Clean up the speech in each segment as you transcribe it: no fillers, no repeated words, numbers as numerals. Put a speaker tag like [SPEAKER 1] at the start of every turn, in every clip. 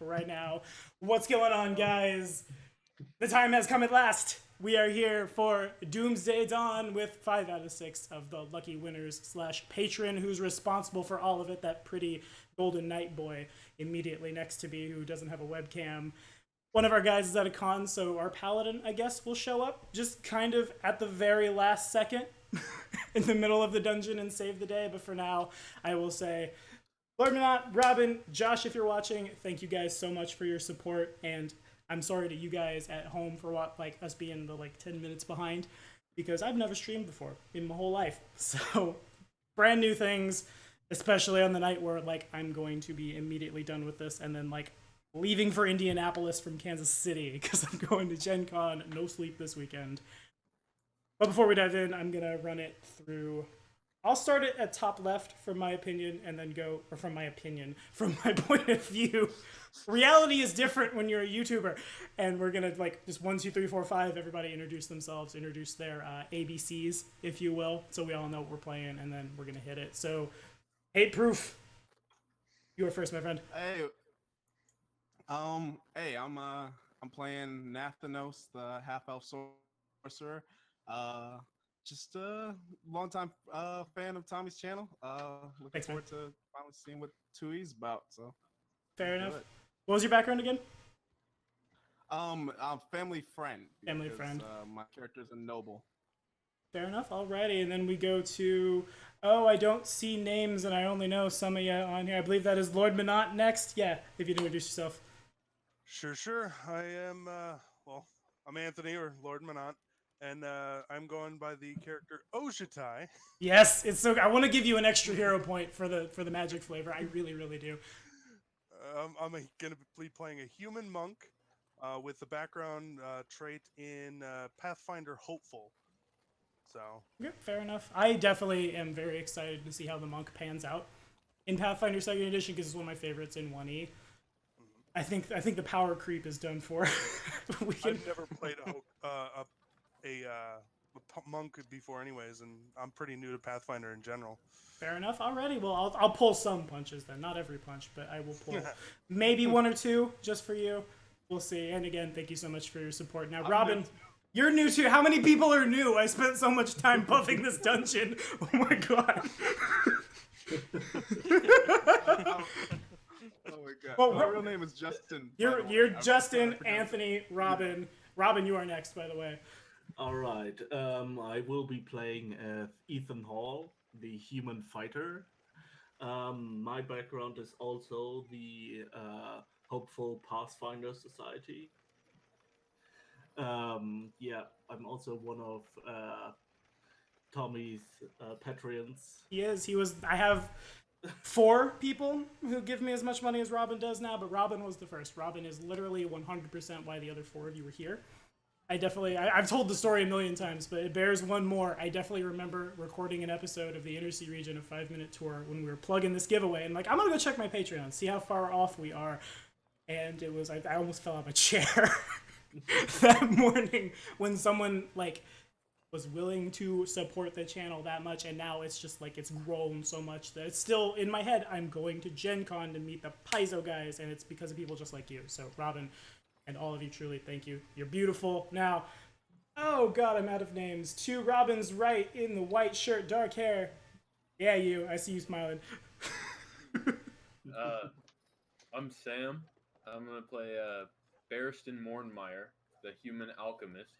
[SPEAKER 1] right now. What's going on, guys? The time has come at last. We are here for Doomsday Dawn with 5 out of 6 of the lucky winners / patron who's responsible for all of it. That pretty golden knight boy immediately next to me who doesn't have a webcam. One of our guys is at a con, so our paladin, I guess, will show up just kind of at the very last second in the middle of the dungeon and save the day. But for now, I will say, Lord Minot, Robin, Josh, if you're watching, thank you guys so much for your support. And I'm sorry to you guys at home for us being the 10 minutes behind, because I've never streamed before in my whole life. So brand new things, especially on the night where I'm going to be immediately done with this and then leaving for Indianapolis from Kansas City because I'm going to Gen Con, no sleep this weekend. But before we dive in, I'm going to run it through. I'll start it at top left from my opinion and then go, or from my point of view. Reality is different when you're a YouTuber. And we're going to just 1, 2, 3, 4, 5, everybody introduce themselves, introduce their ABCs, if you will. So we all know what we're playing and then we're going to hit it. So, Hate Proof, you are first, my friend.
[SPEAKER 2] Hey, I'm playing Nathanos, the half-elf sorcerer. Just a longtime fan of Tommy's channel. Looking forward to finally seeing what 2E's about. So
[SPEAKER 1] fair enough. What was your background again?
[SPEAKER 2] I'm family friend.
[SPEAKER 1] Family friend.
[SPEAKER 2] My character's a noble.
[SPEAKER 1] Fair enough. Alrighty, and then we go to. Oh, I don't see names, and I only know some of you on here. I believe that is Lord Minot next. Yeah, if you'd introduce yourself.
[SPEAKER 3] Sure. I am, I'm Anthony, or Lord Minot, and I'm going by the character Oshitai.
[SPEAKER 1] Yes, it's so. I want to give you an extra hero point for the magic flavor. I really, really do.
[SPEAKER 3] I'm going to be playing a human monk with the background trait in Pathfinder Hopeful. So.
[SPEAKER 1] Yeah, fair enough. I definitely am very excited to see how the monk pans out in Pathfinder 2nd Edition because it's one of my favorites in 1E. I think the power creep is done for.
[SPEAKER 3] I've never played a monk before, anyways, and I'm pretty new to Pathfinder in general.
[SPEAKER 1] Fair enough. Alrighty. Well, I'll pull some punches then. Not every punch, but I will pull maybe 1 or 2 just for you. We'll see. And again, thank you so much for your support. Now, Robin, you're new too. How many people are new? I spent so much time buffing this dungeon. Oh my god.
[SPEAKER 2] Oh my god.
[SPEAKER 1] Well,
[SPEAKER 2] my real name is Justin.
[SPEAKER 1] You're Justin, Anthony, Robin. Robin, you are next, by the way.
[SPEAKER 4] All right. I will be playing Ethan Hall, the human fighter. My background is also the Hopeful Pathfinder Society. I'm also one of Tommy's Patreons.
[SPEAKER 1] He is. He was. I have 4 people who give me as much money as Robin does now, but Robin was the first. Robin is literally 100% why the other 4 of you were here. I've told the story a million times, but it bears one more. I definitely remember recording an episode of the Intersea region, a 5-minute tour, when we were plugging this giveaway, and I'm gonna go check my Patreon, see how far off we are. And it was, I almost fell out of my chair that morning when someone was willing to support the channel that much, and now it's just it's grown so much that it's still in my head. I'm going to Gen Con to meet the Paizo guys, and it's because of people just like you. So Robin and all of you, truly thank you. You're beautiful. Now, oh god, I'm out of names. To Robin's right in the white shirt, dark hair. Yeah, you. I see you smiling.
[SPEAKER 5] I'm Sam. I'm gonna play Barristan Mornmeyer, the human alchemist.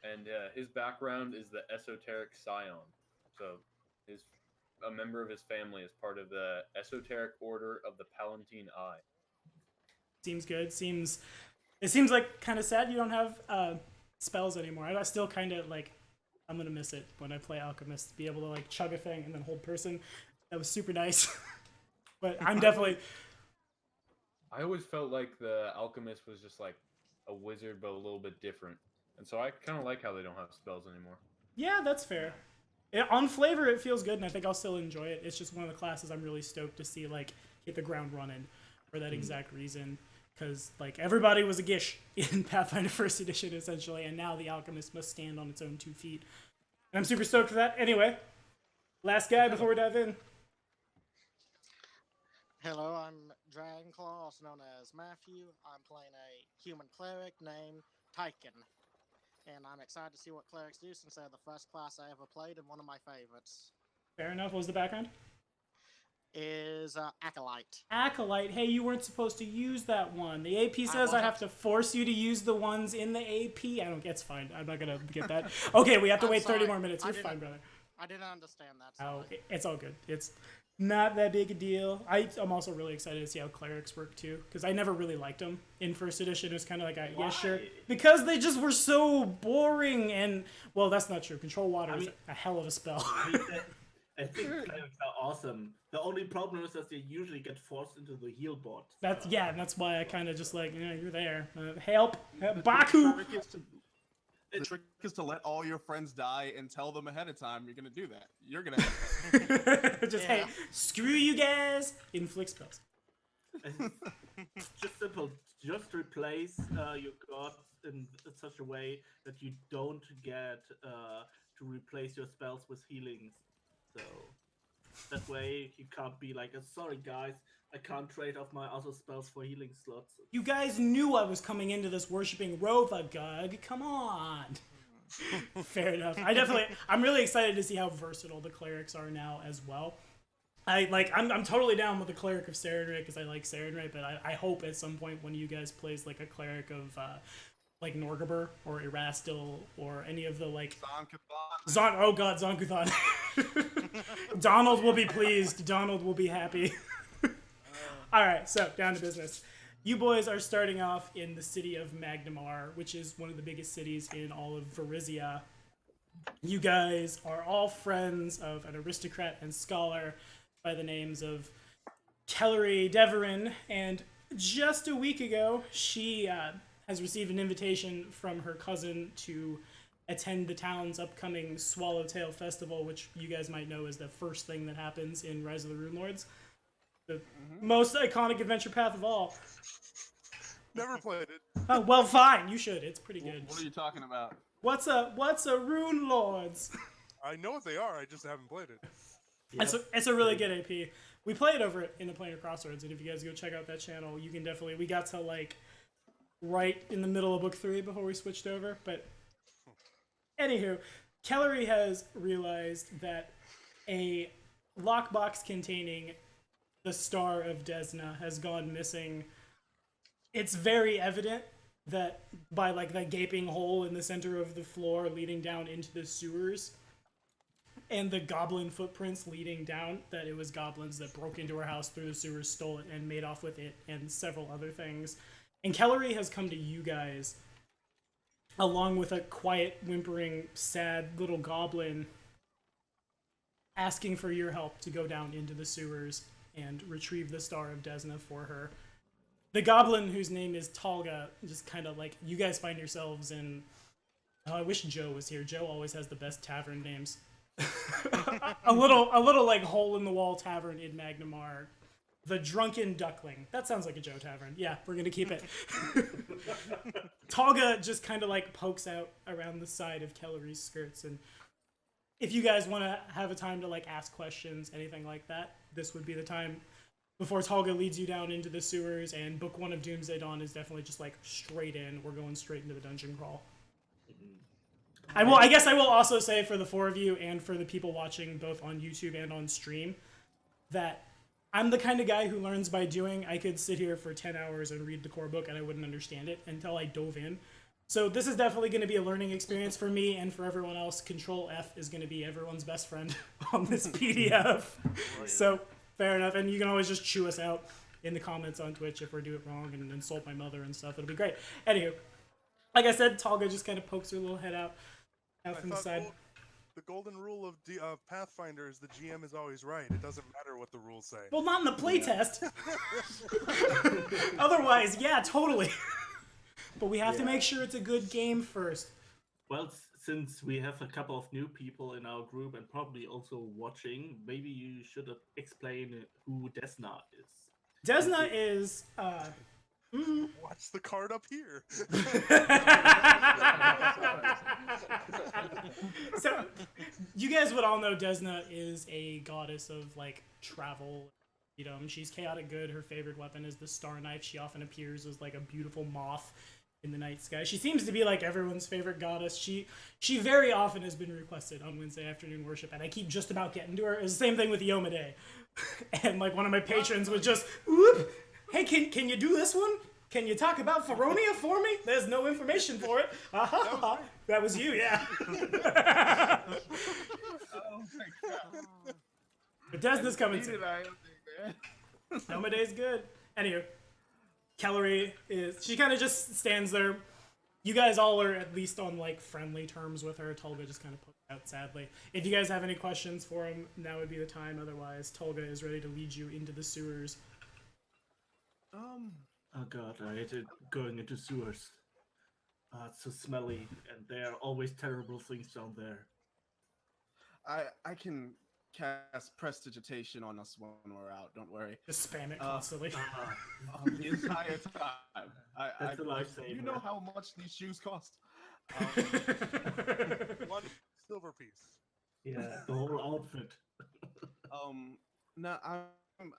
[SPEAKER 5] And his background is the esoteric scion. So a member of his family is part of the esoteric order of the Palatine Eye.
[SPEAKER 1] Seems good. It seems kind of sad you don't have spells anymore. I still kind of I'm gonna miss it when I play alchemist. Be able to chug a thing and then hold person. That was super nice. But I'm definitely.
[SPEAKER 5] I always felt like the alchemist was just a wizard, but a little bit different. And so I kind of like how they don't have spells anymore.
[SPEAKER 1] Yeah, that's fair. On flavor, it feels good, and I think I'll still enjoy it. It's just one of the classes I'm really stoked to see hit the ground running for that exact reason. Because everybody was a gish in Pathfinder 1st Edition, essentially, and now the alchemist must stand on its own 2 feet. And I'm super stoked for that. Anyway, last guy before we dive in.
[SPEAKER 6] Hello, I'm Dragonclaw, also known as Matthew. I'm playing a human cleric named Tyken. And I'm excited to see what clerics do since they're the first class I ever played and one of my favorites.
[SPEAKER 1] Fair enough. What was the background?
[SPEAKER 6] Is Acolyte.
[SPEAKER 1] Acolyte. Hey, you weren't supposed to use that one. The AP says I have to force you to use the ones in the AP. I don't get. It's fine. I'm not gonna get that. Okay, we have to wait 30 more minutes. You're fine, brother.
[SPEAKER 6] I didn't understand that.
[SPEAKER 1] Oh,
[SPEAKER 6] Sorry.
[SPEAKER 1] it's all good. It's not that big a deal. I'm also really excited to see how clerics work too, because I never really liked them in first edition. It was kind of like, yeah, sure, because they just were so boring. And well, that's not true. Control water is a hell of a spell.
[SPEAKER 4] I think clerics are awesome. The only problem is that they usually get forced into the heal bot.
[SPEAKER 1] That's why I kind of just like, you're there. Help, Baku.
[SPEAKER 2] The trick is to let all your friends die and tell them ahead of time you're gonna do that. You're gonna
[SPEAKER 1] just hey, screw you guys. Inflict spells.
[SPEAKER 4] Just simple. Just replace your gods in such a way that you don't get to replace your spells with healings. So that way you can't be like, sorry guys, I can't trade off my other spells for healing slots.
[SPEAKER 1] You guys knew I was coming into this worshipping Rovagug. Come on. Fair enough. I'm really excited to see how versatile the clerics are now as well. I'm totally down with the cleric of Sarenrae because I like Sarenrae, but I hope at some point one of you guys plays like a cleric of like Norgabur or Erastil or any of the like Zonkuthon. Donald will be pleased. Donald will be happy. All right, so down to business. You boys are starting off in the city of Magnamar, which is one of the biggest cities in all of Varizia. You guys are all friends of an aristocrat and scholar by the names of Kellery Deverin, and just a week ago, she has received an invitation from her cousin to attend the town's upcoming Swallowtail Festival, which you guys might know is the first thing that happens in Rise of the Rune Lords. The most iconic adventure path of all.
[SPEAKER 3] Never played it.
[SPEAKER 1] Oh, well, fine. You should. It's pretty good.
[SPEAKER 2] What are you talking about?
[SPEAKER 1] What's a Rune Lords?
[SPEAKER 3] I know what they are. I just haven't played it.
[SPEAKER 1] Yep. It's a really good AP. We play it over in the Planar Crossroads, and if you guys go check out that channel, you can definitely. We got to like right in the middle of book 3 before we switched over, but anywho, Kellery has realized that a lockbox containing the Star of Desna has gone missing. It's very evident that by like the gaping hole in the center of the floor leading down into the sewers and the goblin footprints leading down, that it was goblins that broke into her house through the sewers, stole it, and made off with it and several other things. And Kellery has come to you guys along with a quiet, whimpering, sad little goblin asking for your help to go down into the sewers and retrieve the Star of Desna for her. The goblin, whose name is Talga, just kind of like, you guys find yourselves in... Oh, I wish Joe was here. Joe always has the best tavern names. a little like hole-in-the-wall tavern in Magnamar. The Drunken Duckling. That sounds like a Joe tavern. Yeah, we're gonna keep it. Talga just kind of like pokes out around the side of Kellery's skirts, and if you guys want to have a time to like ask questions, anything like that, this would be the time before Talga leads you down into the sewers. And book 1 of Doomsday Dawn is definitely just like straight in. We're going straight into the dungeon crawl. I guess I will also say for the 4 of you and for the people watching both on YouTube and on stream that I'm the kind of guy who learns by doing. I could sit here for 10 hours and read the core book and I wouldn't understand it until I dove in. So this is definitely going to be a learning experience for me and for everyone else. Control F is going to be everyone's best friend on this PDF. So fair enough. And you can always just chew us out in the comments on Twitch if we do it wrong and insult my mother and stuff. It'll be great. Anywho, like I said, Talga just kind of pokes her little head out from the side.
[SPEAKER 3] The golden rule of Pathfinder is the GM is always right. It doesn't matter what the rules say.
[SPEAKER 1] Well, not in the playtest. Otherwise, yeah, totally. But we have to make sure it's a good game first.
[SPEAKER 4] Well, since we have a couple of new people in our group and probably also watching, maybe you should explain who Desna is.
[SPEAKER 1] Desna is...
[SPEAKER 3] Watch the card up here.
[SPEAKER 1] So, you guys would all know Desna is a goddess of like travel, She's chaotic good. Her favorite weapon is the star knife. She often appears as like a beautiful moth in the night sky. She seems to be like everyone's favorite goddess. She very often has been requested on Wednesday afternoon worship, and I keep just about getting to her. It's the same thing with Yomade. And like one of my patrons was just, whoop, hey, can you do this one? Can you talk about Feronia for me? There's no information for it. That was you, yeah.
[SPEAKER 2] Oh my god.
[SPEAKER 1] But Desna's coming
[SPEAKER 2] Needed
[SPEAKER 1] soon.
[SPEAKER 2] I think, man.
[SPEAKER 1] Yomade's good. Anywho, Kellery is, she kind of just stands there. You guys all are at least on like friendly terms with her. Tolga just kind of poked out sadly. If you guys have any questions for him, now would be the time. Otherwise, Tolga is ready to lead you into the sewers.
[SPEAKER 4] Oh god, I hate it going into sewers. It's so smelly, and there are always terrible things down there.
[SPEAKER 2] I can cast prestidigitation on us when we're out. Don't worry.
[SPEAKER 1] Just spam it constantly.
[SPEAKER 2] The entire time.
[SPEAKER 4] That's a lifesaver.
[SPEAKER 2] You know how much these shoes cost?
[SPEAKER 3] 1 silver piece.
[SPEAKER 4] Yeah, the whole outfit.
[SPEAKER 2] No,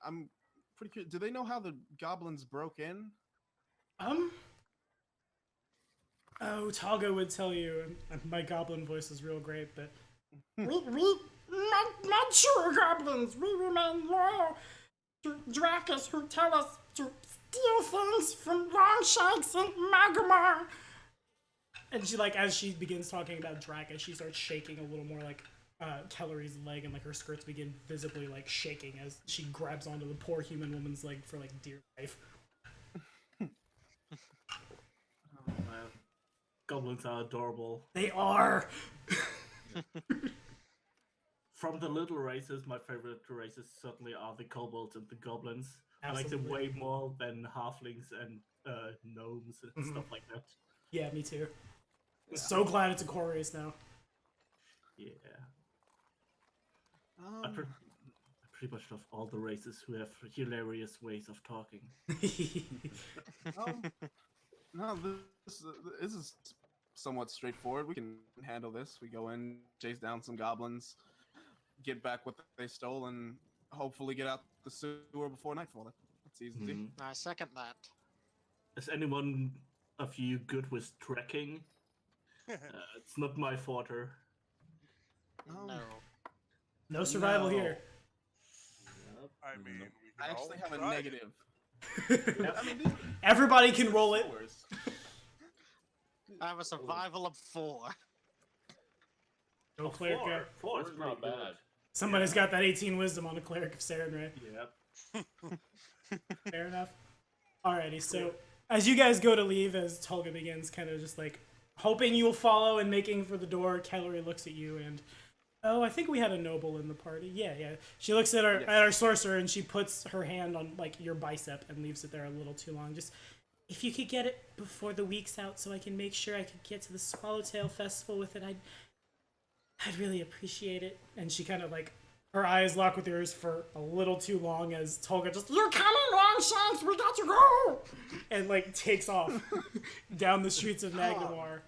[SPEAKER 2] I'm pretty curious. Do they know how the goblins broke in?
[SPEAKER 1] Oh, Tolga would tell you, and my goblin voice is real great, but we not sure goblins. We remain loyal to Dracus, who tell us to steal things from Longshanks and Magmar. And she, like, as she begins talking about Dracus, she starts shaking a little more, like, Kellery's leg, and, like, her skirts begin visibly, like, shaking as she grabs onto the poor human woman's leg for, like, dear life.
[SPEAKER 4] Oh man, goblins are adorable.
[SPEAKER 1] They are!
[SPEAKER 4] From the little races, my favorite races certainly are the kobolds and the goblins. I like them
[SPEAKER 1] Absolutely.
[SPEAKER 4] way more than halflings and gnomes and stuff like that.
[SPEAKER 1] Yeah, me too. So glad it's a core race now.
[SPEAKER 4] Yeah. I pretty much love all the races who have hilarious ways of talking.
[SPEAKER 2] No, this is somewhat straightforward. We can handle this. We go in, chase down some goblins, get back what they stole, and hopefully get out the sewer before nightfall. That's easy.
[SPEAKER 4] Mhm.
[SPEAKER 6] I second that.
[SPEAKER 4] Is anyone of you good with trekking? It's not my forte.
[SPEAKER 6] No.
[SPEAKER 1] No survival
[SPEAKER 2] No.
[SPEAKER 1] here.
[SPEAKER 3] I mean, we
[SPEAKER 2] I
[SPEAKER 3] can
[SPEAKER 2] actually
[SPEAKER 3] all
[SPEAKER 2] have a
[SPEAKER 3] try.
[SPEAKER 2] negative. I mean, these
[SPEAKER 1] Everybody can roll it.
[SPEAKER 2] sewers.
[SPEAKER 6] I have a survival of 4.
[SPEAKER 1] Go cleric. Go.
[SPEAKER 4] Four is
[SPEAKER 5] Four's
[SPEAKER 4] pretty
[SPEAKER 5] not
[SPEAKER 4] good.
[SPEAKER 5] bad.
[SPEAKER 1] Somebody's got that 18 wisdom on the cleric of Sarenrae.
[SPEAKER 4] Yep.
[SPEAKER 1] Fair enough. Alrighty, so as you guys go to leave, as Tolga begins kind of just like hoping you'll follow and making for the door, Kellery looks at you and, oh, I think we had a noble in the party. Yeah. She looks at our sorcerer and she puts her hand on like your bicep and leaves it there a little too long. Just, if you could get it before the week's out so I can make sure I could get to the Swallowtail Festival with it, I'd really appreciate it. And she kind of like, her eyes lock with yours for a little too long as Tolga just, you're coming, Longshanks, we got to go! And like takes off down the streets of Magnamar.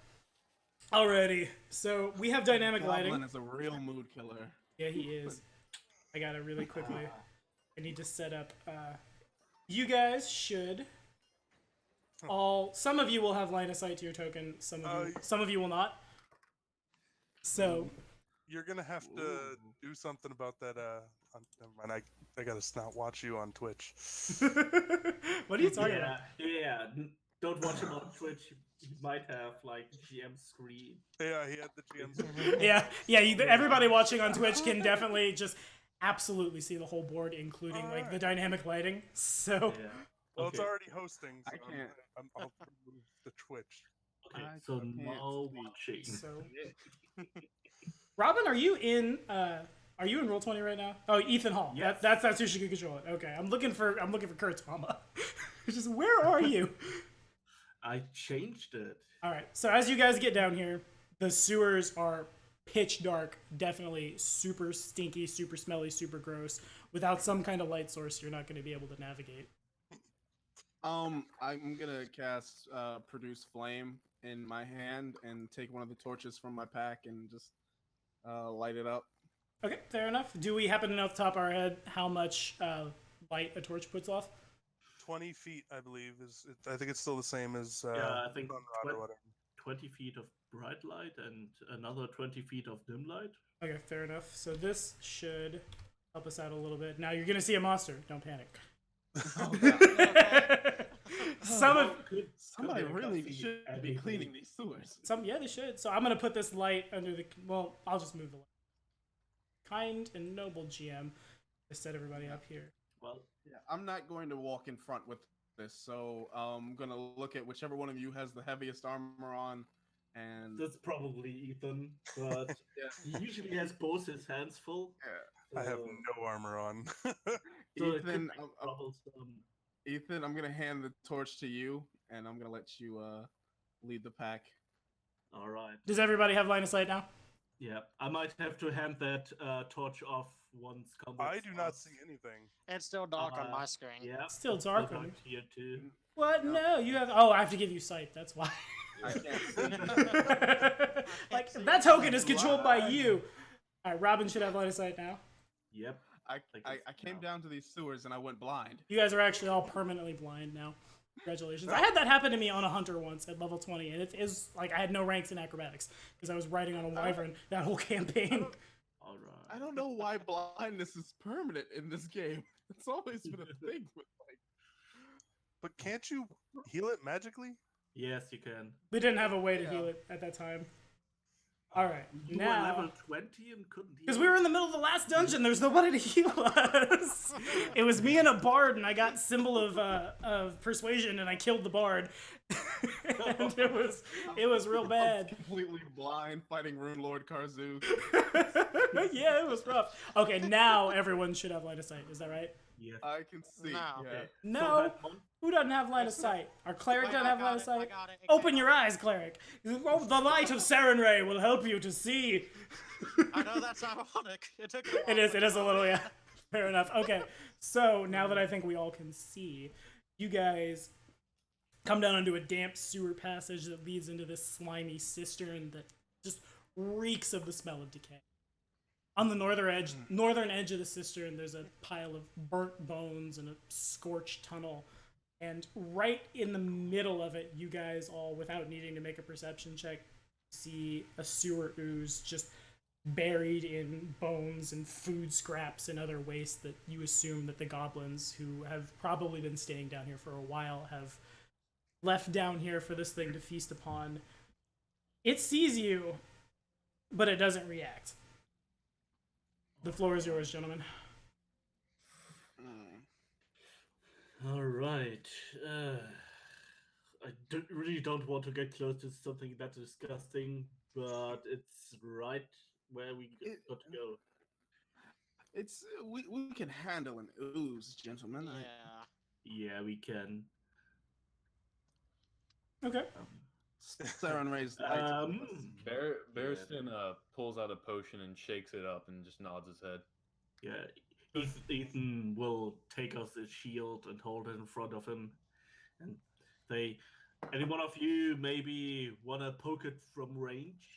[SPEAKER 1] Alrighty, so we have dynamic lighting.
[SPEAKER 2] Goblin is a real mood killer.
[SPEAKER 1] Yeah, he is. I gotta really quickly, I need to set up, you guys should all, some of you will have line of sight to your token, some of you will not. So,
[SPEAKER 3] You're gonna have to do something about that. Never mind. I gotta not watch you on Twitch.
[SPEAKER 1] what are you talking about?
[SPEAKER 4] Yeah. Don't watch him on Twitch. He might have like GM screen.
[SPEAKER 3] Yeah, he had the GM's.
[SPEAKER 1] Yeah, everybody watching on Twitch can definitely just absolutely see the whole board, including like the dynamic lighting. So,
[SPEAKER 4] Yeah.
[SPEAKER 3] Well, it's
[SPEAKER 4] Okay.
[SPEAKER 3] already hosting, so
[SPEAKER 2] I can't.
[SPEAKER 3] I'll remove the Twitch.
[SPEAKER 4] Okay,
[SPEAKER 2] I
[SPEAKER 4] so
[SPEAKER 2] can't
[SPEAKER 4] now
[SPEAKER 2] see.
[SPEAKER 4] watching.
[SPEAKER 1] so. Robin, are you in Roll20 right now? Oh, Ethan Hall.
[SPEAKER 4] Yes.
[SPEAKER 1] That's who she can control it. Okay, I'm looking for Kurtama. Just where are you?
[SPEAKER 4] I changed it.
[SPEAKER 1] All right. So as you guys get down here, the sewers are pitch dark, definitely super stinky, super smelly, super gross. Without some kind of light source, you're not going to be able to navigate.
[SPEAKER 2] I'm gonna cast produce flame in my hand and take one of the torches from my pack and just light it up.
[SPEAKER 1] Okay, fair enough. Do we happen to know off the top of our head how much light a torch puts off?
[SPEAKER 3] 20 feet, I believe, I think it's still the same as
[SPEAKER 4] Yeah, I think
[SPEAKER 3] sunrod or whatever.
[SPEAKER 4] 20 feet of bright light and another 20 feet of dim light.
[SPEAKER 1] Okay, fair enough. So this should help us out a little bit. Now you're gonna see a monster. Don't panic. Some of
[SPEAKER 2] Somebody really should be cleaning these sewers.
[SPEAKER 1] yeah, they should. So I'm gonna put this light under the. Well, I'll just move the light. Kind and noble GM, to set everybody up here.
[SPEAKER 4] Well,
[SPEAKER 2] Yeah, I'm not going to walk in front with this, so I'm gonna look at whichever one of you has the heaviest armor on, and
[SPEAKER 4] that's probably Ethan, but he usually has both his hands full.
[SPEAKER 3] I have
[SPEAKER 4] so-
[SPEAKER 3] no armor on.
[SPEAKER 4] so it could
[SPEAKER 2] Ethan,
[SPEAKER 4] be troublesome.
[SPEAKER 2] Ethan, I'm gonna hand the torch to you, and I'm gonna let you lead the pack.
[SPEAKER 4] All right.
[SPEAKER 1] Does everybody have line of sight now?
[SPEAKER 4] Yeah, I might have to hand that torch off once combat
[SPEAKER 3] I do not
[SPEAKER 4] starts.
[SPEAKER 3] see anything.
[SPEAKER 6] It's still dark on my screen.
[SPEAKER 4] Yeah,
[SPEAKER 1] It's still
[SPEAKER 4] it's
[SPEAKER 1] dark on
[SPEAKER 4] here too.
[SPEAKER 1] What?
[SPEAKER 2] No.
[SPEAKER 1] No, you have. Oh, I have to give you sight. That's why.
[SPEAKER 2] I can't see.
[SPEAKER 1] Like that token is controlled by you. All right, Robin should have line of sight now.
[SPEAKER 4] Yep.
[SPEAKER 2] I came down to these sewers and I went blind.
[SPEAKER 1] You guys are actually all permanently blind now. Congratulations. I had that happen to me on a hunter once at level 20, and it is like I had no ranks in acrobatics because I was riding on a wyvern that whole campaign.
[SPEAKER 4] All right.
[SPEAKER 2] I don't know why blindness is permanent in this game. It's always been a thing with like.
[SPEAKER 3] But can't you heal it magically?
[SPEAKER 4] Yes, you can.
[SPEAKER 1] We didn't have a way to heal it at that time. All right,
[SPEAKER 4] You were
[SPEAKER 1] now
[SPEAKER 4] level 20 and couldn't heal.
[SPEAKER 1] because we were in the middle of the last dungeon, there's nobody to heal us. It was me and a bard, and I got symbol of persuasion, and I killed the bard. And it was real bad.
[SPEAKER 2] Completely blind, fighting Rune Lord Karzu.
[SPEAKER 1] Yeah, it was rough. Okay, now everyone should have line of sight. Is that right?
[SPEAKER 4] Yeah.
[SPEAKER 2] I can see.
[SPEAKER 6] No.
[SPEAKER 2] Yeah.
[SPEAKER 4] Okay.
[SPEAKER 1] No.
[SPEAKER 4] So that one-
[SPEAKER 1] Who doesn't have line of sight? Our cleric
[SPEAKER 6] Wait,
[SPEAKER 1] doesn't
[SPEAKER 6] I
[SPEAKER 1] have
[SPEAKER 6] got
[SPEAKER 1] line of
[SPEAKER 6] it, I
[SPEAKER 1] sight.
[SPEAKER 6] got it.
[SPEAKER 1] Open your eyes, cleric. Oh, the light of Sarenrae will help you to see.
[SPEAKER 6] I know that's ironic. It took me a while.
[SPEAKER 1] It is a little, yeah. Fair enough. Okay, so now that I think we all can see, you guys come down into a damp sewer passage that leads into this slimy cistern that just reeks of the smell of decay. On the northern edge of the cistern, there's a pile of burnt bones and a scorched tunnel. And right in the middle of it, you guys all, without needing to make a perception check, see a sewer ooze just buried in bones and food scraps and other waste that you assume that the goblins, who have probably been staying down here for a while, have left down here for this thing to feast upon. It sees you, but it doesn't react. The floor is yours, gentlemen.
[SPEAKER 4] All right. Really don't want to get close to something that disgusting, but it's right where we got to go.
[SPEAKER 2] It's we can handle an ooze, gentlemen.
[SPEAKER 6] Yeah.
[SPEAKER 4] Yeah, we can.
[SPEAKER 1] Okay.
[SPEAKER 2] Saren raised light.
[SPEAKER 5] Barristan pulls out a potion and shakes it up and just nods his head.
[SPEAKER 4] Yeah, Ethan will take us a shield and hold it in front of him, and say, "Any one of you maybe want to poke it from range?"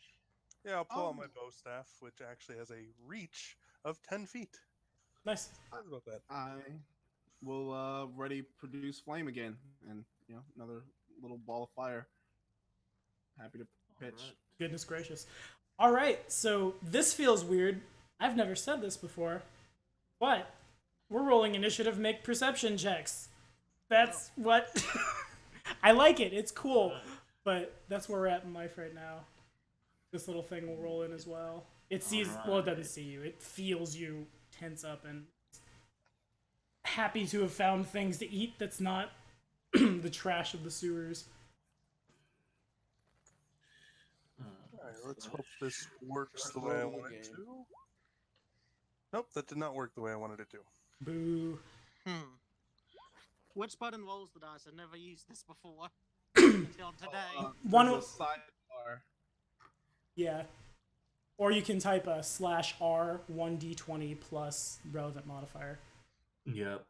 [SPEAKER 3] Yeah, I'll pull out my bow staff, which actually has a reach of 10 feet.
[SPEAKER 1] Nice.
[SPEAKER 3] How about that?
[SPEAKER 2] I will ready produce flame again, and another little ball of fire. Happy to pitch.
[SPEAKER 4] Alright.
[SPEAKER 1] Goodness gracious. All right, so this feels weird. I've never said this before, but we're rolling initiative, make perception checks. That's what... I like it. It's cool, but that's where we're at in life right now. This little thing will roll in as well. It sees... Well, it doesn't see you. It feels you tense up and happy to have found things to eat that's not the trash of the sewers.
[SPEAKER 3] Alright, let's hope this works the way I want it to. Nope, that did not work the way I wanted it to.
[SPEAKER 1] Boo.
[SPEAKER 6] Which button rolls the dice? I've never used this before until today.
[SPEAKER 1] One
[SPEAKER 2] There's a sidebar.
[SPEAKER 1] Yeah. Or you can type a /R 1d20 plus relevant modifier.
[SPEAKER 4] Yep.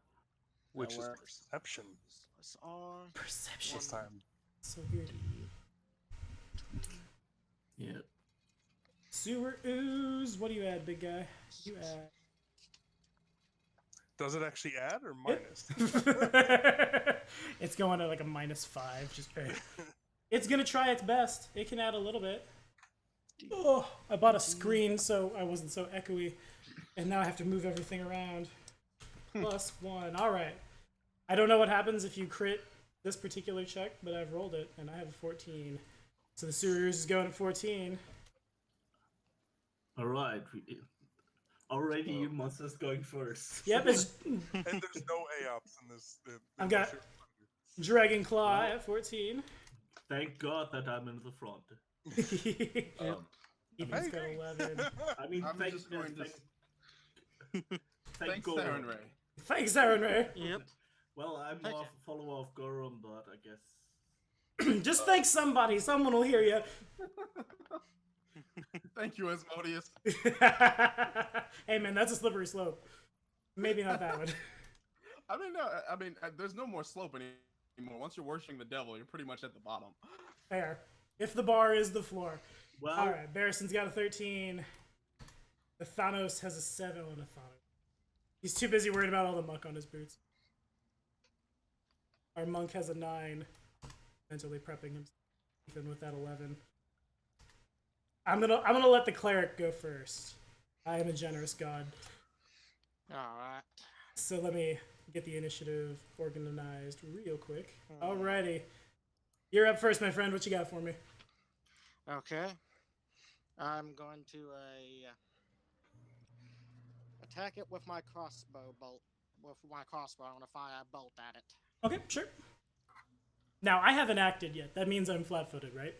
[SPEAKER 3] Which is
[SPEAKER 2] works.
[SPEAKER 3] perception
[SPEAKER 6] It's R.
[SPEAKER 1] Perception.
[SPEAKER 3] this time.
[SPEAKER 1] So weird.
[SPEAKER 4] Yep.
[SPEAKER 1] Sewer ooze. What do you add, big guy? You add
[SPEAKER 3] Does it actually add or minus?
[SPEAKER 1] It's going to like a -5. Just it's gonna try its best. It can add a little bit. Oh, I bought a screen so I wasn't so echoey, and now I have to move everything around. +1. All right. I don't know what happens if you crit this particular check, but I've rolled it, and I have a 14. So the sewer is going at 14.
[SPEAKER 4] All right. Already, you monsters going first.
[SPEAKER 1] Yep, it's
[SPEAKER 3] And there's no AOPs in this.
[SPEAKER 1] I've got Dragon Claw at 14.
[SPEAKER 4] Thank God that I'm in the front.
[SPEAKER 1] Ethan's got 11.
[SPEAKER 4] I mean,
[SPEAKER 2] I'm just going to
[SPEAKER 4] thank
[SPEAKER 2] thanks, Saren
[SPEAKER 4] Goron.
[SPEAKER 2] Ray.
[SPEAKER 1] Thanks, Aaron Ray.
[SPEAKER 6] Yep.
[SPEAKER 4] Well, I'm
[SPEAKER 6] Thank
[SPEAKER 4] more
[SPEAKER 6] you.
[SPEAKER 4] of a follower of Goron, but I guess.
[SPEAKER 1] Just thank somebody. Someone will hear you.
[SPEAKER 2] Thank you, Asmodeus.
[SPEAKER 1] Hey, man, that's a slippery slope. Maybe not that one.
[SPEAKER 2] I mean, no, there's no more slope anymore. Once you're worshiping the devil, you're pretty much at the bottom.
[SPEAKER 1] Fair. If the bar is the floor.
[SPEAKER 4] Well,
[SPEAKER 1] All right, Barrison's got a 13. The Thanos has a 7 on a Thanos. He's too busy worried about all the muck on his boots. Our monk has a 9. Mentally prepping himself even with that 11. I'm gonna let the cleric go first. I am a generous god.
[SPEAKER 6] Alright.
[SPEAKER 1] So let me get the initiative organized real quick. Alrighty. You're up first, my friend. What you got for me?
[SPEAKER 6] Okay. I'm going to attack it with my crossbow bolt. With my crossbow, I'm gonna fire a bolt at it.
[SPEAKER 1] Okay, sure. Now, I haven't acted yet. That means I'm flat-footed, right?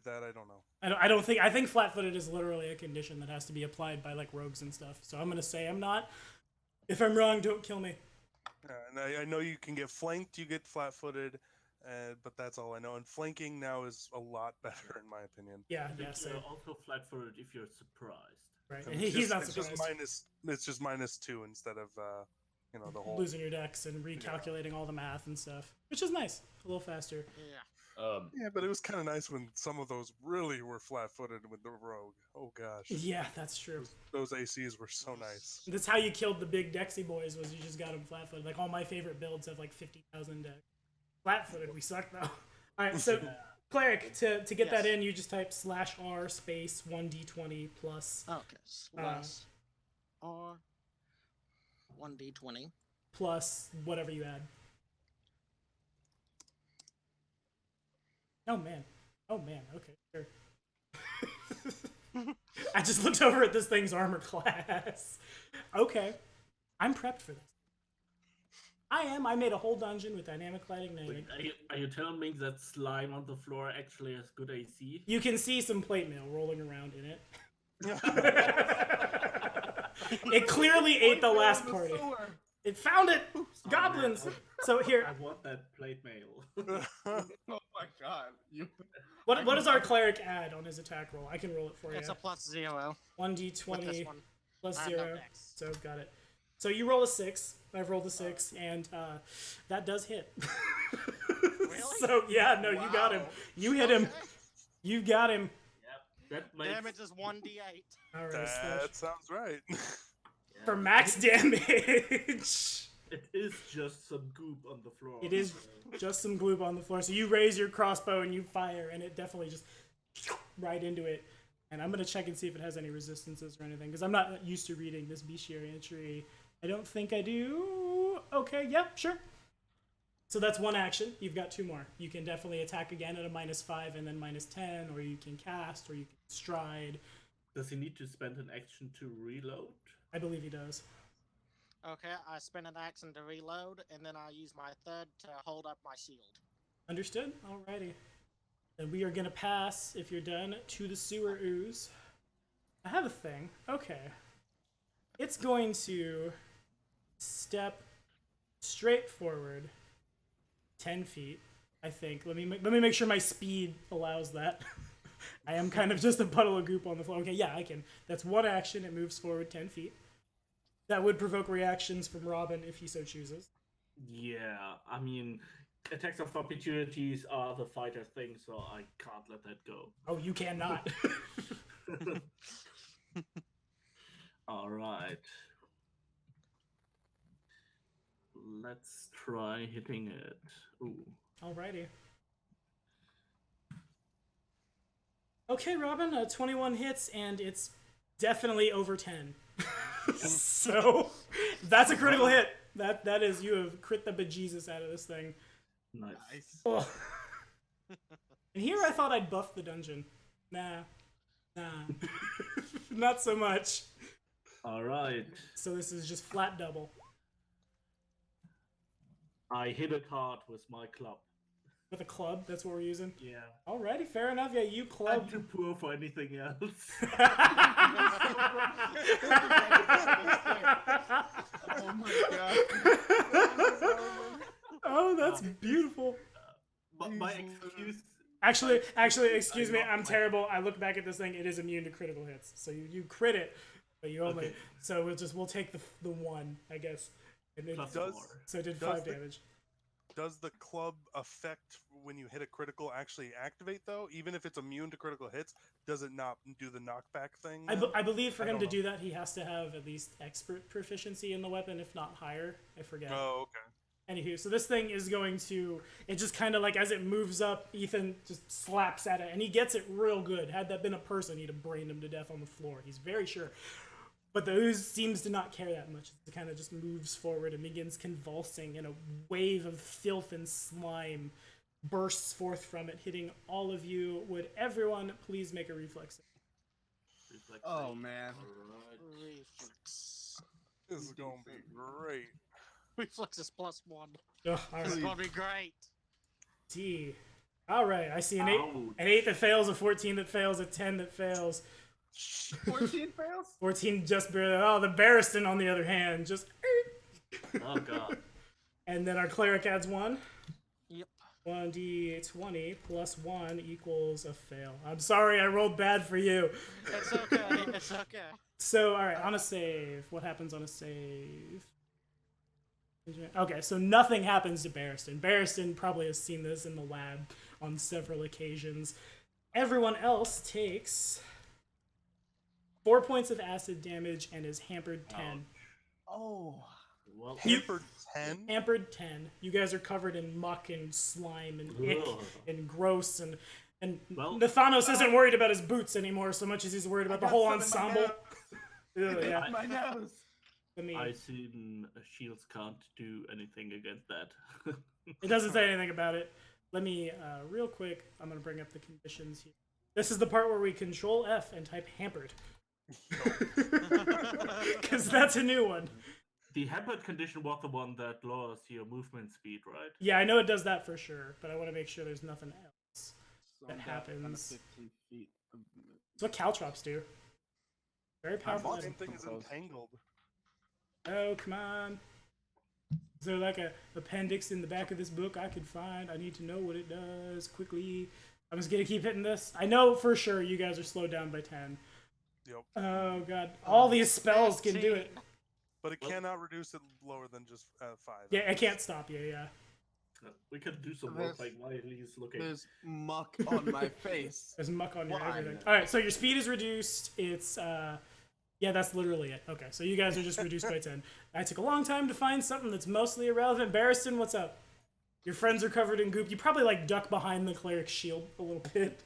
[SPEAKER 3] That I don't know.
[SPEAKER 1] I think flat-footed is literally a condition that has to be applied by, like, rogues and stuff. So I'm gonna say I'm not. If I'm wrong, don't kill me.
[SPEAKER 3] And I know you can get flanked, you get flat-footed, but that's all I know. And flanking now is a lot better, in my opinion.
[SPEAKER 1] Yeah,
[SPEAKER 4] I
[SPEAKER 1] yeah,
[SPEAKER 4] think
[SPEAKER 1] so,
[SPEAKER 4] you're also flat-footed if you're surprised.
[SPEAKER 1] right.
[SPEAKER 3] So
[SPEAKER 1] And
[SPEAKER 3] it's
[SPEAKER 1] he's not
[SPEAKER 3] it's
[SPEAKER 1] surprised.
[SPEAKER 3] It's just -2 instead of the whole.
[SPEAKER 1] Losing your decks and recalculating all the math and stuff, which is nice. A little faster.
[SPEAKER 6] Yeah.
[SPEAKER 3] Yeah, but it was kind of nice when some of those really were flat-footed with the rogue. Oh gosh,
[SPEAKER 1] Yeah, that's true.
[SPEAKER 3] those ACs were so nice.
[SPEAKER 1] That's how you killed the big Dexy boys, was you just got them flat-footed. Like, all my favorite builds have, like, 50,000 decks. Flat-footed, we suck, though. Alright, so, Cleric, to get that
[SPEAKER 6] Yes.
[SPEAKER 1] in, you just type /R space 1d20 plus
[SPEAKER 6] Okay. Slash R 1d20.
[SPEAKER 1] plus whatever you add. Oh, man. Okay, sure. I just looked over at this thing's armor class. Okay. I'm prepped for this. I am. I made a whole dungeon with dynamic lighting.
[SPEAKER 4] Wait, are you telling me that slime on the floor actually has good AC?
[SPEAKER 1] You can see some plate mail rolling around in it. It clearly ate the last party. It found it! Goblins! So here,
[SPEAKER 4] I want that plate mail.
[SPEAKER 2] Oh my god.
[SPEAKER 1] what does our cleric add on his attack roll? I can roll it for
[SPEAKER 6] It's
[SPEAKER 1] you.
[SPEAKER 6] a +0 with this
[SPEAKER 1] 1d20
[SPEAKER 6] one.
[SPEAKER 1] plus
[SPEAKER 6] I have no
[SPEAKER 1] 0.
[SPEAKER 6] dex.
[SPEAKER 1] So got it. So you roll a 6. I've rolled a 6, and that does hit.
[SPEAKER 6] Really?
[SPEAKER 1] So yeah, no, you got him. You hit him.
[SPEAKER 6] Okay.
[SPEAKER 1] You got him.
[SPEAKER 4] Yep, that makes
[SPEAKER 6] Damage is 1d8.
[SPEAKER 1] All right.
[SPEAKER 3] That sounds right.
[SPEAKER 1] For max damage.
[SPEAKER 4] It is just some goop on the floor.
[SPEAKER 1] It is just some glue on the floor. So you raise your crossbow and you fire, and it definitely just right into it. And I'm going to check and see if it has any resistances or anything, because I'm not used to reading this bestiary entry. I don't think I do. Okay, yep, sure. So that's one action. You've got 2 more. You can definitely attack again at a -5 and then -10, or you can cast, or you can stride.
[SPEAKER 4] Does he need to spend an action to reload?
[SPEAKER 1] I believe he does.
[SPEAKER 6] Okay, I spend an action to reload, and then I use my third to hold up my shield.
[SPEAKER 1] Understood? Alrighty. Then we are going to pass, if you're done, to the sewer ooze. I have a thing. Okay. It's going to step straight forward 10 feet, I think. Let me make sure my speed allows that. I am kind of just a puddle of goop on the floor. Okay, yeah, I can. That's one action. It moves forward 10 feet. That would provoke reactions from Robin if he so chooses.
[SPEAKER 4] Yeah, I mean, attacks of opportunities are the fighter thing, so I can't let that go.
[SPEAKER 1] Oh, you cannot.
[SPEAKER 4] All right. Let's try hitting it. Ooh.
[SPEAKER 1] Alrighty. Okay, Robin, 21 hits, and it's definitely over 10. So, that's a critical hit. That is, you have crit the bejesus out of this thing.
[SPEAKER 4] Nice.
[SPEAKER 1] Ugh. And here I thought I'd buff the dungeon. Nah. Not so much.
[SPEAKER 4] All right.
[SPEAKER 1] So this is just flat double.
[SPEAKER 4] I hit it hard with my club.
[SPEAKER 1] With a club, that's what we're using.
[SPEAKER 4] Yeah.
[SPEAKER 1] Alrighty, fair enough. Yeah, you
[SPEAKER 4] I'm
[SPEAKER 1] club.
[SPEAKER 4] too poor for anything else.
[SPEAKER 2] Oh my god.
[SPEAKER 1] Oh, that's beautiful.
[SPEAKER 4] My excuse.
[SPEAKER 1] Actually, excuse me, I'm terrible. I look back at this thing; it is immune to critical hits. So you crit it, but you only.
[SPEAKER 4] Okay.
[SPEAKER 1] So we'll take the one, I guess. And it,
[SPEAKER 4] Plus
[SPEAKER 3] Does-
[SPEAKER 4] 4.
[SPEAKER 1] so it did
[SPEAKER 3] does
[SPEAKER 1] 5
[SPEAKER 3] the-
[SPEAKER 1] damage.
[SPEAKER 3] Does the club effect when you hit a critical actually activate though? Even if it's immune to critical hits, does it not do the knockback thing?
[SPEAKER 1] I believe for
[SPEAKER 3] I
[SPEAKER 1] him
[SPEAKER 3] don't
[SPEAKER 1] to
[SPEAKER 3] know.
[SPEAKER 1] do that, he has to have at least expert proficiency in the weapon, if not higher. I forget.
[SPEAKER 3] Oh, okay.
[SPEAKER 1] Anywho, so this thing is going to, it just kind of like, as it moves up, Ethan just slaps at it, and he gets it real good. Had that been a person, he'd have brained him to death on the floor. He's very sure. But the ooze seems to not care that much. It kind of just moves forward and begins convulsing, and a wave of filth and slime bursts forth from it, hitting all of you. Would everyone please make a reflex?
[SPEAKER 4] Reflex
[SPEAKER 2] Oh
[SPEAKER 4] save.
[SPEAKER 2] man.
[SPEAKER 4] Alright.
[SPEAKER 6] Reflex.
[SPEAKER 3] This is gonna be great.
[SPEAKER 6] Reflex is +1.
[SPEAKER 1] Ugh, all
[SPEAKER 6] It's
[SPEAKER 1] right.
[SPEAKER 6] gonna be great.
[SPEAKER 1] D. All right, I see an
[SPEAKER 4] Ouch.
[SPEAKER 1] 8 that fails, a 14 that fails, a 10 that fails.
[SPEAKER 2] 14 fails?
[SPEAKER 1] 14 just barely. Oh, the Barristan, on the other hand, just.
[SPEAKER 4] Oh god.
[SPEAKER 1] And then our cleric adds 1.
[SPEAKER 6] Yep.
[SPEAKER 1] 1d20 plus 1 equals a fail. I'm sorry, I rolled bad for you.
[SPEAKER 6] It's okay. It's okay.
[SPEAKER 1] So, alright, on a save. What happens on a save? Okay, so nothing happens to Barristan. Barristan probably has seen this in the lab on several occasions. Everyone else takes 4 points of acid damage and is hampered 10.
[SPEAKER 2] Oh.
[SPEAKER 4] Well,
[SPEAKER 3] Hampered 10?
[SPEAKER 1] Hampered 10. You guys are covered in muck and slime and ick
[SPEAKER 4] Ugh.
[SPEAKER 1] and gross and
[SPEAKER 4] Well-
[SPEAKER 1] Nathanos isn't worried about his boots anymore so much as he's worried about the whole ensemble. Ugh, yeah.
[SPEAKER 2] My nose.
[SPEAKER 1] I mean,
[SPEAKER 4] I assume shields can't do anything against that.
[SPEAKER 1] it doesn't say anything about it. Let me, real quick, I'm going to bring up the conditions here. This is the part where we control F and type hampered. Because that's a new one.
[SPEAKER 4] The hampered condition was the one that lowers your movement speed, right?
[SPEAKER 1] Yeah, I know it does that for sure, but I want to make sure there's nothing else.
[SPEAKER 2] So
[SPEAKER 1] That
[SPEAKER 2] I'm down kind of
[SPEAKER 1] happens.
[SPEAKER 2] 15 feet of movement.
[SPEAKER 1] It's what caltrops do. Very powerful.
[SPEAKER 3] Same
[SPEAKER 1] item.
[SPEAKER 3] thing is entangled.
[SPEAKER 1] Oh, come on. Is there like a appendix in the back of this book I could find? I need to know what it does quickly. I'm just gonna keep hitting this. I know for sure you guys are slowed down by 10.
[SPEAKER 3] Yep.
[SPEAKER 1] Oh god. All these spells can do it.
[SPEAKER 3] But it cannot reduce it lower than just 5.
[SPEAKER 1] Yeah, I can't stop you, yeah.
[SPEAKER 4] We could do some
[SPEAKER 2] There's-
[SPEAKER 4] work like while he's looking.
[SPEAKER 2] There's muck on my face.
[SPEAKER 1] There's muck on your
[SPEAKER 2] Why?
[SPEAKER 1] everything. Alright, so your speed is reduced. It's yeah, that's literally it. Okay, so you guys are just reduced by 10. I took a long time to find something that's mostly irrelevant. Barristan, what's up? Your friends are covered in goop. You probably like duck behind the cleric's shield a little bit.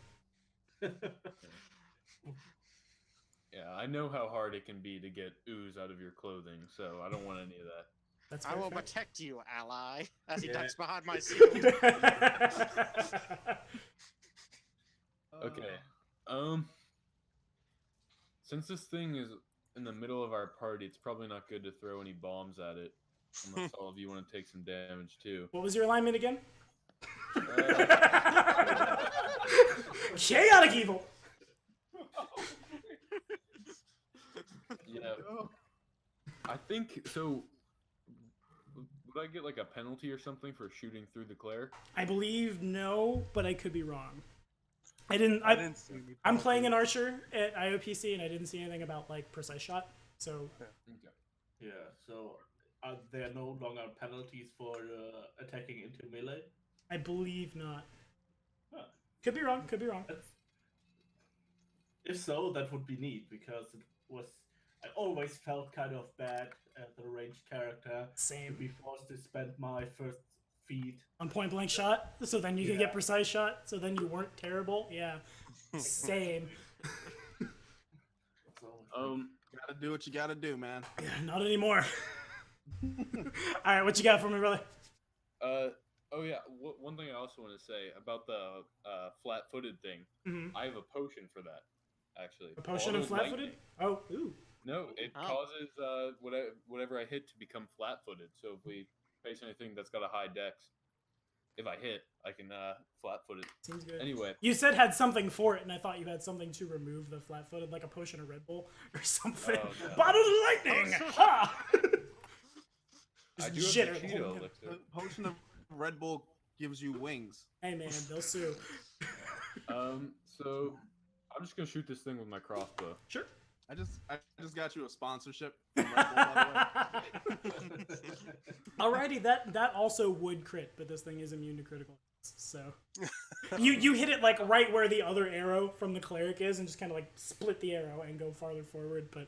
[SPEAKER 5] Yeah, I know how hard it can be to get ooze out of your clothing, so I don't want any of that.
[SPEAKER 1] That's
[SPEAKER 6] I
[SPEAKER 1] very
[SPEAKER 6] will
[SPEAKER 1] fair.
[SPEAKER 6] protect you, ally, as he
[SPEAKER 4] Yeah.
[SPEAKER 6] ducks behind my shield.
[SPEAKER 5] Okay. Since this thing is in the middle of our party, it's probably not good to throw any bombs at it, unless all of you want to take some damage too.
[SPEAKER 1] What was your alignment again?
[SPEAKER 5] Uh,
[SPEAKER 1] Chaotic evil.
[SPEAKER 5] yeah, I think so. Would I get like a penalty or something for shooting through the cleric?
[SPEAKER 1] I believe no, but I could be wrong. I
[SPEAKER 3] I
[SPEAKER 1] didn't
[SPEAKER 3] didn't see any
[SPEAKER 1] I'm playing an
[SPEAKER 3] penalties.
[SPEAKER 1] archer at IOPC, and I didn't see anything about like precise shot. So
[SPEAKER 5] Okay.
[SPEAKER 4] Yeah, so are there no longer penalties for attacking into melee?
[SPEAKER 1] I believe not.
[SPEAKER 4] Huh.
[SPEAKER 1] Could be wrong. Could be wrong.
[SPEAKER 4] That's... If so, that would be neat because it was. I always felt kind of bad as a ranged character to
[SPEAKER 1] Same.
[SPEAKER 4] be forced to spend my first feed.
[SPEAKER 1] On point blank shot, so then you could get precise shot, so then you weren't terrible. Yeah. Same.
[SPEAKER 2] Gotta do what you gotta do, man.
[SPEAKER 1] Yeah, not anymore. All right, what you got for me, brother?
[SPEAKER 5] Oh yeah. One thing I also want to say about the flat-footed thing.
[SPEAKER 1] Mhm.
[SPEAKER 5] I have a potion for that, actually.
[SPEAKER 1] A potion of
[SPEAKER 5] Auto
[SPEAKER 1] flat-footed?
[SPEAKER 5] lightning.
[SPEAKER 1] Oh, ooh.
[SPEAKER 5] No, it
[SPEAKER 6] Oh.
[SPEAKER 5] causes whatever I hit to become flat-footed. So if we face anything that's got a high dex, if I hit, I can flat-foot it.
[SPEAKER 1] Seems good.
[SPEAKER 5] Anyway,
[SPEAKER 1] You said had something for it, and I thought you had something to remove the flat-footed, like a potion of Red Bull or something.
[SPEAKER 5] Oh, no.
[SPEAKER 1] Bottle of lightning! Ha!
[SPEAKER 5] I
[SPEAKER 1] Just
[SPEAKER 5] do have
[SPEAKER 1] jitter
[SPEAKER 5] the
[SPEAKER 1] the whole
[SPEAKER 5] Cheeto
[SPEAKER 1] time.
[SPEAKER 5] elixir.
[SPEAKER 2] The potion of Red Bull gives you wings.
[SPEAKER 1] Hey man, they'll sue.
[SPEAKER 5] So I'm just gonna shoot this thing with my crossbow.
[SPEAKER 1] Sure.
[SPEAKER 2] I just got you a sponsorship from Red Bull, by the way.
[SPEAKER 1] Alrighty, that also would crit, but this thing is immune to critical hits, so you hit it like right where the other arrow from the cleric is, and just kind of like split the arrow and go farther forward, but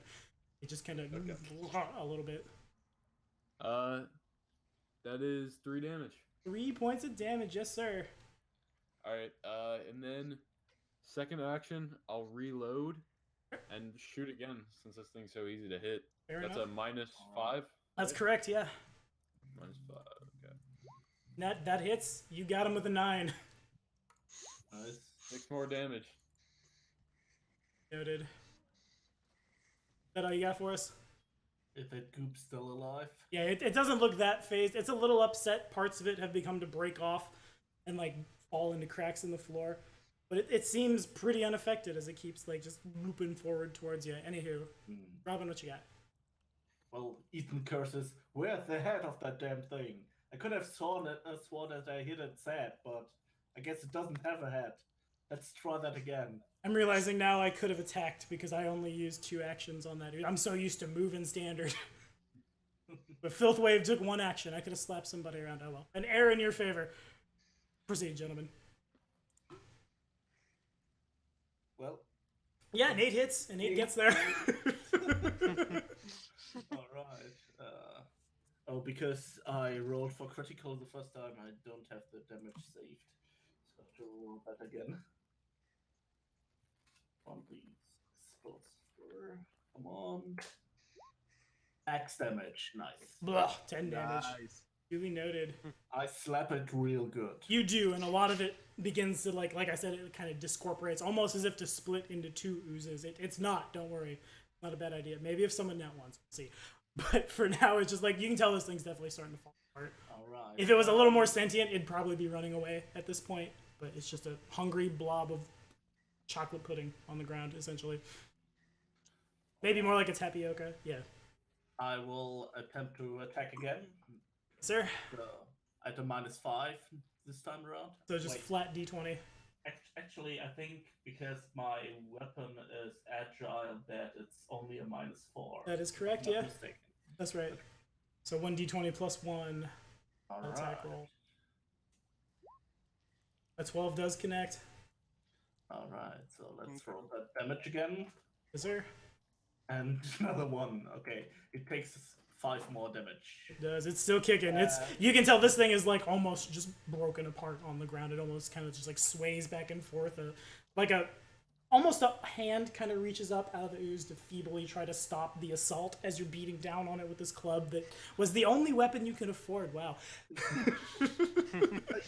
[SPEAKER 1] it just kind of a little bit.
[SPEAKER 5] That is 3 damage.
[SPEAKER 1] 3 points of damage, yes sir.
[SPEAKER 5] All right. And then second action, I'll reload and shoot again since this thing's so easy to hit.
[SPEAKER 1] Fair
[SPEAKER 5] That's
[SPEAKER 1] enough.
[SPEAKER 5] a -5.
[SPEAKER 1] That's
[SPEAKER 5] right?
[SPEAKER 1] correct, yeah.
[SPEAKER 5] -5. Okay.
[SPEAKER 1] That hits. You got him with a 9.
[SPEAKER 4] Nice.
[SPEAKER 5] 6 more damage.
[SPEAKER 1] Noted. Is that all you got for us?
[SPEAKER 4] Is that goop still alive?
[SPEAKER 1] Yeah, it doesn't look that phased. It's a little upset. Parts of it have begun to break off and like fall into cracks in the floor. But it seems pretty unaffected as it keeps like just looping forward towards you. Anywho, Robin, what you got?
[SPEAKER 4] Well, Ethan curses, where's the head of that damn thing? I could have sworn that I hit its head, but I guess it doesn't have a head. Let's try that again.
[SPEAKER 1] I'm realizing now I could have attacked because I only used 2 actions on that. I'm so used to moving standard. But Filth Wave took 1 action. I could have slapped somebody around. Oh well. An error in your favor. Proceed, gentlemen.
[SPEAKER 4] Well,
[SPEAKER 1] Yeah, an 8 hits, and 8 gets there.
[SPEAKER 4] all right. Oh, because I rolled for critical the first time, I don't have the damage saved. So I have to roll that again. On these spells. Come on. Max damage. Nice.
[SPEAKER 1] Blah, 10 damage.
[SPEAKER 2] Nice.
[SPEAKER 1] Duly noted.
[SPEAKER 4] I slap it real good.
[SPEAKER 1] You do, and a lot of it begins to, like I said, it kind of discorporates, almost as if to split into 2 oozes. It's not, don't worry. Not a bad idea. Maybe if someone now wants, we'll see. But for now, it's just like, you can tell this thing's definitely starting to fall apart.
[SPEAKER 4] Alright.
[SPEAKER 1] If it was a little more sentient, it'd probably be running away at this point. But it's just a hungry blob of chocolate pudding on the ground, essentially. Maybe more like a tapioca. Yeah.
[SPEAKER 4] I will attempt to attack again.
[SPEAKER 1] Sir?
[SPEAKER 4] At a -5 this time around.
[SPEAKER 1] So just
[SPEAKER 4] Wait,
[SPEAKER 1] flat d20.
[SPEAKER 4] Actually, I think because my weapon is agile, that it's only a -4.
[SPEAKER 1] That is correct,
[SPEAKER 4] Not
[SPEAKER 1] yeah.
[SPEAKER 4] mistaken.
[SPEAKER 1] That's right. So 1d20 plus 1
[SPEAKER 4] All
[SPEAKER 1] attack
[SPEAKER 4] right.
[SPEAKER 1] roll. A 12 does connect.
[SPEAKER 4] All right. So let's roll that damage again,
[SPEAKER 1] Yes, sir.
[SPEAKER 4] and another 1. Okay, it takes 5 more damage.
[SPEAKER 1] It does. It's still kicking. You can tell this thing is like almost just broken apart on the ground. It almost kind of just like sways back and forth. Almost a hand kind of reaches up out of the ooze to feebly try to stop the assault as you're beating down on it with this club that was the only weapon you could afford. Wow.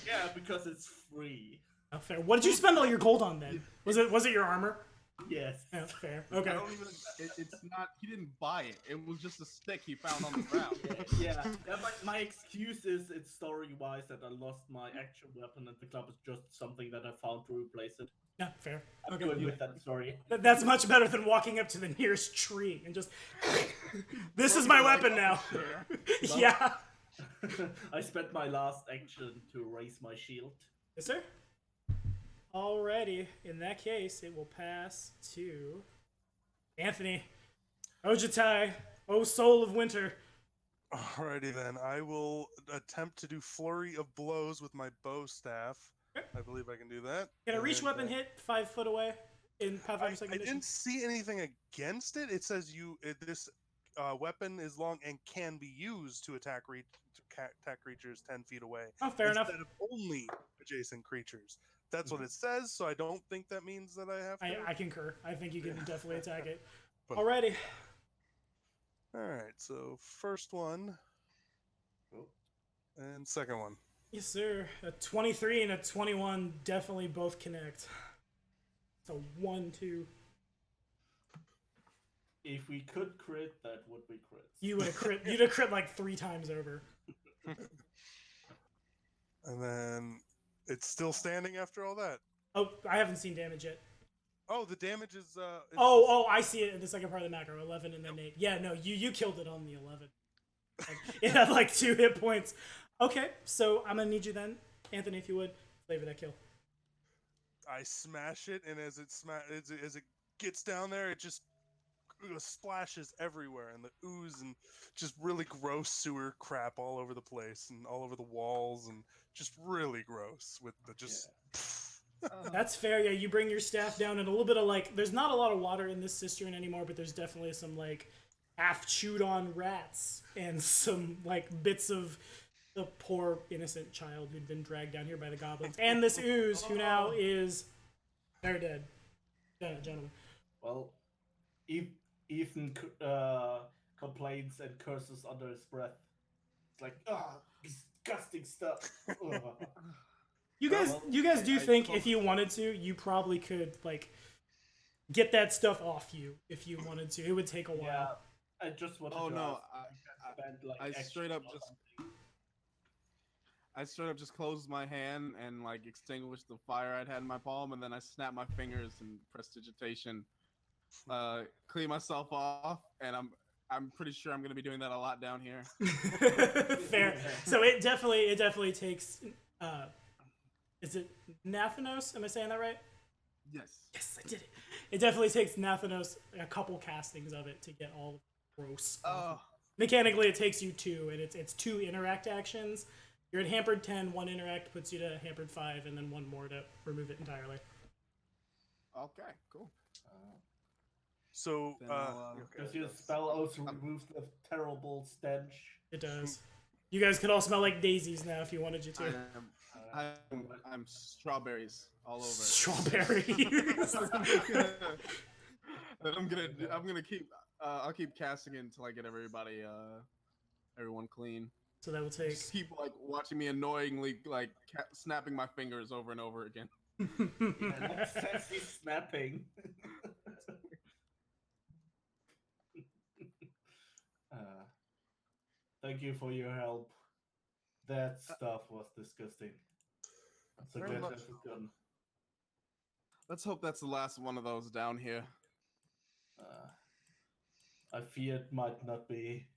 [SPEAKER 4] Yeah, because it's free.
[SPEAKER 1] Oh, fair. What did you spend all your gold on then? Was it your armor?
[SPEAKER 4] Yes.
[SPEAKER 1] Yeah, fair. Okay.
[SPEAKER 2] I don't even. It's not. He didn't buy it. It was just a stick he found on the ground.
[SPEAKER 4] Yeah. My excuse is it's story-wise that I lost my actual weapon and the club is just something that I found to replace it.
[SPEAKER 1] Yeah, fair.
[SPEAKER 4] I'm
[SPEAKER 1] Okay.
[SPEAKER 4] good with that story.
[SPEAKER 1] That's much better than walking up to the nearest tree and just. This is my weapon now.
[SPEAKER 4] Well-
[SPEAKER 1] Yeah.
[SPEAKER 4] I spent my last action to raise my shield.
[SPEAKER 1] Yes, sir. Alrighty. In that case, it will pass to Anthony. Ojitai, O soul of winter.
[SPEAKER 3] Alrighty then, I will attempt to do flurry of blows with my bow staff.
[SPEAKER 1] Okay.
[SPEAKER 3] I believe I can do that.
[SPEAKER 1] Can a reach
[SPEAKER 3] And,
[SPEAKER 1] weapon hit 5 foot away? in Pathfinder Second
[SPEAKER 3] I
[SPEAKER 1] Edition?
[SPEAKER 3] didn't see anything against it. It says this weapon is long and can be used to attack creatures 10 feet away
[SPEAKER 1] Oh, fair enough.
[SPEAKER 3] instead of only adjacent creatures. That's what it says, so I don't think that means that I have to.
[SPEAKER 1] I concur. I think you can definitely attack it.
[SPEAKER 3] But-
[SPEAKER 1] Alrighty.
[SPEAKER 3] All right, so first one and second one.
[SPEAKER 1] Yes, sir. A 23 and a 21 definitely both connect. So 1-2.
[SPEAKER 4] If we could crit, that would be crit.
[SPEAKER 1] You would have crit. You'd have crit like 3 times over.
[SPEAKER 3] And then it's still standing after all that.
[SPEAKER 1] Oh, I haven't seen damage yet.
[SPEAKER 3] Oh, the damage is.
[SPEAKER 1] Oh, I see it in the second part of the macro. 11 and then 8. Yeah, no, you killed it on the 11. Like, it had like 2 hit points. Okay, so I'm gonna need you then, Anthony, if you would, flavor that kill.
[SPEAKER 3] I smash it, and as it gets down there, it just splashes everywhere, and the ooze and just really gross sewer crap all over the place and all over the walls, and just really gross with the just.
[SPEAKER 1] That's fair. Yeah, you bring your staff down, and a little bit of like, there's not a lot of water in this cistern anymore, but there's definitely some like half chewed on rats and some like bits of the poor innocent child who'd been dragged down here by the goblins, and this ooze who now is very dead. Gentlemen.
[SPEAKER 4] Well, Ethan complains and curses under his breath. It's like, disgusting stuff. Ugh.
[SPEAKER 1] You guys do think if you wanted to, you probably could like get that stuff off you if you wanted to. It would take a while.
[SPEAKER 4] Yeah, I just wanted
[SPEAKER 2] Oh
[SPEAKER 4] to
[SPEAKER 2] no,
[SPEAKER 4] ask, spend, like,
[SPEAKER 2] I
[SPEAKER 4] extra
[SPEAKER 2] straight up
[SPEAKER 4] or
[SPEAKER 2] just
[SPEAKER 4] something.
[SPEAKER 2] I straight up just closed my hand and like extinguished the fire I'd had in my palm, and then I snapped my fingers in prestidigitation, clean myself off, and I'm pretty sure I'm gonna be doing that a lot down here.
[SPEAKER 1] Fair. So it definitely takes. Is it Nathanos? Am I saying that right?
[SPEAKER 2] Yes.
[SPEAKER 1] Yes, I did it. It definitely takes Nathanos a couple castings of it to get all gross.
[SPEAKER 2] Oh.
[SPEAKER 1] Mechanically, it takes you 2, and it's 2 interact actions. You're at hampered 10. 1 interact puts you to hampered 5, and then 1 more to remove it entirely.
[SPEAKER 2] Okay. Cool.
[SPEAKER 3] So,
[SPEAKER 2] Then I'll,
[SPEAKER 4] Does your spell also remove the terrible stench?
[SPEAKER 1] It does. You guys could all smell like daisies now if you wanted you to.
[SPEAKER 2] I'm strawberries all over.
[SPEAKER 1] Strawberries.
[SPEAKER 2] And I'm gonna keep I'll keep casting it until I get everyone clean.
[SPEAKER 1] So that will take.
[SPEAKER 2] Just keep like watching me annoyingly like snapping my fingers over and over again.
[SPEAKER 4] Yeah, sassy snapping. Thank you for your help. That stuff was disgusting. So
[SPEAKER 2] Very
[SPEAKER 4] glad
[SPEAKER 2] much.
[SPEAKER 4] that was done.
[SPEAKER 2] Let's hope that's the last one of those down here.
[SPEAKER 4] I fear it might not be.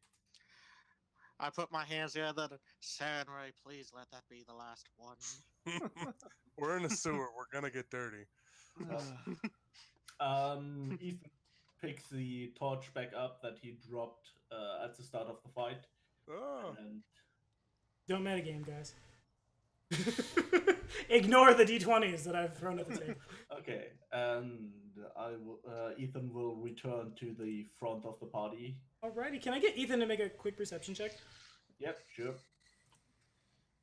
[SPEAKER 6] I put my hands together. Sanray, please let that be the last one.
[SPEAKER 3] we're in a sewer. We're gonna get dirty.
[SPEAKER 4] Ethan picks the torch back up that he dropped at the start of the fight.
[SPEAKER 3] Oh.
[SPEAKER 4] And
[SPEAKER 1] Don't metagame, guys. Ignore the d20s that I've thrown at the table.
[SPEAKER 4] okay, and Ethan will return to the front of the party.
[SPEAKER 1] Alrighty, can I get Ethan to make a quick perception check?
[SPEAKER 4] Yep, sure.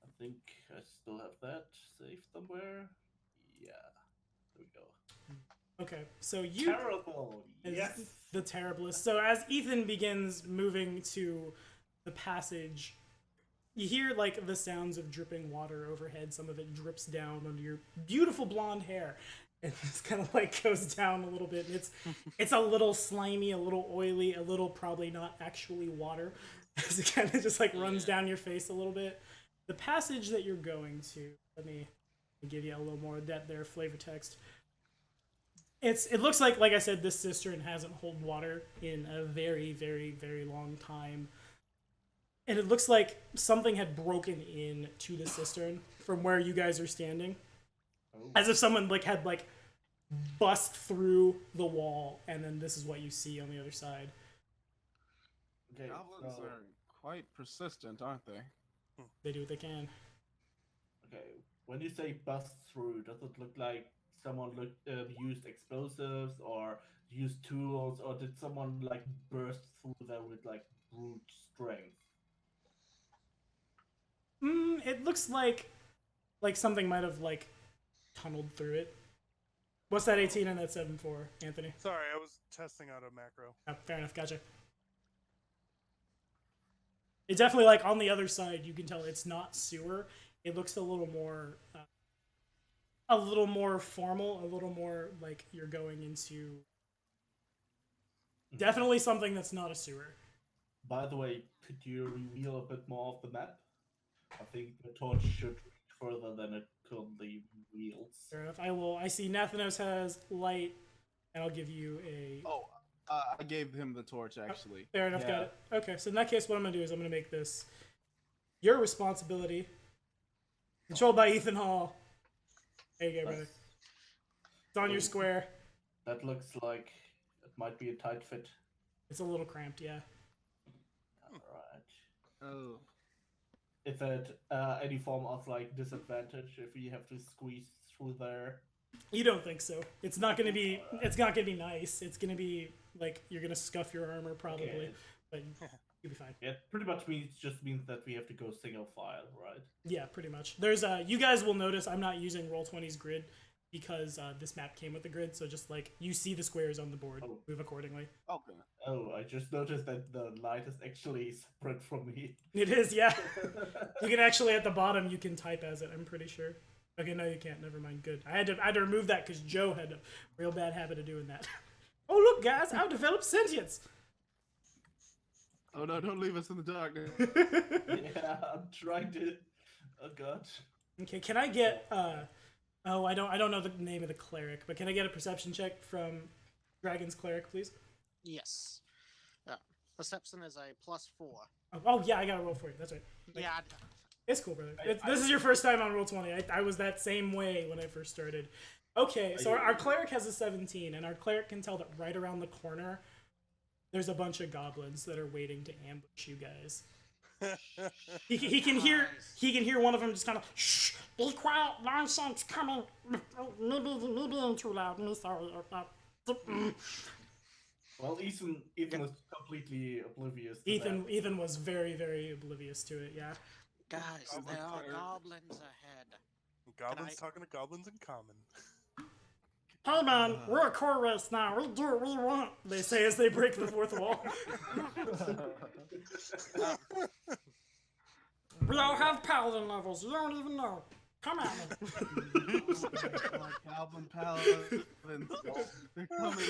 [SPEAKER 4] I think I still have that saved somewhere. Yeah, there we go.
[SPEAKER 1] Okay, so you.
[SPEAKER 4] Terrible.
[SPEAKER 1] Is
[SPEAKER 4] Yes.
[SPEAKER 1] the terriblest. So as Ethan begins moving to the passage, you hear like the sounds of dripping water overhead. Some of it drips down onto your beautiful blonde hair, and it's kind of like goes down a little bit. And it's a little slimy, a little oily, a little probably not actually water, as it kind of just like runs down your face a little bit. The passage that you're going to, let me give you a little more of that there flavor text. It looks like I said, this cistern hasn't held water in a very, very, very long time. And it looks like something had broken in to the cistern from where you guys are standing.
[SPEAKER 4] Oh.
[SPEAKER 1] As if someone had bust through the wall, and then this is what you see on the other side.
[SPEAKER 4] Okay,
[SPEAKER 2] Goblins
[SPEAKER 4] so-
[SPEAKER 2] are quite persistent, aren't they?
[SPEAKER 1] They do what they can.
[SPEAKER 4] okay. When you say bust through, does it look like someone used explosives or used tools, or did someone like burst through there with like brute strength?
[SPEAKER 1] It looks like something might have like tunneled through it. What's that 18 and that 7 for, Anthony?
[SPEAKER 3] Sorry, I was testing out a macro.
[SPEAKER 1] Oh, fair enough, gotcha. It definitely, like, on the other side, you can tell it's not sewer. It looks a little more formal, a little more like you're going into definitely something that's not a sewer.
[SPEAKER 4] By the way, could you reveal a bit more of the map? I think the torch should reach further than it currently reveals.
[SPEAKER 1] Fair enough. I will. I see Nathanos has light, and I'll give you a.
[SPEAKER 2] Oh, I gave him the torch actually.
[SPEAKER 1] Fair enough.
[SPEAKER 4] Yeah.
[SPEAKER 1] Got it. Okay, so in that case, what I'm gonna do is I'm gonna make this your responsibility, controlled by Ethan Hall. There you go, brother. It's on your square.
[SPEAKER 4] That looks like it might be a tight fit.
[SPEAKER 1] It's a little cramped, yeah.
[SPEAKER 4] Alright.
[SPEAKER 2] Oh.
[SPEAKER 4] Is it any form of like disadvantage if you have to squeeze through there?
[SPEAKER 1] You don't think so? It's not gonna be. It's not gonna be nice. It's gonna be like you're gonna scuff your armor probably,
[SPEAKER 4] Okay.
[SPEAKER 1] but you'll be fine.
[SPEAKER 4] Yeah, pretty much means that we have to go single file, right?
[SPEAKER 1] Yeah, pretty much. There's you guys will notice I'm not using Roll20's grid because this map came with the grid, so just like you see the squares on the board,
[SPEAKER 4] Oh.
[SPEAKER 1] move accordingly.
[SPEAKER 2] Okay.
[SPEAKER 4] Oh, I just noticed that the light is actually separate from me.
[SPEAKER 1] It is, yeah. You can actually at the bottom you can type as it. I'm pretty sure. Okay, no, you can't. Never mind. Good. I had to remove that because Joe had a real bad habit of doing that. Oh look, guys! I've developed sentience.
[SPEAKER 2] Oh no! Don't leave us in the dark.
[SPEAKER 4] Yeah, I'm trying to. Oh god.
[SPEAKER 1] Okay, can I get oh, I don't know the name of the cleric, but can I get a perception check from Dragon's cleric, please?
[SPEAKER 6] Yes. Perception is a +4.
[SPEAKER 1] Oh yeah, I got to roll for you. That's right.
[SPEAKER 6] Yeah.
[SPEAKER 1] It's cool, brother. This is your first time on Roll20. I was that same way when I first started. Okay, so our cleric has a 17, and our cleric can tell that right around the corner, there's a bunch of goblins that are waiting to ambush you guys. He can hear one of them just kind of shh, be quiet, nonsense coming. Maybe I'm too loud. I'm sorry.
[SPEAKER 4] Well, Ethan was completely oblivious to that.
[SPEAKER 1] Ethan was very, very oblivious to it. Yeah.
[SPEAKER 6] Guys,
[SPEAKER 3] Goblin
[SPEAKER 6] there are
[SPEAKER 3] cleric.
[SPEAKER 6] goblins ahead.
[SPEAKER 3] Goblins
[SPEAKER 6] I-
[SPEAKER 3] talking to goblins in common.
[SPEAKER 1] Hey man, we're a core race now. We do what we want. They say as they break the fourth wall. We all have paladin levels. You don't even know. Come at me.
[SPEAKER 2] Goblin paladins. They're coming.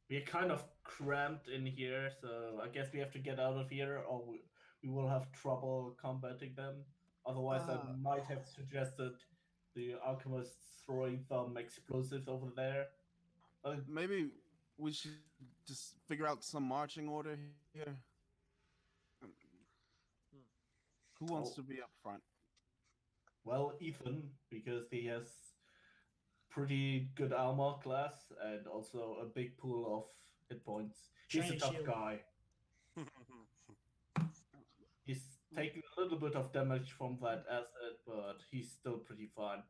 [SPEAKER 4] We're kind of cramped in here, so I guess we have to get out of here, or we will have trouble combating them. Otherwise, I might have suggested the alchemists throwing some explosives over there.
[SPEAKER 2] Maybe we should just figure out some marching order here. Who wants to be up front?
[SPEAKER 4] Well, Ethan, because he has pretty good armor class and also a big pool of hit points. He's
[SPEAKER 1] Shiny
[SPEAKER 4] a tough
[SPEAKER 1] shield.
[SPEAKER 4] guy. He's taking a little bit of damage from that acid, but he's still pretty fine.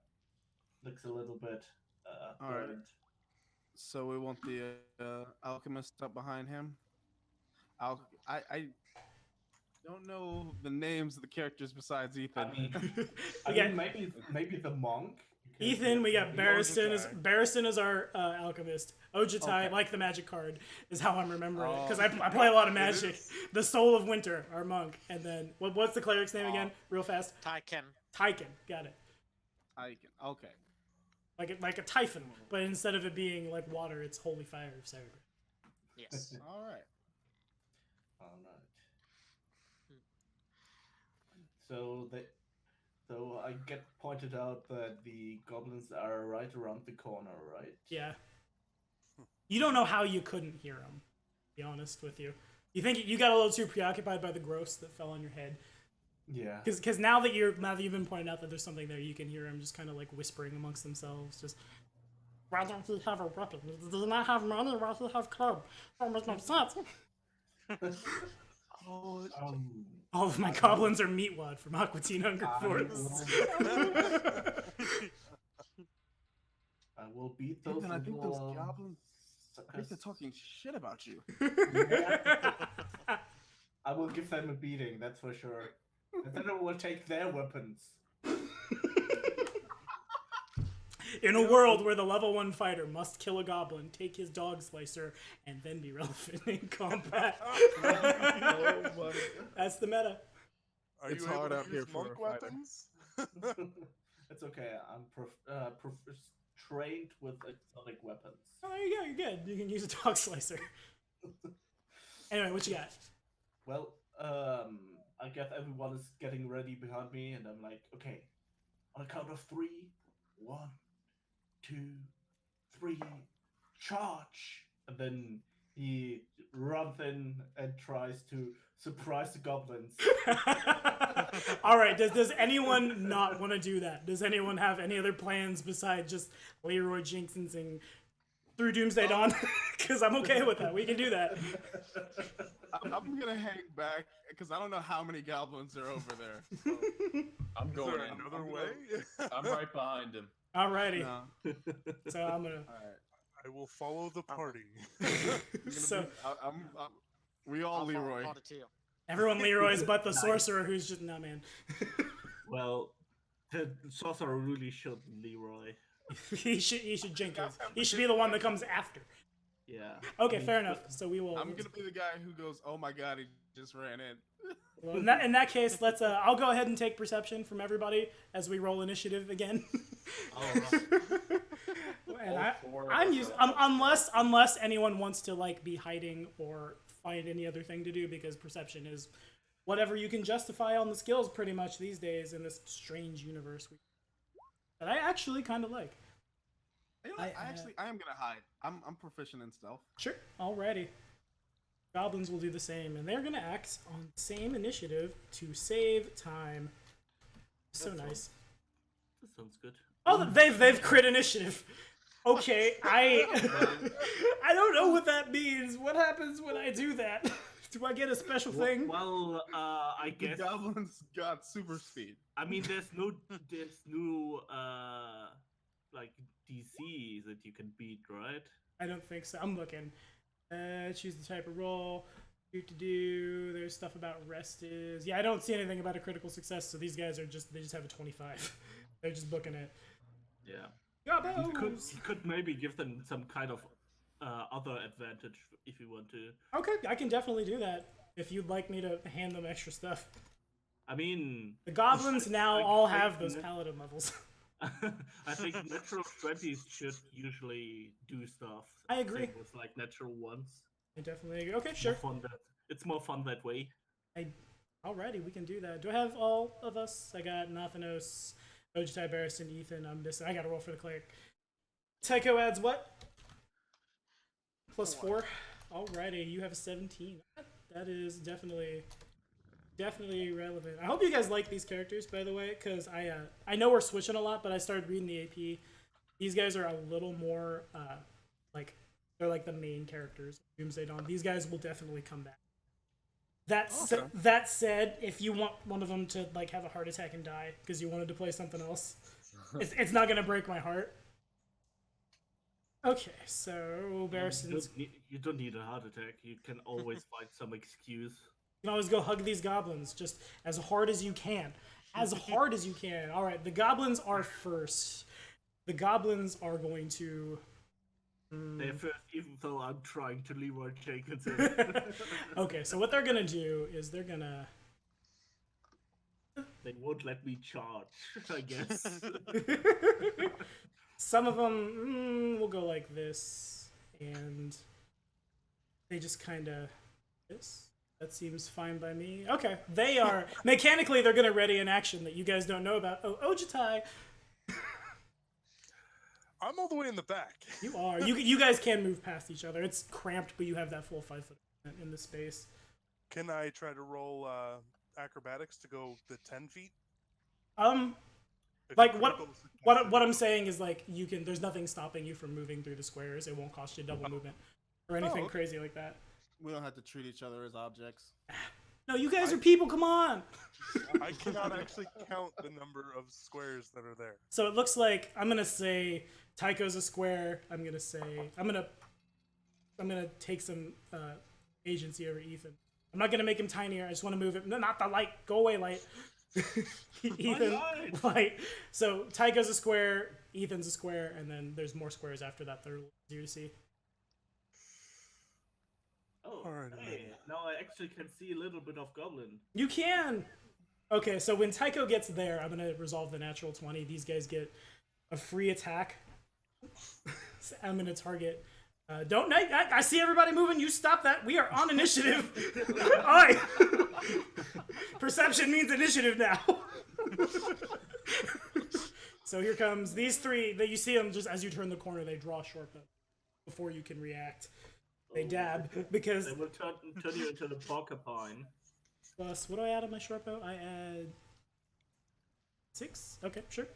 [SPEAKER 4] Looks a little bit
[SPEAKER 2] Alright.
[SPEAKER 4] burned.
[SPEAKER 2] So we want the alchemist up behind him. I don't know the names of the characters besides Ethan.
[SPEAKER 4] I
[SPEAKER 1] We
[SPEAKER 4] mean, maybe the monk. because
[SPEAKER 1] Ethan, we got
[SPEAKER 3] The
[SPEAKER 1] Barristan.
[SPEAKER 3] Ojutai.
[SPEAKER 1] Barristan is our alchemist. Ojutai,
[SPEAKER 4] Okay.
[SPEAKER 1] like the magic card, is how I'm remembering it. Because
[SPEAKER 2] Oh.
[SPEAKER 1] I play a lot of
[SPEAKER 3] It
[SPEAKER 1] magic.
[SPEAKER 3] is.
[SPEAKER 1] The Soul of Winter, our monk. And then, what's the cleric's name again? Real fast.
[SPEAKER 6] Tyken.
[SPEAKER 1] Tyken. Got it.
[SPEAKER 2] Okay.
[SPEAKER 1] Like a typhon. But instead of it being like water, it's holy fire of Cyrus.
[SPEAKER 6] Yes.
[SPEAKER 2] All right.
[SPEAKER 4] Alright. So I get pointed out that the goblins are right around the corner, right?
[SPEAKER 1] Yeah. You don't know how you couldn't hear him, to be honest with you. You think you got a little too preoccupied by the gross that fell on your head.
[SPEAKER 4] Yeah.
[SPEAKER 1] Because now that you've been pointed out that there's something there, you can hear them just kind of like whispering amongst themselves. Just, why don't he have a weapon? Does he not have money? Why does he have club? That makes no sense.
[SPEAKER 2] Oh,
[SPEAKER 1] All of my goblins are meatwad from Aqua Teen Hunger Force.
[SPEAKER 2] I think those
[SPEAKER 4] Well,
[SPEAKER 2] goblins. I think they're talking shit about you.
[SPEAKER 4] I will give them a beating, that's for sure. And then I will take their weapons.
[SPEAKER 1] In a world where the level 1 fighter must kill a goblin, take his dog slicer, and then be relevant in combat. That's the meta.
[SPEAKER 3] Are
[SPEAKER 2] It's
[SPEAKER 3] you
[SPEAKER 2] hard
[SPEAKER 3] able
[SPEAKER 2] out
[SPEAKER 3] to
[SPEAKER 2] here
[SPEAKER 3] use
[SPEAKER 2] for a
[SPEAKER 3] monk
[SPEAKER 2] fighter.
[SPEAKER 3] weapons?
[SPEAKER 4] It's okay. I'm trained with exotic weapons.
[SPEAKER 1] Oh, there you go. You're good. You can use a dog slicer. Anyway, what you got?
[SPEAKER 4] Well, I guess everyone is getting ready behind me, and I'm like, okay, on a count of 3, 1, 2, 3, charge! And then he runs in and tries to surprise the goblins.
[SPEAKER 1] All right. Does anyone not want to do that? Does anyone have any other plans besides just Leroy Jenkinsing through Doomsday Dawn? Because I'm okay with that. We can do that.
[SPEAKER 2] I'm gonna hang back because I don't know how many goblins are over there. So,
[SPEAKER 5] I'm
[SPEAKER 3] Is
[SPEAKER 5] going
[SPEAKER 3] there
[SPEAKER 5] in.
[SPEAKER 3] another
[SPEAKER 2] I'm
[SPEAKER 3] way?
[SPEAKER 5] I'm right behind him.
[SPEAKER 1] Alrighty.
[SPEAKER 2] no.
[SPEAKER 1] So I'm gonna.
[SPEAKER 2] All right.
[SPEAKER 3] I will follow the party.
[SPEAKER 1] So
[SPEAKER 2] We all
[SPEAKER 6] I'll follow
[SPEAKER 2] Leroy.
[SPEAKER 6] Potter too.
[SPEAKER 1] everyone Leroy's but the sorcerer who's just no man.
[SPEAKER 4] Well, the sorcerer really should Leroy.
[SPEAKER 1] he should Jenkins. He should be the one that comes after.
[SPEAKER 4] Yeah.
[SPEAKER 1] Okay, fair enough. So we will.
[SPEAKER 2] I'm gonna be the guy who goes, "Oh my god, he just ran in."
[SPEAKER 1] Well, in that case, let's. I'll go ahead and take perception from everybody as we roll initiative again. And unless anyone wants to like be hiding or find any other thing to do, because perception is whatever you can justify on the skills pretty much these days in this strange universe that I actually kind of like.
[SPEAKER 2] You know, I am gonna hide. I'm proficient in stealth.
[SPEAKER 1] Sure. Alrighty. Goblins will do the same, and they're gonna act on the same initiative to save time. So
[SPEAKER 4] That's
[SPEAKER 1] nice.
[SPEAKER 4] That sounds good.
[SPEAKER 1] Oh, they've crit initiative. Okay, I don't know what that means. What happens when I do that? Do I get a special thing?
[SPEAKER 4] Well, I
[SPEAKER 2] The
[SPEAKER 4] guess.
[SPEAKER 2] goblins got super speed.
[SPEAKER 4] I mean, there's no like DC that you can beat, right?
[SPEAKER 1] I don't think so. I'm looking. Choose the type of roll. Do. There's stuff about rest is. Yeah, I don't see anything about a critical success. So these guys they just have a 25. They're just booking it.
[SPEAKER 4] Yeah.
[SPEAKER 1] Goblins!
[SPEAKER 4] You could maybe give them some kind of other advantage if you want to.
[SPEAKER 1] Okay, I can definitely do that if you'd like me to hand them extra stuff.
[SPEAKER 4] I mean,
[SPEAKER 1] The goblins now
[SPEAKER 4] I
[SPEAKER 1] all
[SPEAKER 4] think
[SPEAKER 1] have those
[SPEAKER 4] that-
[SPEAKER 1] paladin levels.
[SPEAKER 4] I think natural 20s should usually do stuff.
[SPEAKER 1] I agree.
[SPEAKER 4] Same with like natural ones.
[SPEAKER 1] I definitely agree. Okay,
[SPEAKER 4] More
[SPEAKER 1] sure.
[SPEAKER 4] fun it's more fun that way.
[SPEAKER 1] Alrighty, we can do that. Do I have all of us? I got Nathanos, Ojitai, Barristan, Ethan. I'm missing. I gotta roll for the cleric. Tycho adds what? Plus 4. Alrighty, you have a 17. That is definitely relevant. I hope you guys like these characters, by the way, because I know we're switching a lot, but I started reading the AP. These guys are a little more like they're like the main characters of Doomsday Dawn. These guys will definitely come back. That said, if you want one of them to like have a heart attack and die because you wanted to play something else, it's not gonna break my heart. Okay, so Barriston's.
[SPEAKER 4] You don't need a heart attack. You can always find some excuse.
[SPEAKER 1] You can always go hug these goblins just as hard as you can. As hard as you can. All right, the goblins are first. The goblins are going to.
[SPEAKER 4] They're first, even though I'm trying to Leroy Jenkins.
[SPEAKER 1] Okay, so what they're gonna do is they're gonna.
[SPEAKER 4] They won't let me charge, I guess.
[SPEAKER 1] Some of them will go like this, and they just kind of this. That seems fine by me. Okay, they are mechanically they're gonna ready an action that you guys don't know about. Oh, Ojitai,
[SPEAKER 3] I'm all the way in the back.
[SPEAKER 1] you are. You guys can move past each other. It's cramped, but you have that full 5 foot in the space.
[SPEAKER 3] Can I try to roll acrobatics to go the 10 feet? If
[SPEAKER 1] Like
[SPEAKER 3] critical
[SPEAKER 1] what I'm saying is like you can. There's nothing stopping you from moving through the squares. It won't cost you double movement or anything
[SPEAKER 2] okay.
[SPEAKER 1] crazy like that.
[SPEAKER 2] We don't have to treat each other as objects.
[SPEAKER 1] No, you guys
[SPEAKER 3] I-
[SPEAKER 1] are people. Come on.
[SPEAKER 3] I cannot actually count the number of squares that are there.
[SPEAKER 1] So it looks like I'm gonna say Tycho's a square. I'm gonna take some agency over Ethan. I'm not gonna make him tinier. I just want to move it. No, not the light. Go away, light. Ethan, light. So Tycho's a square. Ethan's a square, and then there's more squares after that. They're easier to see.
[SPEAKER 4] Oh,
[SPEAKER 3] Alright,
[SPEAKER 4] hey, now I actually can see a little bit of Goblin.
[SPEAKER 1] You can. Okay, so when Tycho gets there, I'm gonna resolve the natural 20. These guys get a free attack. So I'm gonna target. Don't I see everybody moving. You stop that. We are on initiative. All right. Perception means initiative now. So here comes these three. That you see them just as you turn the corner. They draw short bow before you can react. They dab because
[SPEAKER 4] They will turn you into the porcupine.
[SPEAKER 1] plus what do I add on my short bow? I add 6. Okay, sure.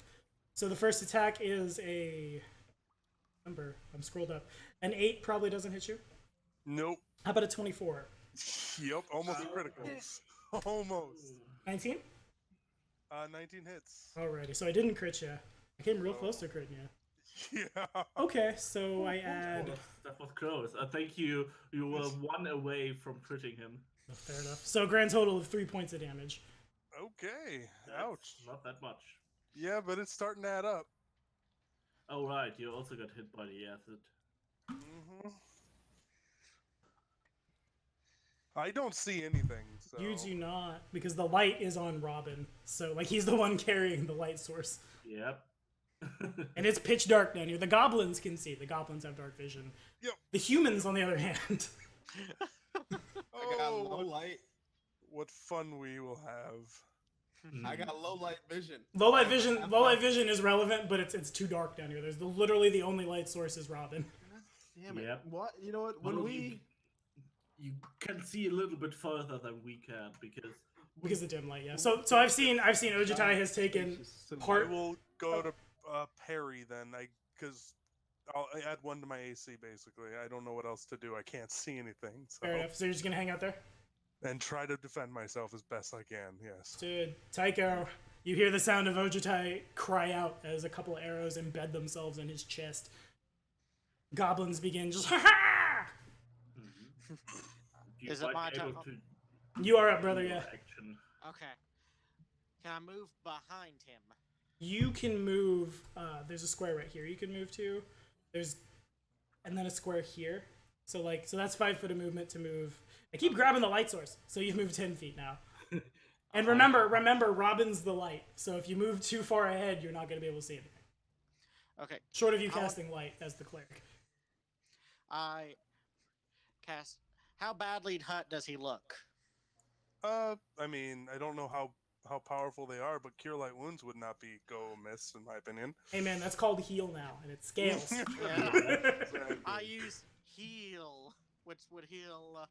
[SPEAKER 1] So the first attack is a number. I'm scrolled up. An 8 probably doesn't hit you.
[SPEAKER 3] Nope.
[SPEAKER 1] How about a 24?
[SPEAKER 3] Yep, almost a critical. Almost.
[SPEAKER 1] 19?
[SPEAKER 3] 19 hits.
[SPEAKER 1] Alrighty, so I didn't crit you. I came real close to critting you.
[SPEAKER 3] Yeah.
[SPEAKER 1] Okay, so I add.
[SPEAKER 4] That was close. I think you were 1 away from critting him.
[SPEAKER 1] Oh, fair enough. So grand total of 3 points of damage.
[SPEAKER 3] Okay.
[SPEAKER 4] That's
[SPEAKER 3] Ouch.
[SPEAKER 4] Not that much.
[SPEAKER 3] Yeah, but it's starting to add up.
[SPEAKER 4] Oh right, you also got hit by the acid.
[SPEAKER 3] Hmm. I don't see anything. So.
[SPEAKER 1] You do not, because the light is on Robin. So, like, he's the one carrying the light source.
[SPEAKER 4] Yep.
[SPEAKER 1] And it's pitch dark down here. The goblins can see. The goblins have dark vision.
[SPEAKER 3] Yep.
[SPEAKER 1] The humans, on the other hand.
[SPEAKER 2] I got low light.
[SPEAKER 3] What fun we will have.
[SPEAKER 2] I got low light vision.
[SPEAKER 1] Low light vision is relevant, but it's too dark down here. There's literally the only light source is Robin.
[SPEAKER 2] Damn it.
[SPEAKER 4] Yep.
[SPEAKER 2] What? You know what? When
[SPEAKER 4] Well,
[SPEAKER 2] we
[SPEAKER 4] you can see a little bit further than we can because
[SPEAKER 1] of dim light, yeah. So I've seen Ojitai has taken
[SPEAKER 3] I
[SPEAKER 1] part.
[SPEAKER 3] will go to parry then, because I'll add 1 to my AC basically. I don't know what else to do. I can't see anything. So.
[SPEAKER 1] Fair enough. So you're just gonna hang out there,
[SPEAKER 3] And try to defend myself as best I can. Yes.
[SPEAKER 1] dude. Tycho, you hear the sound of Ojitai cry out as a couple of arrows embed themselves in his chest. Goblins begin just. Ha ha!
[SPEAKER 4] you
[SPEAKER 6] Is it
[SPEAKER 4] might
[SPEAKER 6] my
[SPEAKER 4] be able
[SPEAKER 6] turn?
[SPEAKER 4] to
[SPEAKER 1] You are up, brother.
[SPEAKER 4] do
[SPEAKER 1] Yeah.
[SPEAKER 4] action.
[SPEAKER 6] Okay. Can I move behind him?
[SPEAKER 1] You can move. There's a square right here. You can move to. And then a square here. So that's 5 foot of movement to move. I keep grabbing the light source, so you've moved 10 feet now. And remember, Robin's the light. So if you move too far ahead, you're not gonna be able to see anything.
[SPEAKER 6] Okay.
[SPEAKER 1] Short of you casting light as the cleric.
[SPEAKER 6] I cast. How badly hurt does he look?
[SPEAKER 3] I mean, I don't know how powerful they are, but cure light wounds would not be go amiss in my opinion.
[SPEAKER 1] Hey man, that's called heal now, and it scales.
[SPEAKER 6] Yeah. I use heal, which would heal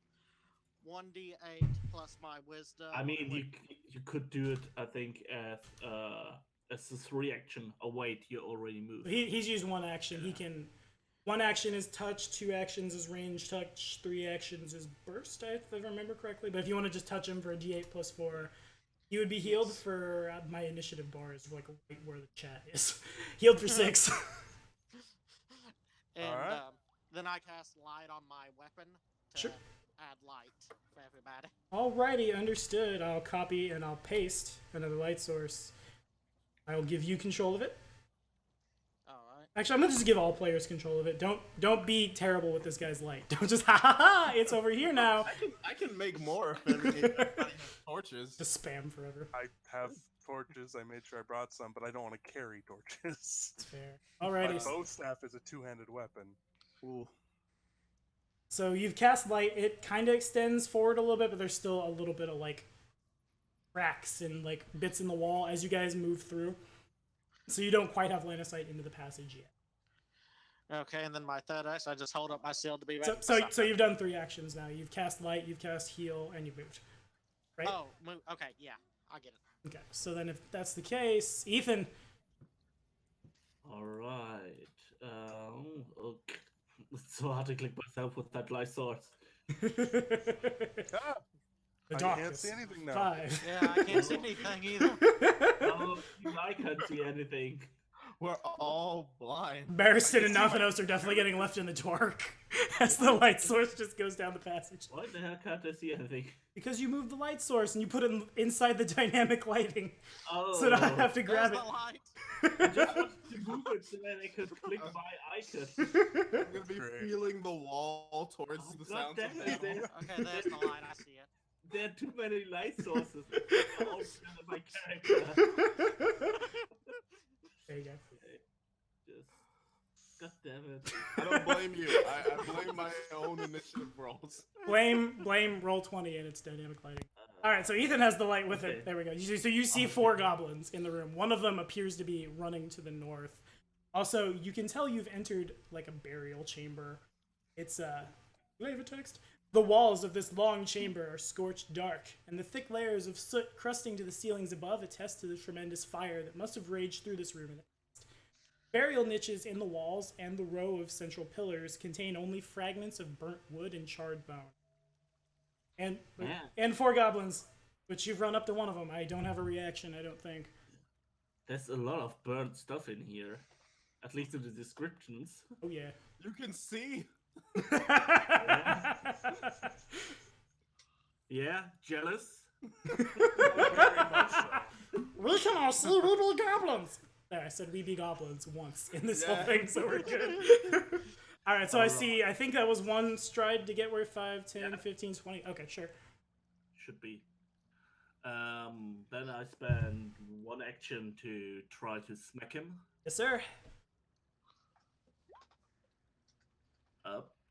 [SPEAKER 6] 1d8 plus my wisdom.
[SPEAKER 4] I mean, you could do it. I think as this reaction. Oh wait, you already moved.
[SPEAKER 1] He's used one action. He can. One action is touch, 2 actions is range touch, 3 actions is burst, if I remember correctly. But if you want to just touch him for a d8 plus 4, he would be healed for my initiative bar is like right where the chat is. Healed for 6.
[SPEAKER 6] And
[SPEAKER 3] Alright.
[SPEAKER 6] then I cast light on my weapon to
[SPEAKER 1] Sure.
[SPEAKER 6] add light for everybody.
[SPEAKER 1] Alrighty, understood. I'll copy and I'll paste another light source. I'll give you control of it.
[SPEAKER 6] Alright.
[SPEAKER 1] Actually, I'm gonna just give all players control of it. Don't be terrible with this guy's light. Don't just ha ha ha. It's over here now.
[SPEAKER 2] I can make more if everybody has torches.
[SPEAKER 1] Just spam forever.
[SPEAKER 3] I have torches. I made sure I brought some, but I don't want to carry torches.
[SPEAKER 1] It's fair.
[SPEAKER 3] My
[SPEAKER 1] Alrighty.
[SPEAKER 3] bow staff is a 2-handed weapon.
[SPEAKER 2] Ooh.
[SPEAKER 1] So you've cast light. It kind of extends forward a little bit, but there's still a little bit of like cracks and like bits in the wall as you guys move through. So you don't quite have line of sight into the passage yet.
[SPEAKER 6] Okay, and then my third action, I just hold up my shield to be ready.
[SPEAKER 1] So,
[SPEAKER 6] for
[SPEAKER 1] so,
[SPEAKER 6] something.
[SPEAKER 1] so you've done 3 actions now. You've cast light, you've cast heal, and you've moved. Right?
[SPEAKER 6] Oh, move. Okay, yeah, I get it.
[SPEAKER 1] Okay. So then, if that's the case, Ethan.
[SPEAKER 4] All right. Okay. It's so hard to click myself with that light source.
[SPEAKER 3] Ah!
[SPEAKER 1] The
[SPEAKER 3] I
[SPEAKER 1] darkness.
[SPEAKER 3] can't see anything now.
[SPEAKER 1] 5.
[SPEAKER 6] Yeah, I can't see anything either.
[SPEAKER 4] Oh, I can't see anything.
[SPEAKER 2] We're all blind.
[SPEAKER 1] Barristan
[SPEAKER 2] I
[SPEAKER 1] and
[SPEAKER 2] can see my-
[SPEAKER 1] Nathanos are definitely getting left in the dark as the light source just goes down the passage.
[SPEAKER 4] Why the hell can't I see anything?
[SPEAKER 1] Because you moved the light source and you put it inside the dynamic lighting,
[SPEAKER 4] Oh,
[SPEAKER 1] so I don't have to
[SPEAKER 6] There's
[SPEAKER 1] grab
[SPEAKER 6] the
[SPEAKER 1] it.
[SPEAKER 6] light.
[SPEAKER 4] I just wanted to move it so that I could click my icon.
[SPEAKER 2] I'm gonna be
[SPEAKER 3] Great.
[SPEAKER 2] feeling the wall towards
[SPEAKER 4] Oh,
[SPEAKER 2] the
[SPEAKER 4] God
[SPEAKER 2] sounds
[SPEAKER 4] damn
[SPEAKER 2] of
[SPEAKER 4] it,
[SPEAKER 2] battle.
[SPEAKER 6] Okay, there's the light. I see it.
[SPEAKER 4] There are too many light sources. All together my character.
[SPEAKER 1] There you go.
[SPEAKER 4] Just, God damn it.
[SPEAKER 2] I don't blame you. I blame my own initiative rolls.
[SPEAKER 1] Blame roll 20 and it's dynamic lighting. All right, so Ethan has the light with
[SPEAKER 4] Okay.
[SPEAKER 1] it. There we go. So you see 4 goblins in the room. One of them appears to be running to the north. Also, you can tell you've entered like a burial chamber. It's do I have a text? The walls of this long chamber are scorched dark, and the thick layers of soot crusting to the ceilings above attest to the tremendous fire that must have raged through this room in the past. Burial niches in the walls and the row of central pillars contain only fragments of burnt wood and charred bone. And 4 goblins, but you've run up to one of them. I don't have a reaction, I don't think.
[SPEAKER 4] There's a lot of burnt stuff in here. At least in the descriptions.
[SPEAKER 1] Oh yeah.
[SPEAKER 2] You can see.
[SPEAKER 4] Yeah, jealous?
[SPEAKER 3] Very much so.
[SPEAKER 1] We can all see we be goblins. There, I said we be goblins once in this whole
[SPEAKER 2] Yeah.
[SPEAKER 1] thing, so we're good. All right, so I think that was 1 stride to get where 5, 10, 15, 20. Okay, sure.
[SPEAKER 4] Should be. Then I spend 1 action to try to smack him.
[SPEAKER 1] Yes, sir.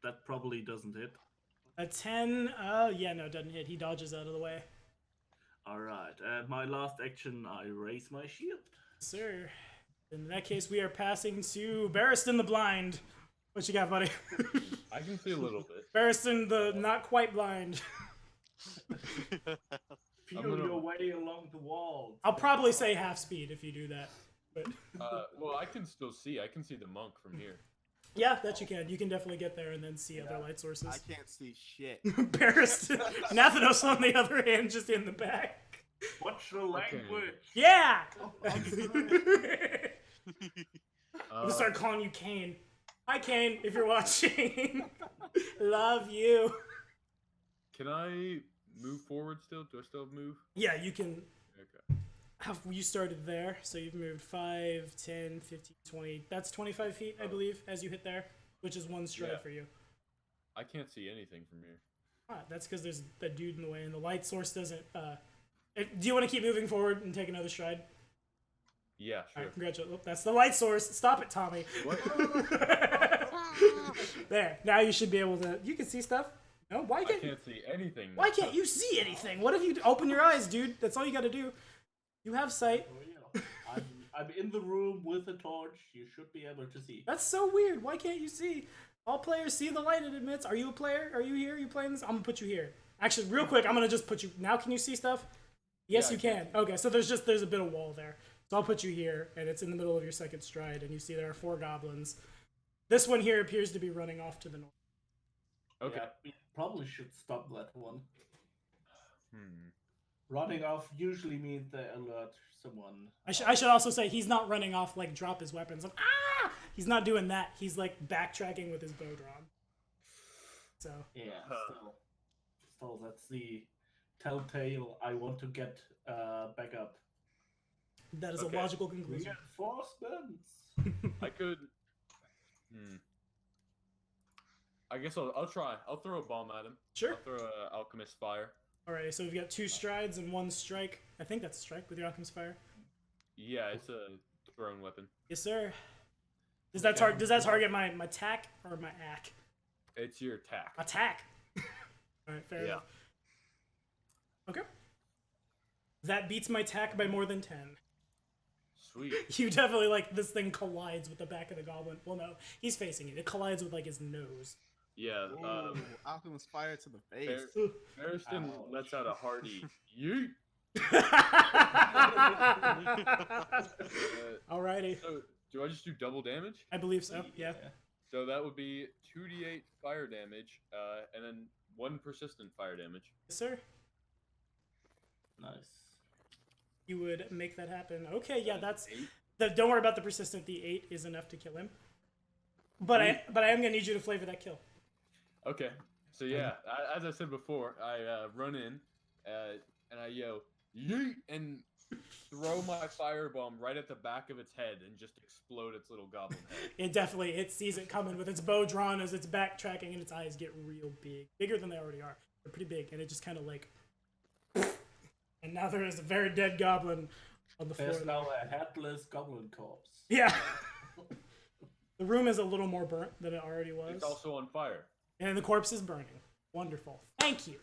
[SPEAKER 4] That probably doesn't hit.
[SPEAKER 1] A 10, yeah, no, it doesn't hit. He dodges out of the way.
[SPEAKER 4] Alright, my last action, I raise my shield.
[SPEAKER 1] Yes, sir. In that case, we are passing to Barristan the Blind. What you got, buddy?
[SPEAKER 5] I can see a little bit.
[SPEAKER 1] Barristan the not quite blind.
[SPEAKER 4] Feel
[SPEAKER 5] gonna-
[SPEAKER 4] your way along the wall.
[SPEAKER 1] I'll probably say half speed if you do that. But
[SPEAKER 5] Well, I can still see. I can see the monk from here.
[SPEAKER 1] yeah, that you can. You can definitely get there and then see other light sources.
[SPEAKER 2] I can't see shit.
[SPEAKER 1] Barristan. Nathanos, on the other hand, just in the back.
[SPEAKER 4] Watch the language.
[SPEAKER 1] Yeah!
[SPEAKER 5] Uh,
[SPEAKER 1] I'm gonna start calling you Kane. Hi, Kane, if you're watching. Love you.
[SPEAKER 5] Can I move forward still? Do I still move?
[SPEAKER 1] Yeah, you can.
[SPEAKER 5] Okay.
[SPEAKER 1] You started there, so you've moved 5, 10, 15, 20. That's 25 feet, I believe, as you hit there, which is 1 stride
[SPEAKER 5] Yeah.
[SPEAKER 1] for you.
[SPEAKER 5] I can't see anything from here.
[SPEAKER 1] Ah, that's because there's that dude in the way, and the light source doesn't. Do you want to keep moving forward and take another stride?
[SPEAKER 5] Yeah,
[SPEAKER 1] All
[SPEAKER 5] sure.
[SPEAKER 1] right, congratulations. Oh, that's the light source. Stop it, Tommy.
[SPEAKER 5] What?
[SPEAKER 1] There. Now you should be able to. You can see stuff. No, why
[SPEAKER 5] I
[SPEAKER 1] can't?
[SPEAKER 5] can't see anything.
[SPEAKER 1] Why can't you see anything? What if you open your eyes, dude? That's all you got to do. You have sight.
[SPEAKER 4] Oh, yeah. I'm in the room with a torch. You should be able to see.
[SPEAKER 1] That's so weird. Why can't you see? All players see the light it emits. Are you a player? Are you here? Are you playing this? I'm gonna put you here. Actually, real quick, I'm gonna just put you. Now, can you see stuff? Yes,
[SPEAKER 5] Yeah,
[SPEAKER 1] you can. Okay, so there's a bit of wall there. So I'll put you here, and it's in the middle of your second stride, and you see there are 4 goblins. This one here appears to be running off to the north.
[SPEAKER 5] Okay.
[SPEAKER 4] Yeah, we probably should stop that one.
[SPEAKER 5] Hmm.
[SPEAKER 4] Running off usually means they alert someone.
[SPEAKER 1] I should also say he's not running off like drop his weapons. Like, ah! He's not doing that. He's like backtracking with his bow drawn. So
[SPEAKER 4] Yeah, still that's the telltale. I want to get back up.
[SPEAKER 1] that is
[SPEAKER 5] Okay.
[SPEAKER 1] a logical conclusion.
[SPEAKER 4] Reinforcements.
[SPEAKER 5] I could. I guess I'll try. I'll throw a bomb at him.
[SPEAKER 1] Sure.
[SPEAKER 5] I'll throw a alchemist fire.
[SPEAKER 1] Alright, so we've got 2 strides and 1 strike. I think that's a strike with your alchemist fire.
[SPEAKER 5] Yeah, it's a thrown weapon.
[SPEAKER 1] Yes, sir. Does that target my tack or my ack?
[SPEAKER 5] It's your attack.
[SPEAKER 1] Attack. Alright, fair
[SPEAKER 5] Yeah.
[SPEAKER 1] enough. Okay. That beats my tack by more than 10.
[SPEAKER 5] Sweet.
[SPEAKER 1] You definitely like this thing collides with the back of the goblin. Well, no, he's facing you. It collides with like his nose.
[SPEAKER 5] Yeah.
[SPEAKER 2] Ooh, alchemist fire to the face.
[SPEAKER 5] Barristan
[SPEAKER 4] Ouch.
[SPEAKER 5] lets out a hearty yeet.
[SPEAKER 1] Alrighty,
[SPEAKER 5] So, do I just do double damage?
[SPEAKER 1] I believe so. Yeah.
[SPEAKER 5] So that would be 2d8 fire damage, and then 1 persistent fire damage.
[SPEAKER 1] Yes, sir.
[SPEAKER 4] Nice.
[SPEAKER 1] You would make that happen. Okay, yeah, that's.
[SPEAKER 5] 8.
[SPEAKER 1] Don't worry about the persistent. The 8 is enough to kill him. But I am gonna need you to flavor that kill.
[SPEAKER 5] Okay. So yeah, as I said before, I run in, and I yell yeet and throw my firebomb right at the back of its head and just explode its little goblin head.
[SPEAKER 1] It sees it coming with its bow drawn as it's backtracking, and its eyes get real big, bigger than they already are. They're pretty big, and it just kind of like. And now there is a very dead goblin on the floor.
[SPEAKER 4] There's now a headless goblin corpse.
[SPEAKER 1] Yeah. The room is a little more burnt than it already was.
[SPEAKER 5] It's also on fire.
[SPEAKER 1] And the corpse is burning. Wonderful. Thank you.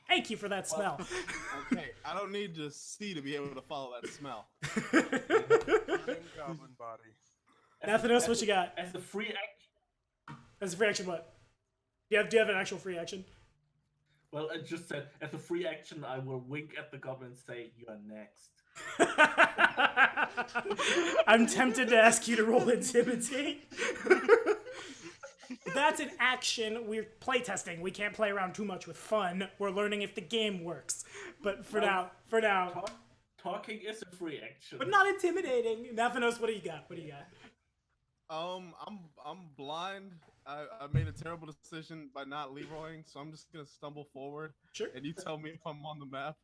[SPEAKER 1] Thank you for that smell.
[SPEAKER 2] Okay, I don't need to see to be able to follow that smell.
[SPEAKER 3] Burning goblin body.
[SPEAKER 1] Nothing else? What you got?
[SPEAKER 4] As a free action.
[SPEAKER 1] As a free action, what? Do you have an actual free action?
[SPEAKER 4] Well, it just said, as a free action, I will wink at the goblin and say, you are next.
[SPEAKER 1] I'm tempted to ask you to roll Intimidate. That's an action. We're playtesting. We can't play around too much with fun. We're learning if the game works. But for now.
[SPEAKER 4] Talking is a free action.
[SPEAKER 1] But not intimidating. Nathanos, what do you got? What do you got?
[SPEAKER 2] I'm blind. I made a terrible decision by not Leroying, so I'm just gonna stumble forward.
[SPEAKER 1] Sure.
[SPEAKER 2] And you tell me if I'm on the map.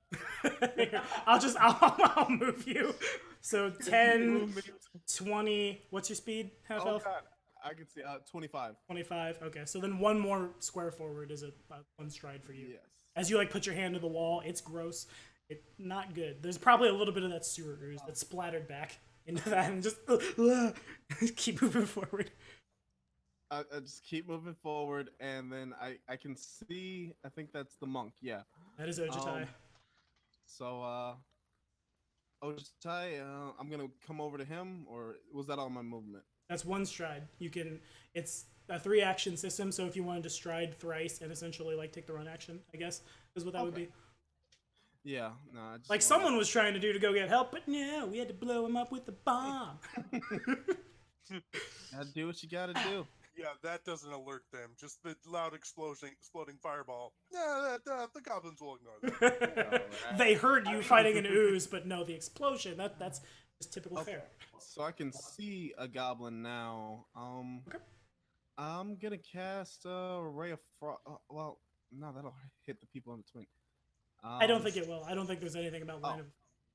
[SPEAKER 1] I'll move you. So 10, 20, what's your speed? Half
[SPEAKER 2] Oh
[SPEAKER 1] health?
[SPEAKER 2] god, I can see 25.
[SPEAKER 1] 25. Okay, so then one more square forward is a one stride for you.
[SPEAKER 2] Yes.
[SPEAKER 1] As you like put your hand to the wall, it's gross. It's not good. There's probably a little bit of that sewer ooze that splattered back into that, and just keep moving forward.
[SPEAKER 2] I just keep moving forward, and then I can see. I think that's the monk. Yeah.
[SPEAKER 1] That is Ojitai.
[SPEAKER 2] So Ojitai, I'm gonna come over to him, or was that all my movement?
[SPEAKER 1] That's one stride. It's a 3-action system, so if you wanted to stride thrice and essentially like take the run action, I guess is what that would be.
[SPEAKER 2] Yeah, no. I just
[SPEAKER 1] Like someone was trying to do to go get help, but no, we had to blow him up with the bomb.
[SPEAKER 2] Gotta do what you gotta do.
[SPEAKER 3] Yeah, that doesn't alert them. Just the loud exploding fireball. Yeah, the goblins will ignore that.
[SPEAKER 1] They heard you fighting an ooze, but no, the explosion. That's just typical fare.
[SPEAKER 2] So I can see a goblin now.
[SPEAKER 1] Okay.
[SPEAKER 2] I'm gonna cast a ray of frost. Well, no, that'll hit the people in between.
[SPEAKER 1] I don't think it will. I don't think there's anything about line of.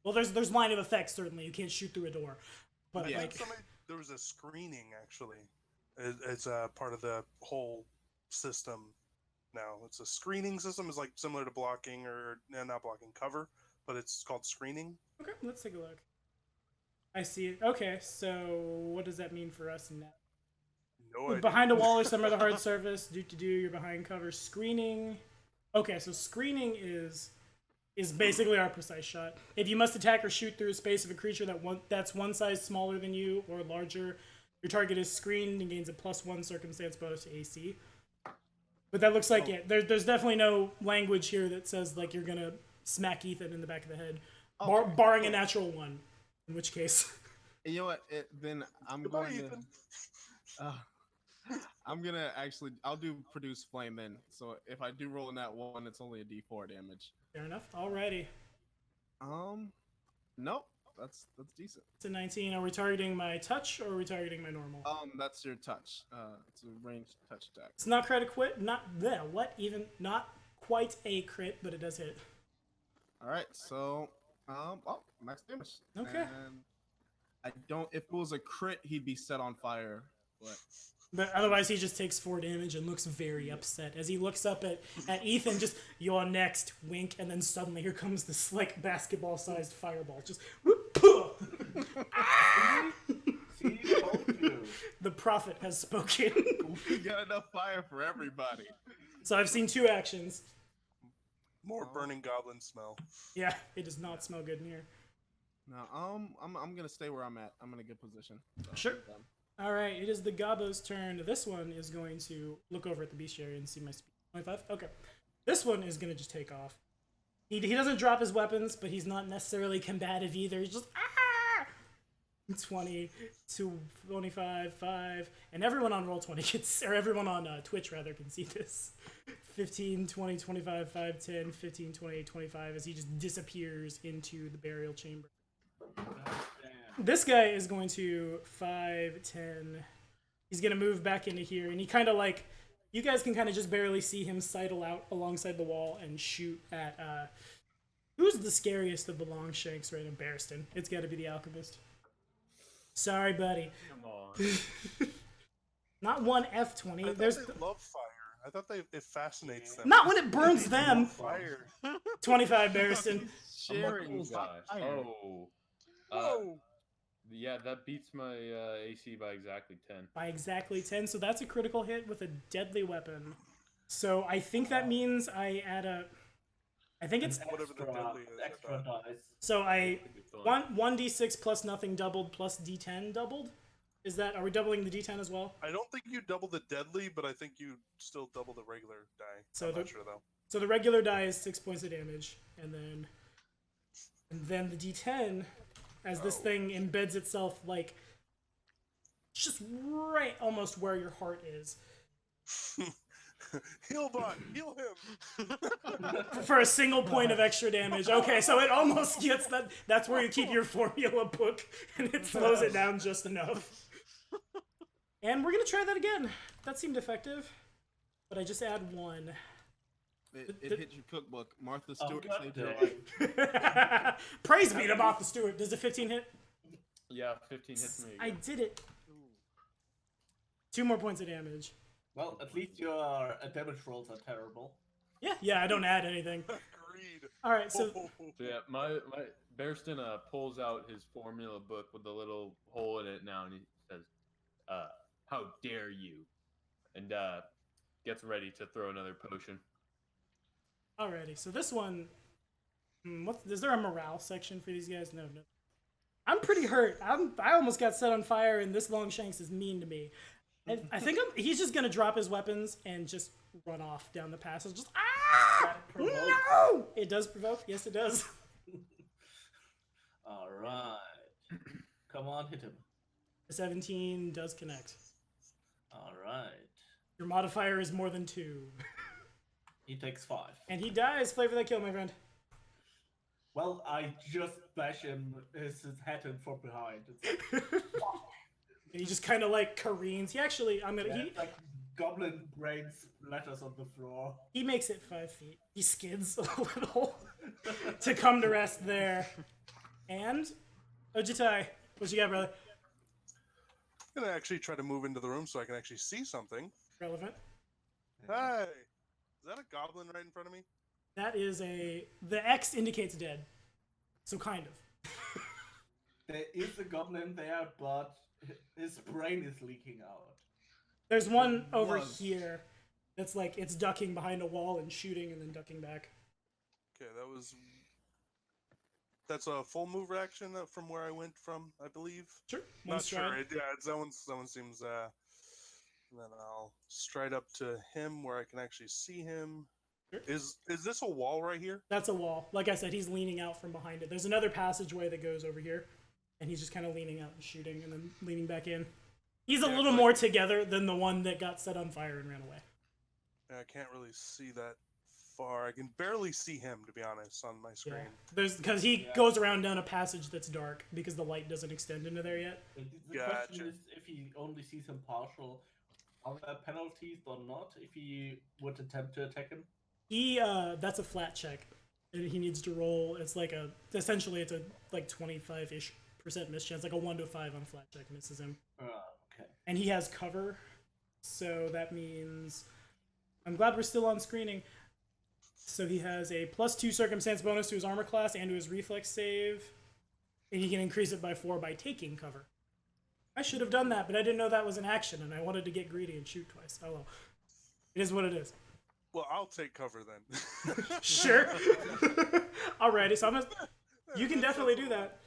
[SPEAKER 1] Well, there's line of effects certainly. You can't shoot through a door, but
[SPEAKER 2] Yeah.
[SPEAKER 1] like
[SPEAKER 3] There was a screening actually. It's a part of the whole system now. It's a screening system. It's like similar to blocking or not blocking cover, but it's called screening.
[SPEAKER 1] okay, let's take a look. I see it. Okay, so what does that mean for us now?
[SPEAKER 3] No idea.
[SPEAKER 1] Behind a wall or some other hard surface. You're behind cover. Screening. Okay, so screening is basically our precise shot. If you must attack or shoot through a space of a creature that's one size smaller than you or larger, your target is screened and gains a +1 circumstance bonus to AC. But that looks like it. There's definitely no language here that says like you're gonna smack Ethan in the back of the head, barring a natural one. In which case,
[SPEAKER 2] You know what? Then I'm
[SPEAKER 3] Goodbye,
[SPEAKER 2] going
[SPEAKER 3] Ethan.
[SPEAKER 2] to. I'm gonna actually. I'll do produce flame then. So if I do roll in that one, it's only a D4 damage.
[SPEAKER 1] fair enough. Alrighty.
[SPEAKER 2] Nope. That's decent.
[SPEAKER 1] It's a 19. Are we targeting my touch or are we targeting my normal?
[SPEAKER 2] That's your touch. It's a ranged touch attack.
[SPEAKER 1] It's not crit quit. Not not quite a crit, but it does hit.
[SPEAKER 2] All right. So, max damage.
[SPEAKER 1] Okay.
[SPEAKER 2] And I don't. If it was a crit, he'd be set on fire.
[SPEAKER 1] But otherwise, he just takes 4 damage and looks very upset as he looks up at Ethan. Just you're next, wink, and then suddenly here comes this like basketball-sized fireball. Just whoop, pooh.
[SPEAKER 4] See, told you.
[SPEAKER 1] The prophet has spoken.
[SPEAKER 2] We got enough fire for everybody.
[SPEAKER 1] So I've seen 2 actions.
[SPEAKER 3] More burning goblin smell.
[SPEAKER 1] Yeah, it does not smell good in here.
[SPEAKER 2] No, I'm gonna stay where I'm at. I'm in a good position. So,
[SPEAKER 1] Sure. All right, it is the Gobbo's turn. This one is going to look over at the bestiary and see my speed. 25? Okay. This one is going to just take off. He doesn't drop his weapons, but he's not necessarily combative either. He's just, ah! 20 to 25, 5, and everyone on Roll20 gets, or everyone on Twitch rather, can see this. 15, 20, 25, 5, 10, 15, 20, 25, as he just disappears into the burial chamber. This guy is going to 5, 10. He's going to move back into here, and he kind of like, you guys can kind of just barely see him sidle out alongside the wall and shoot at, who's the scariest of the Longshanks right now? Barristan. It's got to be the Alchemist. Sorry, buddy.
[SPEAKER 5] Come on.
[SPEAKER 1] Not one
[SPEAKER 3] I
[SPEAKER 1] F20.
[SPEAKER 3] thought
[SPEAKER 1] There's
[SPEAKER 3] they love fire. I thought it fascinates them.
[SPEAKER 1] not when it burns them.
[SPEAKER 3] Fire.
[SPEAKER 1] 25, Barristan.
[SPEAKER 2] Sharing.
[SPEAKER 5] Oh gosh.
[SPEAKER 2] fire.
[SPEAKER 5] Oh.
[SPEAKER 3] Whoa.
[SPEAKER 5] Yeah, that beats my AC by exactly 10.
[SPEAKER 1] By exactly 10, so that's a critical hit with a deadly weapon. So I think that means I add a... I think it's...
[SPEAKER 3] Whatever the deadly is.
[SPEAKER 4] Extra dice.
[SPEAKER 1] So I...
[SPEAKER 5] Good fun.
[SPEAKER 1] 1d6 plus nothing doubled plus d10 doubled? Is that... Are we doubling the d10 as well?
[SPEAKER 3] I don't think you double the deadly, but I think you still double the regular die.
[SPEAKER 1] So
[SPEAKER 3] I'm
[SPEAKER 1] the-
[SPEAKER 3] not sure though.
[SPEAKER 1] So the regular die is 6 points of damage, and then the d10, as this thing embeds itself like just right almost where your heart is,
[SPEAKER 3] Healbot, heal him.
[SPEAKER 1] for a single point of extra damage. Okay, so it almost gets that. That's where you keep your formula book, and it slows it down just enough. And we're gonna try that again. That seemed effective, but I just add 1.
[SPEAKER 2] It hit your cookbook. Martha Stewart
[SPEAKER 4] God
[SPEAKER 2] saved your
[SPEAKER 4] damn.
[SPEAKER 2] life.
[SPEAKER 1] Praise be to Martha Stewart. Does a 15 hit?
[SPEAKER 5] Yeah, 15 hits me.
[SPEAKER 1] I
[SPEAKER 5] Again.
[SPEAKER 1] did it. 2 more points of damage.
[SPEAKER 4] Well, at least your damage rolls are terrible.
[SPEAKER 1] Yeah, I don't add anything.
[SPEAKER 3] Agreed.
[SPEAKER 1] All right, so
[SPEAKER 5] So yeah, my Barristan pulls out his formula book with a little hole in it now, and he says, "How dare you?" and gets ready to throw another potion.
[SPEAKER 1] alrighty. So this one, is there a morale section for these guys? No. I'm pretty hurt. I almost got set on fire, and this Longshanks is mean to me. And I think he's just gonna drop his weapons and just run off down the passage. Just no! It does provoke. Yes, it does.
[SPEAKER 4] All right. Come on, hit him.
[SPEAKER 1] The 17 does connect.
[SPEAKER 4] All right.
[SPEAKER 1] Your modifier is more than 2,
[SPEAKER 4] He takes 5.
[SPEAKER 1] and he dies. Flavor that kill, my friend.
[SPEAKER 4] Well, I just bash his head in from behind. It's like,
[SPEAKER 1] And he just kind of like careens. He actually,
[SPEAKER 4] it's like goblin brain splatters on the floor.
[SPEAKER 1] he makes it 5 feet. He skids a little to come to rest there. And Ojitai, what you got, brother?
[SPEAKER 3] I'm gonna actually try to move into the room so I can actually see something.
[SPEAKER 1] Relevant.
[SPEAKER 3] Hey, is that a goblin right in front of me?
[SPEAKER 1] That is the X indicates dead. So kind of.
[SPEAKER 4] There is a goblin there, but his brain is leaking out.
[SPEAKER 1] There's one over
[SPEAKER 2] Was.
[SPEAKER 1] here that's like it's ducking behind a wall and shooting and then ducking back.
[SPEAKER 3] Okay, that's a full move action from where I went from, I believe.
[SPEAKER 1] Sure. One
[SPEAKER 3] Not
[SPEAKER 1] stride.
[SPEAKER 3] sure. Yeah, someone seems. And then I'll stride up to him where I can actually see him.
[SPEAKER 1] Sure.
[SPEAKER 3] Is this a wall right here?
[SPEAKER 1] That's a wall. Like I said, he's leaning out from behind it. There's another passageway that goes over here, and he's just kind of leaning out and shooting and then leaning back in. He's a
[SPEAKER 3] Yeah,
[SPEAKER 1] little
[SPEAKER 3] like-
[SPEAKER 1] more together than the one that got set on fire and ran away.
[SPEAKER 3] Yeah, I can't really see that far. I can barely see him, to be honest, on my screen.
[SPEAKER 1] Yeah. There's because he goes around down a passage that's dark because the light doesn't extend into there yet.
[SPEAKER 4] The question
[SPEAKER 3] Gotcha.
[SPEAKER 4] is, if he only sees him partial, are there penalties or not if he would attempt to attack him?
[SPEAKER 1] He that's a flat check. And he needs to roll. It's like essentially it's a like 25-ish% miss chance, like a 1 to 5 on a flat check misses him.
[SPEAKER 4] Okay.
[SPEAKER 1] And he has cover, so that means I'm glad we're still on screening. So he has a +2 circumstance bonus to his armor class and to his reflex save, and he can increase it by 4 by taking cover. I should have done that, but I didn't know that was an action, and I wanted to get greedy and shoot twice. Oh well, it is what it is.
[SPEAKER 3] Well, I'll take cover then.
[SPEAKER 1] Sure. Alrighty, so you can definitely do that.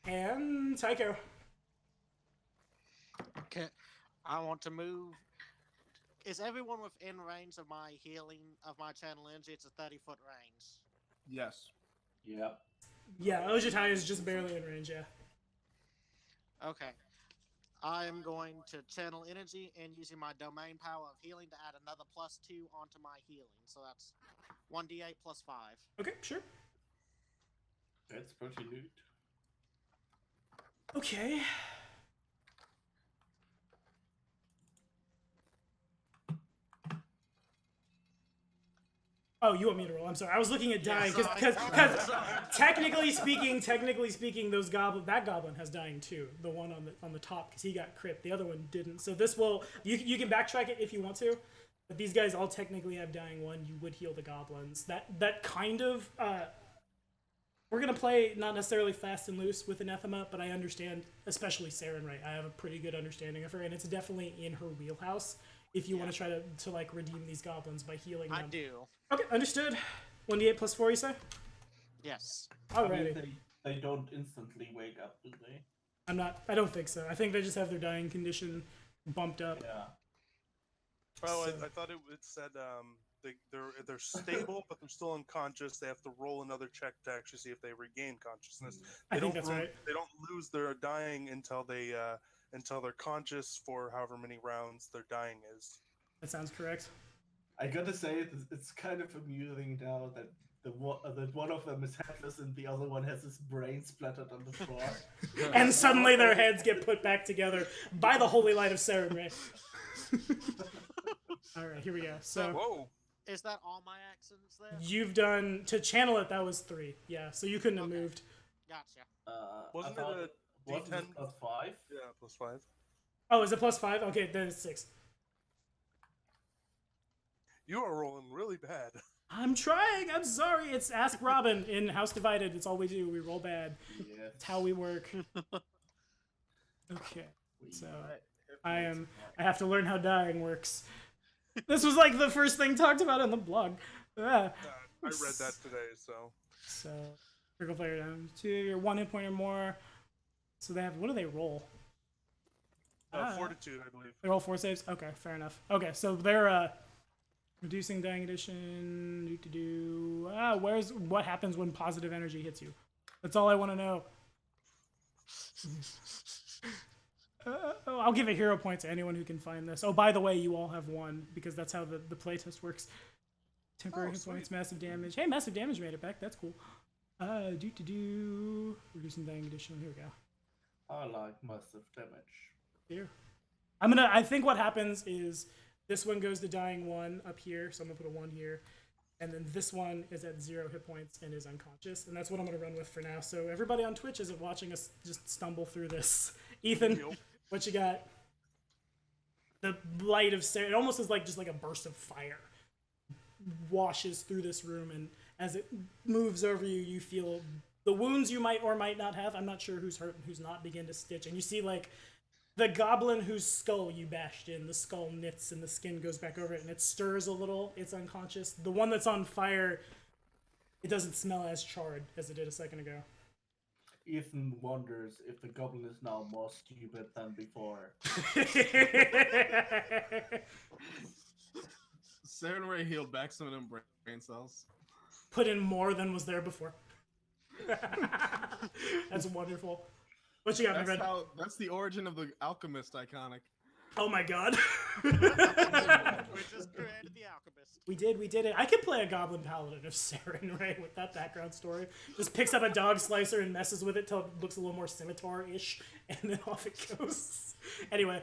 [SPEAKER 1] And Tycho.
[SPEAKER 6] Okay, I want to move. Is everyone within range of my healing of my channel energy? It's a 30-foot range.
[SPEAKER 2] Yes.
[SPEAKER 4] Yeah.
[SPEAKER 1] Yeah, Ojitai is just barely in range, yeah.
[SPEAKER 6] Okay. I'm going to channel energy and using my domain power of healing to add another +2 onto my healing. So that's 1d8 plus 5.
[SPEAKER 1] Okay, sure.
[SPEAKER 4] That's pretty neat.
[SPEAKER 1] Okay. Oh, you want me to roll? I'm sorry. I was looking at dying because technically speaking, those that goblin has dying too. The one on the top because he got crit. The other one didn't. So this will you can backtrack it if you want to, but these guys all technically have dying one. You would heal the goblins. That kind of we're gonna play not necessarily fast and loose with Anathema, but I understand, especially Saren, right? I have a pretty good understanding of her, and it's definitely in her wheelhouse. If you want to try to like redeem these goblins by healing them.
[SPEAKER 6] I do.
[SPEAKER 1] Okay, understood. 1d8 plus 4, you say?
[SPEAKER 6] Yes.
[SPEAKER 1] Alrighty.
[SPEAKER 4] I mean, they don't instantly wake up, do they?
[SPEAKER 1] I don't think so. I think they just have their dying condition bumped up.
[SPEAKER 4] Yeah.
[SPEAKER 3] Oh,
[SPEAKER 1] So-
[SPEAKER 3] I thought it said they're stable, but they're still unconscious. They have to roll another check to actually see if they regain consciousness.
[SPEAKER 1] I
[SPEAKER 3] They
[SPEAKER 1] think
[SPEAKER 3] don't
[SPEAKER 1] that's right.
[SPEAKER 3] They don't lose their dying until they're conscious for however many rounds their dying is.
[SPEAKER 1] That sounds correct.
[SPEAKER 4] I gotta say, it's kind of amusing now that that one of them is headless and the other one has his brain splattered on the floor.
[SPEAKER 1] And suddenly their heads get put back together by the holy light of Saren, right? Alright, here we go. So
[SPEAKER 3] Whoa!
[SPEAKER 6] Is that all my actions there?
[SPEAKER 1] you've done to channel it, that was 3. Yeah, so you couldn't have
[SPEAKER 6] Okay.
[SPEAKER 1] moved.
[SPEAKER 6] Gotcha.
[SPEAKER 3] Wasn't
[SPEAKER 4] I thought
[SPEAKER 3] it a
[SPEAKER 4] wasn't
[SPEAKER 3] D10?
[SPEAKER 4] it +5?
[SPEAKER 3] Yeah, +5.
[SPEAKER 1] Oh, is it plus 5? Okay, then it's 6.
[SPEAKER 3] You are rolling really bad.
[SPEAKER 1] I'm trying. I'm sorry. It's Ask Robin in House Divided. It's all we do. We roll bad.
[SPEAKER 4] Yeah.
[SPEAKER 1] It's how we work. Okay. So I have to learn how dying works. This was like the first thing talked about on the blog.
[SPEAKER 3] I read that today, so.
[SPEAKER 1] So critical player down 2. You're 1 hit point or more. So they have, what do they roll?
[SPEAKER 3] Fortitude, I believe.
[SPEAKER 1] They roll 4 saves. Okay, fair enough. Okay, so they're reducing dying condition. Where's what happens when positive energy hits you? That's all I want to know. I'll give a hero point to anyone who can find this. Oh, by the way, you all have 1 because that's how the playtest works. Temporary hit points, massive damage. Hey, massive damage made it back. That's cool. Reducing dying condition. Here we go.
[SPEAKER 4] I like massive damage.
[SPEAKER 1] Here. I think what happens is this one goes to dying 1 up here, so I'm gonna put a 1 here. And then this one is at 0 hit points and is unconscious. And that's what I'm gonna run with for now. So everybody on Twitch isn't watching us just stumble through this. Ethan,
[SPEAKER 3] Nope.
[SPEAKER 1] what you got? The light of Sarah, it almost is like just like a burst of fire washes through this room, and as it moves over you, you feel the wounds you might or might not have, I'm not sure who's hurt and who's not, begin to stitch. And you see like the goblin whose skull you bashed in, the skull knits and the skin goes back over it and it stirs a little, it's unconscious. The one that's on fire, it doesn't smell as charred as it did a second ago.
[SPEAKER 4] Ethan wonders if the goblin is now more stupid than before.
[SPEAKER 2] Saren Ray healed back some of them brain cells.
[SPEAKER 1] Put in more than was there before. That's wonderful. What you got, my friend?
[SPEAKER 2] That's the origin of the alchemist iconic.
[SPEAKER 1] Oh my god.
[SPEAKER 6] We just created the alchemist.
[SPEAKER 1] We did it. I could play a goblin paladin of Saren, right, with that background story. Just picks up a dog slicer and messes with it till it looks a little more scimitar-ish, and then off it goes. Anyway,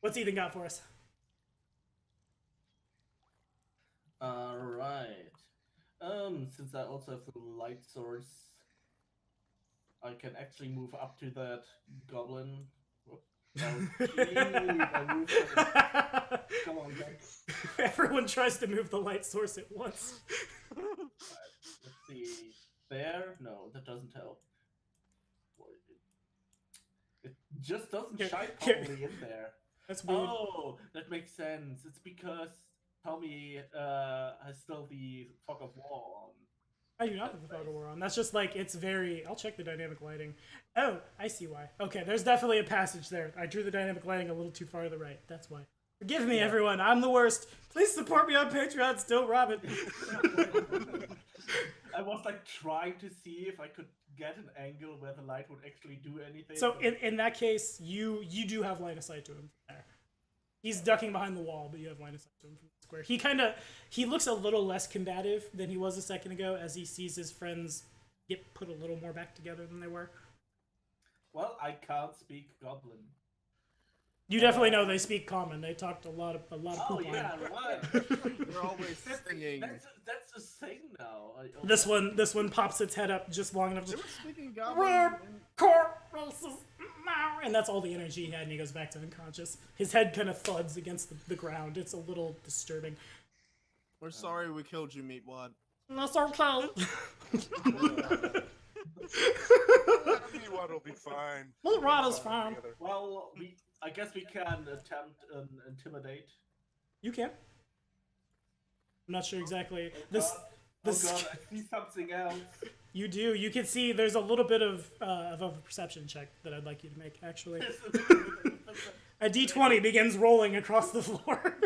[SPEAKER 1] what's Ethan got for us?
[SPEAKER 4] Alright. Since I also have the light source, I can actually move up to that goblin. Whoop. I moved it. Come on, guys.
[SPEAKER 1] Everyone tries to move the light source at once.
[SPEAKER 4] Let's see. There? No, that doesn't help. It just doesn't shine properly in there.
[SPEAKER 1] That's weird.
[SPEAKER 4] Oh, that makes sense. It's because Tommy has still the fog of war on.
[SPEAKER 1] I do not have the fog of war on. That's just like, it's very... I'll check the dynamic lighting. Oh, I see why. Okay, there's definitely a passage there. I drew the dynamic lighting a little too far to the right. That's why. Forgive me, everyone. I'm the worst. Please support me on Patreon. Still Robin.
[SPEAKER 4] I was like trying to see if I could get an angle where the light would actually do anything.
[SPEAKER 1] So in that case, you do have line of sight to him from there. He's ducking behind the wall, but you have line of sight to him from the square. He looks a little less combative than he was a second ago as he sees his friends get put a little more back together than they were.
[SPEAKER 4] Well, I can't speak Goblin.
[SPEAKER 1] You definitely know they speak common. They talked a lot of
[SPEAKER 4] Oh
[SPEAKER 1] poop
[SPEAKER 4] yeah,
[SPEAKER 1] line.
[SPEAKER 4] right.
[SPEAKER 2] We're always singing.
[SPEAKER 4] That's a thing now.
[SPEAKER 1] This one pops its head up just long enough
[SPEAKER 2] They
[SPEAKER 1] to
[SPEAKER 2] were speaking Goblin.
[SPEAKER 1] and that's all the energy he had, and he goes back to unconscious. His head kind of thuds against the ground. It's a little disturbing.
[SPEAKER 2] We're sorry we killed you, Meatwad.
[SPEAKER 1] That's okay.
[SPEAKER 3] Meatwad will be fine.
[SPEAKER 1] Meatwad is fine.
[SPEAKER 3] Together.
[SPEAKER 4] Well, I guess we can attempt an intimidate.
[SPEAKER 1] You can. I'm not sure exactly.
[SPEAKER 4] Oh god, I see something else.
[SPEAKER 1] You do. You can see there's a little bit of a perception check that I'd like you to make, actually. A d20 begins rolling across the floor.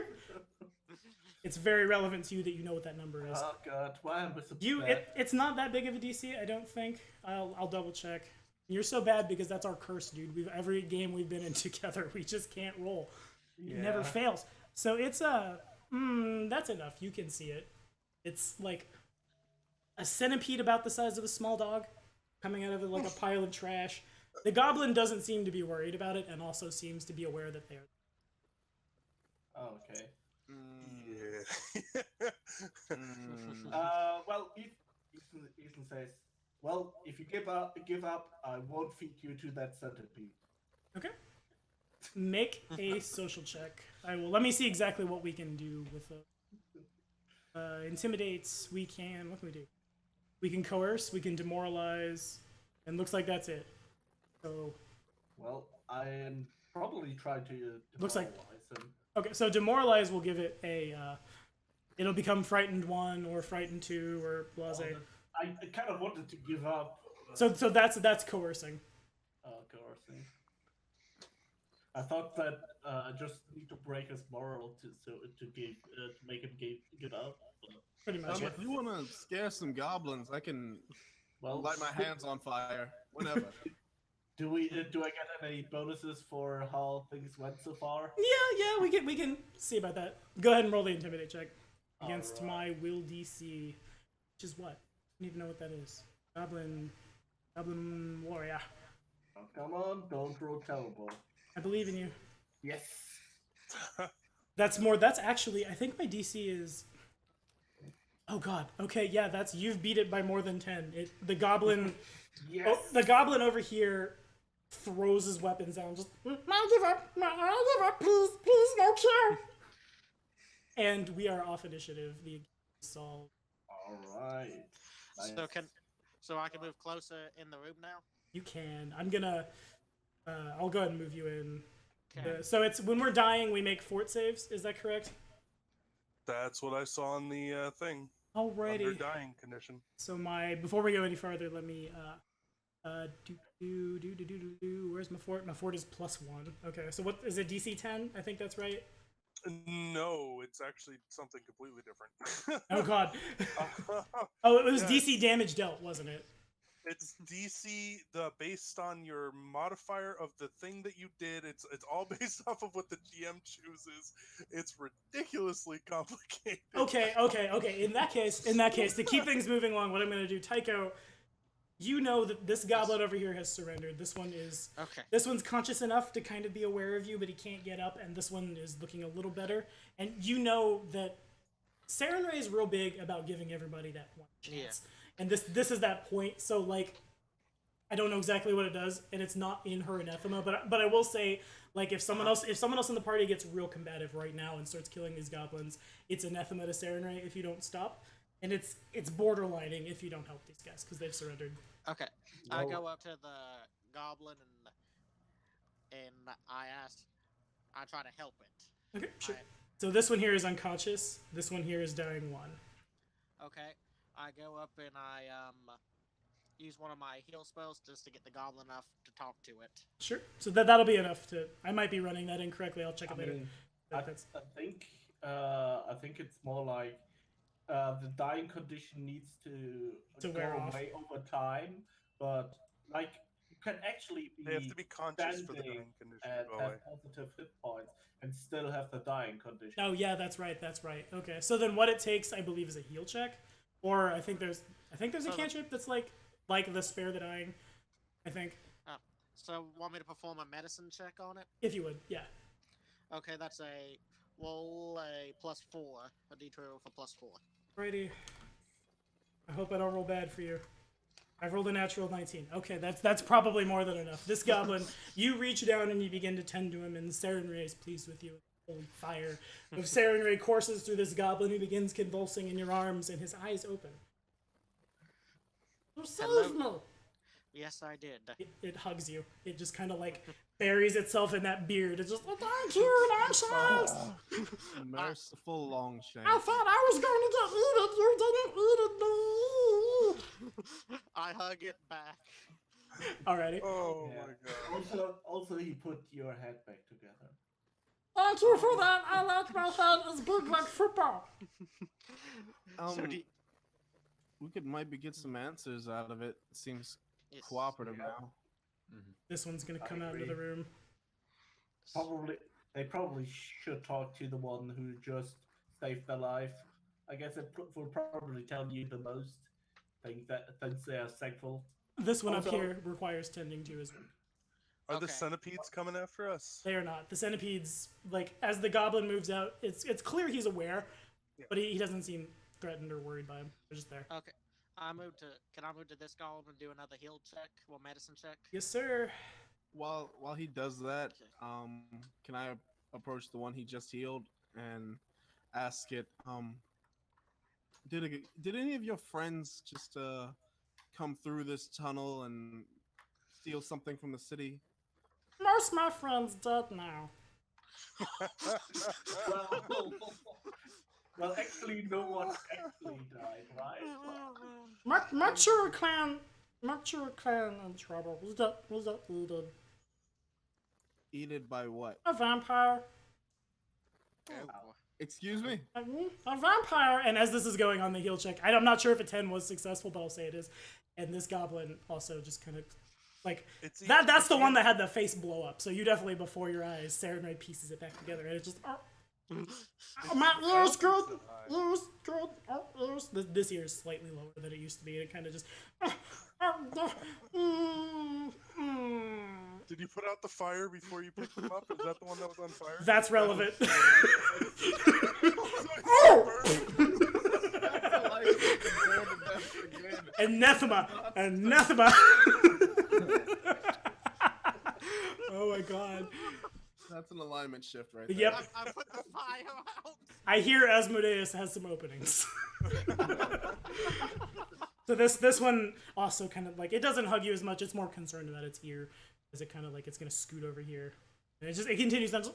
[SPEAKER 1] It's very relevant to you that you know what that number is.
[SPEAKER 4] Oh god, why am I so bad?
[SPEAKER 1] It's not that big of a DC, I don't think. I'll double check. You're so bad because that's our curse, dude. Every game we've been in together, we just can't roll. It never fails. So it's that's enough. You can see it. It's like a centipede about the size of a small dog coming out of it like a pile of trash. The goblin doesn't seem to be worried about it and also seems to be aware that they are.
[SPEAKER 4] Oh, okay.
[SPEAKER 3] Yeah.
[SPEAKER 4] Well, Ethan says, well, if you give up, I won't feed you to that centipede.
[SPEAKER 1] Okay. Make a social check. I will. Let me see exactly what we can do with the intimidates. We can. What can we do? We can coerce. We can demoralize, and looks like that's it. So.
[SPEAKER 4] Well, I am probably trying to
[SPEAKER 1] Looks like-
[SPEAKER 4] demoralize him.
[SPEAKER 1] Okay, so demoralize will give it a. It'll become frightened 1 or frightened 2 or blase.
[SPEAKER 4] I kind of wanted to give up.
[SPEAKER 1] So that's coercing.
[SPEAKER 4] Coercing. I thought that I just need to break his moral to make him give up.
[SPEAKER 1] Pretty much.
[SPEAKER 2] If you want to scare some goblins, I can
[SPEAKER 4] Well,
[SPEAKER 2] light my hands on fire. Whatever.
[SPEAKER 4] do I get any bonuses for how things went so far?
[SPEAKER 1] Yeah, we can see about that. Go ahead and roll the intimidate check against
[SPEAKER 4] Alright.
[SPEAKER 1] my will DC, which is what? I don't even know what that is. Goblin warrior.
[SPEAKER 4] Oh, come on, don't roll terrible.
[SPEAKER 1] I believe in you.
[SPEAKER 4] Yes.
[SPEAKER 1] That's actually, I think my DC is. Oh god. Okay, yeah, you've beat it by more than 10. The goblin.
[SPEAKER 4] Yes.
[SPEAKER 1] The goblin over here throws his weapons down. Just I'll give up, please, no kill. And we are off initiative. The solve.
[SPEAKER 4] All right.
[SPEAKER 6] So I can move closer in the room now.
[SPEAKER 1] You can. I'm gonna. I'll go ahead and move you in.
[SPEAKER 6] Okay.
[SPEAKER 1] So it's when we're dying, we make fort saves. Is that correct?
[SPEAKER 3] That's what I saw on the thing. Under
[SPEAKER 1] Alrighty.
[SPEAKER 3] dying condition.
[SPEAKER 1] So before we go any further, let me where's my fort? My fort is +1. Okay, so what is it? DC 10? I think that's right.
[SPEAKER 3] No, it's actually something completely different.
[SPEAKER 1] Oh god. Oh, it was
[SPEAKER 3] Yeah.
[SPEAKER 1] DC damage dealt, wasn't it?
[SPEAKER 3] It's DC based on your modifier of the thing that you did. It's all based off of what the GM chooses. It's ridiculously complicated.
[SPEAKER 1] Okay. In that case, to keep things moving along, what I'm gonna do, Tycho, you know that this goblin over here has surrendered. This one's conscious enough to kind of be aware of you, but he can't get up, and this one is looking a little better. And you know that Sarenrae is real big about giving everybody that one chance. And this is that point. So like, I don't know exactly what it does, and it's not in her anathema, but I will say, like, if someone else in the party gets real combative right now and starts killing these goblins, it's anathema to Sarenrae if you don't stop, and it's borderlining if you don't help these guys because they've surrendered.
[SPEAKER 6] Okay. I go up to the goblin and I try to help it.
[SPEAKER 1] Okay, sure. So this one here is unconscious. This one here is dying 1.
[SPEAKER 6] Okay. I go up and I use one of my heal spells just to get the goblin enough to talk to it.
[SPEAKER 1] Sure. So that'll be enough to. I might be running that incorrectly. I'll check it later.
[SPEAKER 4] I think it's more like the dying condition needs to
[SPEAKER 1] To
[SPEAKER 4] go
[SPEAKER 1] wear off.
[SPEAKER 4] away over time, but like you can actually
[SPEAKER 3] They have to be conscious for the
[SPEAKER 4] standing
[SPEAKER 3] dying condition
[SPEAKER 4] and
[SPEAKER 3] to go away.
[SPEAKER 4] have positive hit points and still have the dying condition.
[SPEAKER 1] Oh yeah, that's right. That's right. Okay, so then what it takes, I believe, is a heal check, or I think there's a cantrip that's like the spare the dying. I think
[SPEAKER 6] So, want me to perform a medicine check on it?
[SPEAKER 1] if you would, yeah.
[SPEAKER 6] Okay, that's a roll a +4, a d12 for +4.
[SPEAKER 1] Alrighty. I hope I don't roll bad for you. I've rolled a natural 19. Okay, that's probably more than enough. This goblin, you reach down and you begin to tend to him, and Sarenrae is pleased with you. Holy fire of Sarenrae courses through this goblin who begins convulsing in your arms, and his eyes open. You saved me!
[SPEAKER 6] Yes, I did.
[SPEAKER 1] It hugs you. It just kind of like buries itself in that beard. It's just, oh, thank you, Nonsense!
[SPEAKER 2] Merciful Longshanks.
[SPEAKER 1] I thought I was going to get eaten. You didn't eat it,
[SPEAKER 6] I hug it back.
[SPEAKER 1] Alrighty.
[SPEAKER 3] Oh
[SPEAKER 4] Yeah.
[SPEAKER 3] my god.
[SPEAKER 4] Also, he put your head back together.
[SPEAKER 1] Thank you for that. I like my head as big like football.
[SPEAKER 6] So do you-
[SPEAKER 2] We could maybe get some answers out of it. Seems
[SPEAKER 6] yes.
[SPEAKER 2] cooperative
[SPEAKER 4] Yeah.
[SPEAKER 2] now.
[SPEAKER 1] This one's gonna
[SPEAKER 4] I
[SPEAKER 1] come out into the
[SPEAKER 4] agree.
[SPEAKER 1] room.
[SPEAKER 4] They probably should talk to the one who just saved their life. I guess it will probably tell you the most things they are thankful.
[SPEAKER 1] This one
[SPEAKER 4] Also-
[SPEAKER 1] up here requires tending to as well.
[SPEAKER 3] Are the
[SPEAKER 6] Okay.
[SPEAKER 3] centipedes coming after us?
[SPEAKER 1] They are not. The centipedes, like, as the goblin moves out, it's clear he's aware,
[SPEAKER 3] Yeah.
[SPEAKER 1] but he doesn't seem threatened or worried by him. They're just there.
[SPEAKER 6] Okay. Can I move to this goblin and do another heal check? Well, medicine check?
[SPEAKER 1] Yes, sir.
[SPEAKER 2] While he does that,
[SPEAKER 6] Okay.
[SPEAKER 2] can I approach the one he just healed and ask it, did any of your friends just come through this tunnel and steal something from the city?
[SPEAKER 1] Most of my friends dead now.
[SPEAKER 4] Well, actually, no one actually died, right?
[SPEAKER 1] Mature clan in trouble. Was that eaten?
[SPEAKER 2] Eaten by what?
[SPEAKER 1] A vampire.
[SPEAKER 6] Oh,
[SPEAKER 4] Wow.
[SPEAKER 6] boy.
[SPEAKER 2] Excuse me?
[SPEAKER 1] A vampire. And as this is going on the heal check, I'm not sure if a 10 was successful, but I'll say it is. And this goblin also just kind of like
[SPEAKER 3] It's
[SPEAKER 1] that's the one that had the face blow up. So you definitely before your eyes, Sarenrae pieces it back together, and it just my ears good, ears good, ears. This ear is slightly lower than it used to be. It kind of just.
[SPEAKER 3] Did you put out the fire before you picked them up? Is that the one that was on fire?
[SPEAKER 1] That's relevant. Anathema! Anathema! Oh my god.
[SPEAKER 2] That's an alignment shift right there.
[SPEAKER 1] Yep.
[SPEAKER 6] I put the fire out!
[SPEAKER 1] I hear Asmodeus has some openings. So this one also kind of like, it doesn't hug you as much, it's more concerned about its ear as it kind of like it's gonna scoot over here. And it continues on just,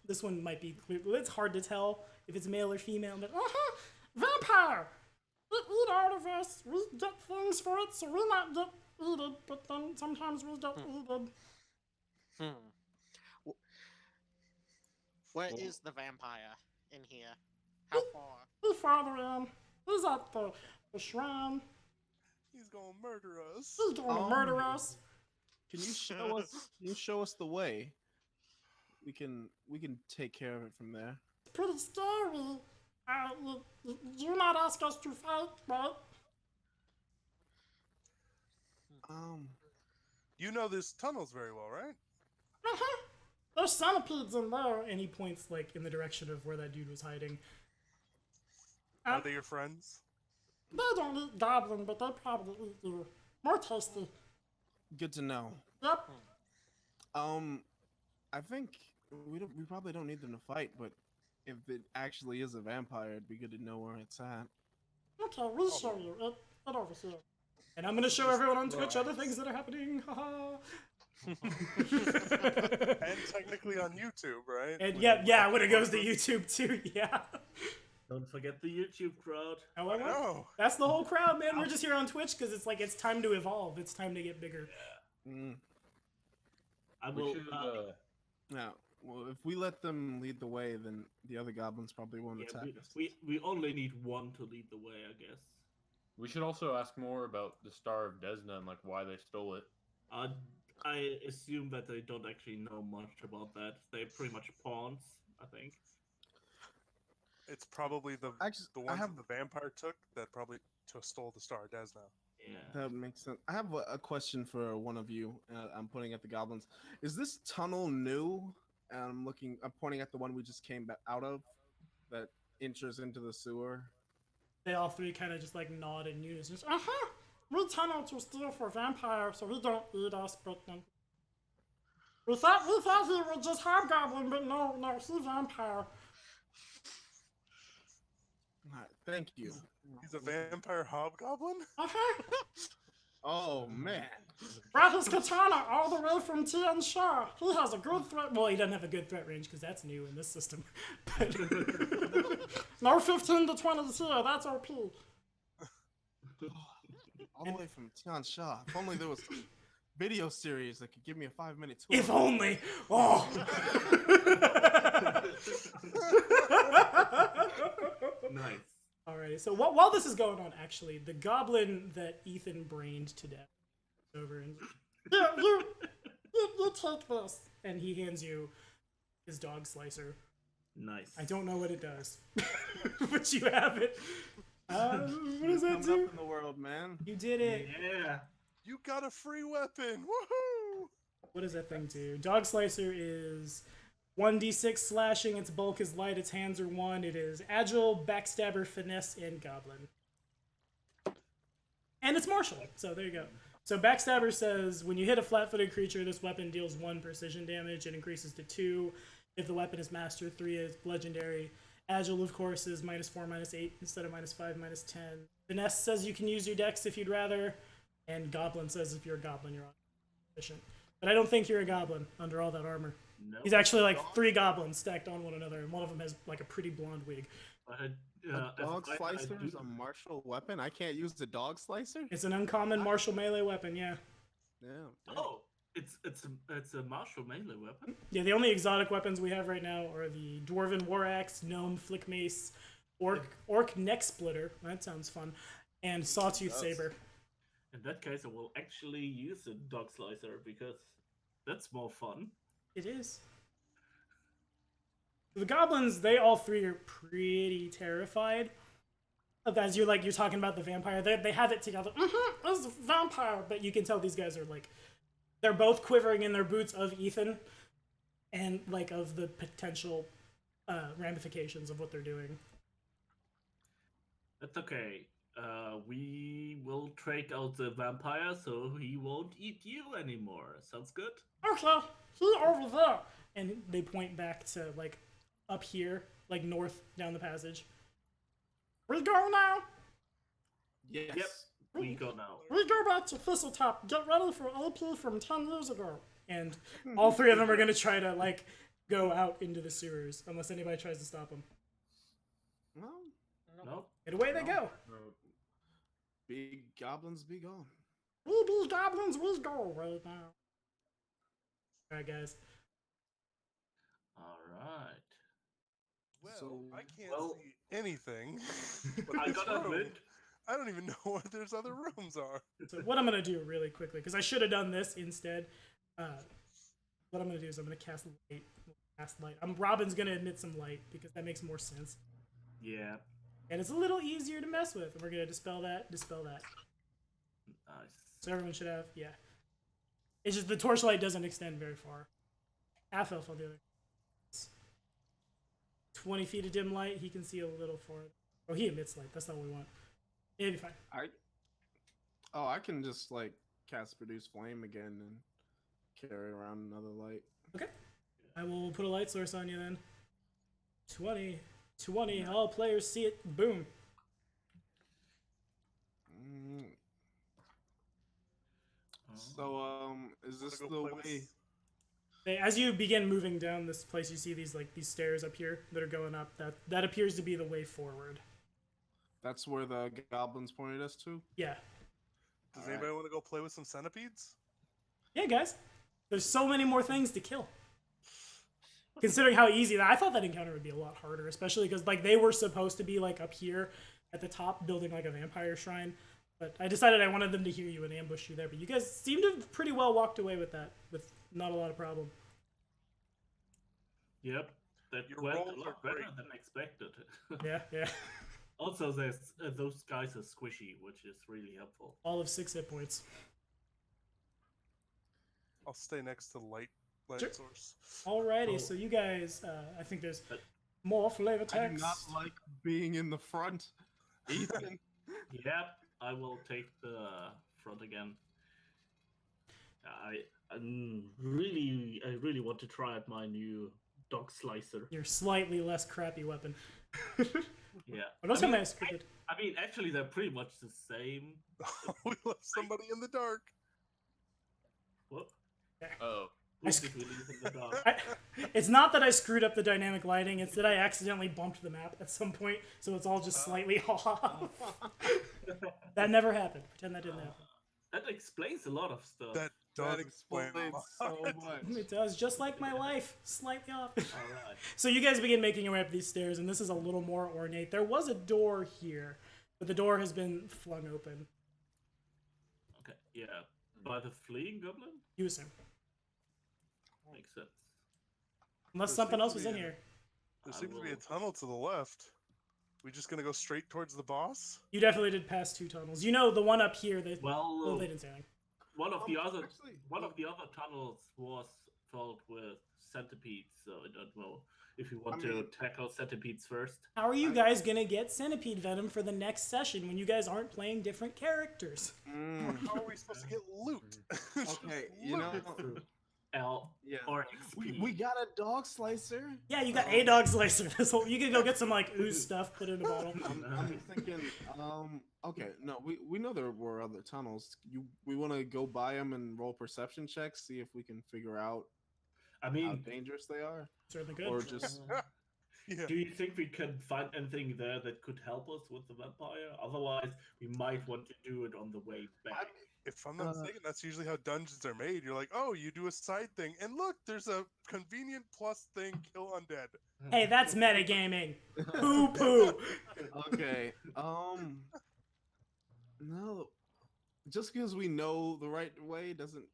[SPEAKER 1] This one might be clear, it's hard to tell if it's male or female, but vampire! It eat out of us, we get things for it, so we not get eaten, but then sometimes we get eaten.
[SPEAKER 6] Where is the vampire in here? How far?
[SPEAKER 1] He's farther in, he's at the shrine,
[SPEAKER 3] He's gonna murder us.
[SPEAKER 1] he's gonna murder us.
[SPEAKER 2] Can you show us? Can you show us the way? We can take care of it from there.
[SPEAKER 1] It's pretty scary. You not ask us to fight, right?
[SPEAKER 3] You know this tunnels very well, right?
[SPEAKER 1] There's centipedes in there, and he points like in the direction of where that dude was hiding.
[SPEAKER 3] Are they your friends?
[SPEAKER 1] They don't eat goblin, but they probably eat you. More tasty.
[SPEAKER 2] Good to know.
[SPEAKER 1] Yep.
[SPEAKER 2] I think we probably don't need them to fight, but if it actually is a vampire, it'd be good to know where it's at.
[SPEAKER 1] Okay, we'll show you. It over here. And I'm gonna show everyone on Twitch other things that are happening. Haha.
[SPEAKER 3] And technically on YouTube, right?
[SPEAKER 1] And yeah, when it goes to YouTube too, yeah.
[SPEAKER 4] Don't forget the YouTube crowd.
[SPEAKER 1] Oh,
[SPEAKER 3] I know.
[SPEAKER 1] that's the whole crowd, man. We're just here on Twitch because it's like it's time to evolve. It's time to get bigger.
[SPEAKER 4] I
[SPEAKER 5] We
[SPEAKER 4] will.
[SPEAKER 5] should,
[SPEAKER 2] Now, well, if we let them lead the way, then the other goblins probably won't
[SPEAKER 4] Yeah,
[SPEAKER 2] attack us.
[SPEAKER 4] we only need one to lead the way, I guess.
[SPEAKER 5] We should also ask more about the Star of Desna and like why they stole it.
[SPEAKER 4] I assume that they don't actually know much about that. They're pretty much pawns, I think.
[SPEAKER 3] It's probably the
[SPEAKER 2] Actually, I
[SPEAKER 3] ones
[SPEAKER 2] have
[SPEAKER 3] that the vampire took that probably stole the Star of Desna.
[SPEAKER 4] Yeah.
[SPEAKER 2] that makes sense. I have a question for one of you. I'm pointing at the goblins. Is this tunnel new? I'm pointing at the one we just came back out of, that enters into the sewer.
[SPEAKER 1] They all three kind of just like nod in unison. We tunnel to steal for vampire, so he don't eat us, but then we thought he was just hobgoblin, but no, he's vampire.
[SPEAKER 2] All right, thank you.
[SPEAKER 3] He's a vampire hobgoblin?
[SPEAKER 2] Oh man.
[SPEAKER 1] Brought his katana all the way from Tian Sha. He has a good threat. Well, he doesn't have a good threat range because that's new in this system. But no 15 to 20 here. That's OP.
[SPEAKER 2] All the way from Tian Sha. If only there was some video series that could give me a 5-minute tour.
[SPEAKER 1] If only. Oh.
[SPEAKER 4] Nice.
[SPEAKER 1] Alrighty. So while this is going on, actually, the goblin that Ethan brained to death is over and you take this, and he hands you his dog slicer.
[SPEAKER 4] Nice.
[SPEAKER 1] I don't know what it does, but you have it. What does that
[SPEAKER 2] Coming
[SPEAKER 1] do?
[SPEAKER 2] up in the world, man.
[SPEAKER 1] You did it.
[SPEAKER 4] Yeah.
[SPEAKER 3] You got a free weapon! Woohoo!
[SPEAKER 1] What does that thing do? Dog Slicer is 1d6 slashing. Its bulk is light. Its hands are 1. It is agile, backstabber, finesse, and goblin. And it's martial. So there you go. So backstabber says when you hit a flat-footed creature, this weapon deals 1 precision damage. It increases to 2 if the weapon is master. 3 is legendary. Agile, of course, is -4, -8 instead of -5, -10. Finesse says you can use your dex if you'd rather. And Goblin says if you're a goblin, you're on efficient. But I don't think you're a goblin under all that armor.
[SPEAKER 4] No.
[SPEAKER 1] He's actually like 3 goblins stacked on one another, and one of them has like a pretty blonde wig.
[SPEAKER 2] A dog slicer is a martial weapon? I can't use the dog slicer?
[SPEAKER 1] It's an uncommon martial melee weapon, yeah.
[SPEAKER 2] Yeah.
[SPEAKER 4] Oh, it's a martial melee weapon.
[SPEAKER 1] Yeah, the only exotic weapons we have right now are the Dwarven War Axe, Gnome Flick Mace, Orc Neck Splitter, that sounds fun, and Sawtooth Saber.
[SPEAKER 4] In that case, I will actually use a dog slicer because that's more fun.
[SPEAKER 1] It is. The goblins, they all 3 are pretty terrified. As you're talking about the vampire, they have it together. It's a vampire, but you can tell these guys are like, they're both quivering in their boots of Ethan, and like of the potential ramifications of what they're doing.
[SPEAKER 4] That's okay. We will trade out the vampire so he won't eat you anymore. Sounds good?
[SPEAKER 1] Okay, he over there, and they point back to like up here, like north down the passage. We go now.
[SPEAKER 2] Yes.
[SPEAKER 4] Yep. We go now.
[SPEAKER 1] We go back to Thistletop. Get ready for AP from 10 years ago. And all 3 of them are gonna try to like go out into the sewers unless anybody tries to stop them.
[SPEAKER 2] Well,
[SPEAKER 4] No.
[SPEAKER 1] And away they go.
[SPEAKER 2] big goblins be gone.
[SPEAKER 1] We be goblins, we go right now. Alright, guys.
[SPEAKER 4] All right.
[SPEAKER 3] Well,
[SPEAKER 2] So-
[SPEAKER 3] I can't
[SPEAKER 4] well-
[SPEAKER 3] see anything.
[SPEAKER 4] I gotta admit,
[SPEAKER 3] I don't even know where there's other rooms are.
[SPEAKER 1] So what I'm gonna do really quickly, because I should have done this instead. What I'm gonna do is I'm gonna cast light. Robin's gonna emit some light because that makes more sense.
[SPEAKER 4] yeah.
[SPEAKER 1] And it's a little easier to mess with. And we're gonna dispel that.
[SPEAKER 4] Nice.
[SPEAKER 1] So everyone should have, yeah. It's just the torchlight doesn't extend very far. Half elf on the other. 20 feet of dim light, he can see a little farther. Oh, he emits light. That's not what we want. It'll be fine.
[SPEAKER 2] I can just like cast produce flame again and carry around another light.
[SPEAKER 1] Okay. I will put a light source on you then. 20. All players see it. Boom.
[SPEAKER 2] Mm. So is this
[SPEAKER 3] Wanna
[SPEAKER 2] the
[SPEAKER 3] go play
[SPEAKER 2] way?
[SPEAKER 3] with-
[SPEAKER 1] As you begin moving down this place, you see these these stairs up here that are going up. That appears to be the way forward.
[SPEAKER 2] That's where the goblins pointed us to.
[SPEAKER 1] Yeah.
[SPEAKER 3] Does
[SPEAKER 2] Alright.
[SPEAKER 3] anybody want to go play with some centipedes?
[SPEAKER 1] Yeah, guys. There's so many more things to kill. Considering how easy I thought that encounter would be a lot harder, especially because like they were supposed to be like up here, at the top building like a vampire shrine. But I decided I wanted them to hear you and ambush you there. But you guys seem to have pretty well walked away with that, with not a lot of problem.
[SPEAKER 4] Yep, that
[SPEAKER 3] Your
[SPEAKER 4] went
[SPEAKER 3] rolls
[SPEAKER 4] a
[SPEAKER 3] are
[SPEAKER 4] lot better
[SPEAKER 3] great.
[SPEAKER 4] than expected.
[SPEAKER 1] Yeah, yeah.
[SPEAKER 4] Also, there's those guys are squishy, which is really helpful.
[SPEAKER 1] All of 6 hit points.
[SPEAKER 3] I'll stay next to the light
[SPEAKER 1] Sure.
[SPEAKER 3] source.
[SPEAKER 1] Alrighty,
[SPEAKER 4] Oh.
[SPEAKER 1] so you guys, I think there's
[SPEAKER 4] But-
[SPEAKER 1] more flavor
[SPEAKER 2] I do
[SPEAKER 1] text.
[SPEAKER 2] not like being in the front. Ethan.
[SPEAKER 4] Yep, I will take the front again. I really want to try out my new dog slicer.
[SPEAKER 1] Your slightly less crappy weapon.
[SPEAKER 4] Yeah.
[SPEAKER 1] What else
[SPEAKER 4] I
[SPEAKER 1] am
[SPEAKER 4] mean,
[SPEAKER 1] I scripted?
[SPEAKER 4] I mean, actually, they're pretty much the same.
[SPEAKER 3] We left somebody in the dark.
[SPEAKER 4] What?
[SPEAKER 5] Oh,
[SPEAKER 4] Who did we leave in the dark?
[SPEAKER 1] It's not that I screwed up the dynamic lighting, it's that I accidentally bumped the map at some point, so it's all just slightly off. That never happened. Pretend that didn't happen.
[SPEAKER 4] That explains a lot of stuff.
[SPEAKER 3] That does
[SPEAKER 2] That
[SPEAKER 3] explain a
[SPEAKER 2] explains
[SPEAKER 3] lot.
[SPEAKER 2] so much.
[SPEAKER 1] It does, just like my life, slightly off.
[SPEAKER 4] All right.
[SPEAKER 1] So you guys begin making your way up these stairs, and this is a little more ornate. There was a door here, but the door has been flung open.
[SPEAKER 4] Okay. Yeah. By the fleeing goblin?
[SPEAKER 1] You assume.
[SPEAKER 4] Makes sense.
[SPEAKER 1] Unless
[SPEAKER 3] There
[SPEAKER 1] something
[SPEAKER 3] seems
[SPEAKER 1] else
[SPEAKER 3] to
[SPEAKER 1] was
[SPEAKER 3] be
[SPEAKER 1] in
[SPEAKER 3] a-
[SPEAKER 1] here.
[SPEAKER 3] There
[SPEAKER 4] I
[SPEAKER 3] seems to be a
[SPEAKER 4] will-
[SPEAKER 3] tunnel to the left. We just gonna go straight towards the boss?
[SPEAKER 1] You definitely did pass 2 tunnels. You know the one up here, they,
[SPEAKER 4] Well,
[SPEAKER 1] well, they didn't say anything.
[SPEAKER 4] one of the other
[SPEAKER 2] Actually,
[SPEAKER 4] tunnels was filled with centipedes, so I don't know if you want
[SPEAKER 2] I
[SPEAKER 4] to
[SPEAKER 2] mean-
[SPEAKER 4] tackle centipedes first.
[SPEAKER 1] How are you guys gonna get centipede venom for the next session when you guys aren't playing different characters?
[SPEAKER 3] How are we supposed to get loot? Just
[SPEAKER 2] Okay,
[SPEAKER 3] loot.
[SPEAKER 4] L
[SPEAKER 2] yeah.
[SPEAKER 4] or XP.
[SPEAKER 2] We got a dog slicer.
[SPEAKER 1] Yeah, you got a dog slicer. This whole, you can go get some like ooze stuff, put it in a bottle.
[SPEAKER 2] I'm thinking, okay, no, we know there were other tunnels. We want to go by them and roll perception checks, see if we can figure out
[SPEAKER 4] I
[SPEAKER 2] how
[SPEAKER 4] mean,
[SPEAKER 2] dangerous they are,
[SPEAKER 1] Certainly good.
[SPEAKER 2] or just
[SPEAKER 3] Yeah.
[SPEAKER 4] do you think we can find anything there that could help us with the vampire? Otherwise, we might want to do it on the way back.
[SPEAKER 3] If I'm not mistaken, that's usually how dungeons are made. You're like, oh, you do a side thing, and look, there's a convenient plus thing, kill undead.
[SPEAKER 1] Hey, that's metagaming. Poo poo.
[SPEAKER 2] okay. No, just because we know the right way doesn't.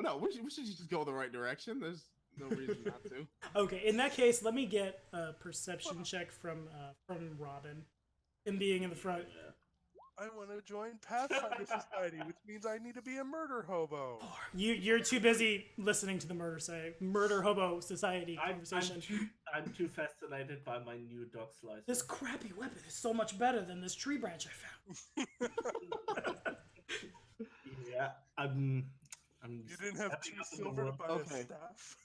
[SPEAKER 2] No, we should just go the right direction. There's no reason not to.
[SPEAKER 1] Okay, in that case, let me get a perception check from Robin. Him being in the front.
[SPEAKER 3] I want to join Pathfinder Society, which means I need to be a murder hobo.
[SPEAKER 1] You're too busy listening to the murder hobo society conversation.
[SPEAKER 4] I'm too fascinated by my new dog slicer.
[SPEAKER 1] This crappy weapon is so much better than this tree branch I found.
[SPEAKER 4] Yeah, I'm
[SPEAKER 3] You didn't have
[SPEAKER 4] stepping
[SPEAKER 3] 2
[SPEAKER 4] up in the
[SPEAKER 3] silver to
[SPEAKER 4] world.
[SPEAKER 3] buy
[SPEAKER 2] Okay.
[SPEAKER 3] a staff?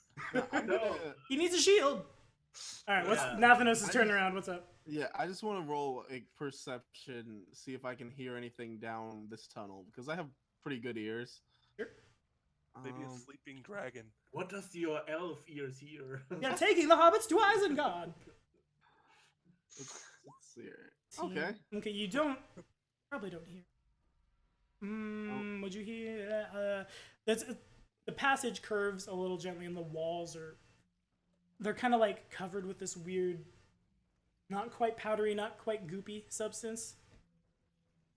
[SPEAKER 2] I'm
[SPEAKER 4] No.
[SPEAKER 2] gonna,
[SPEAKER 1] He needs a shield. All right, what's
[SPEAKER 4] Yeah.
[SPEAKER 1] Nathanos'
[SPEAKER 2] I
[SPEAKER 1] turn
[SPEAKER 2] just-
[SPEAKER 1] around? What's up?
[SPEAKER 2] yeah, I just want to roll a perception, see if I can hear anything down this tunnel because I have pretty good ears.
[SPEAKER 1] Sure.
[SPEAKER 3] Maybe a sleeping dragon.
[SPEAKER 4] What does your elf ears hear?
[SPEAKER 1] Yeah, taking the hobbits to Isengard.
[SPEAKER 2] Let's see here. Okay.
[SPEAKER 1] Okay, you probably don't hear. Would you hear? That's the passage curves a little gently, and the walls they're kind of like covered with this weird, not quite powdery, not quite goopy substance.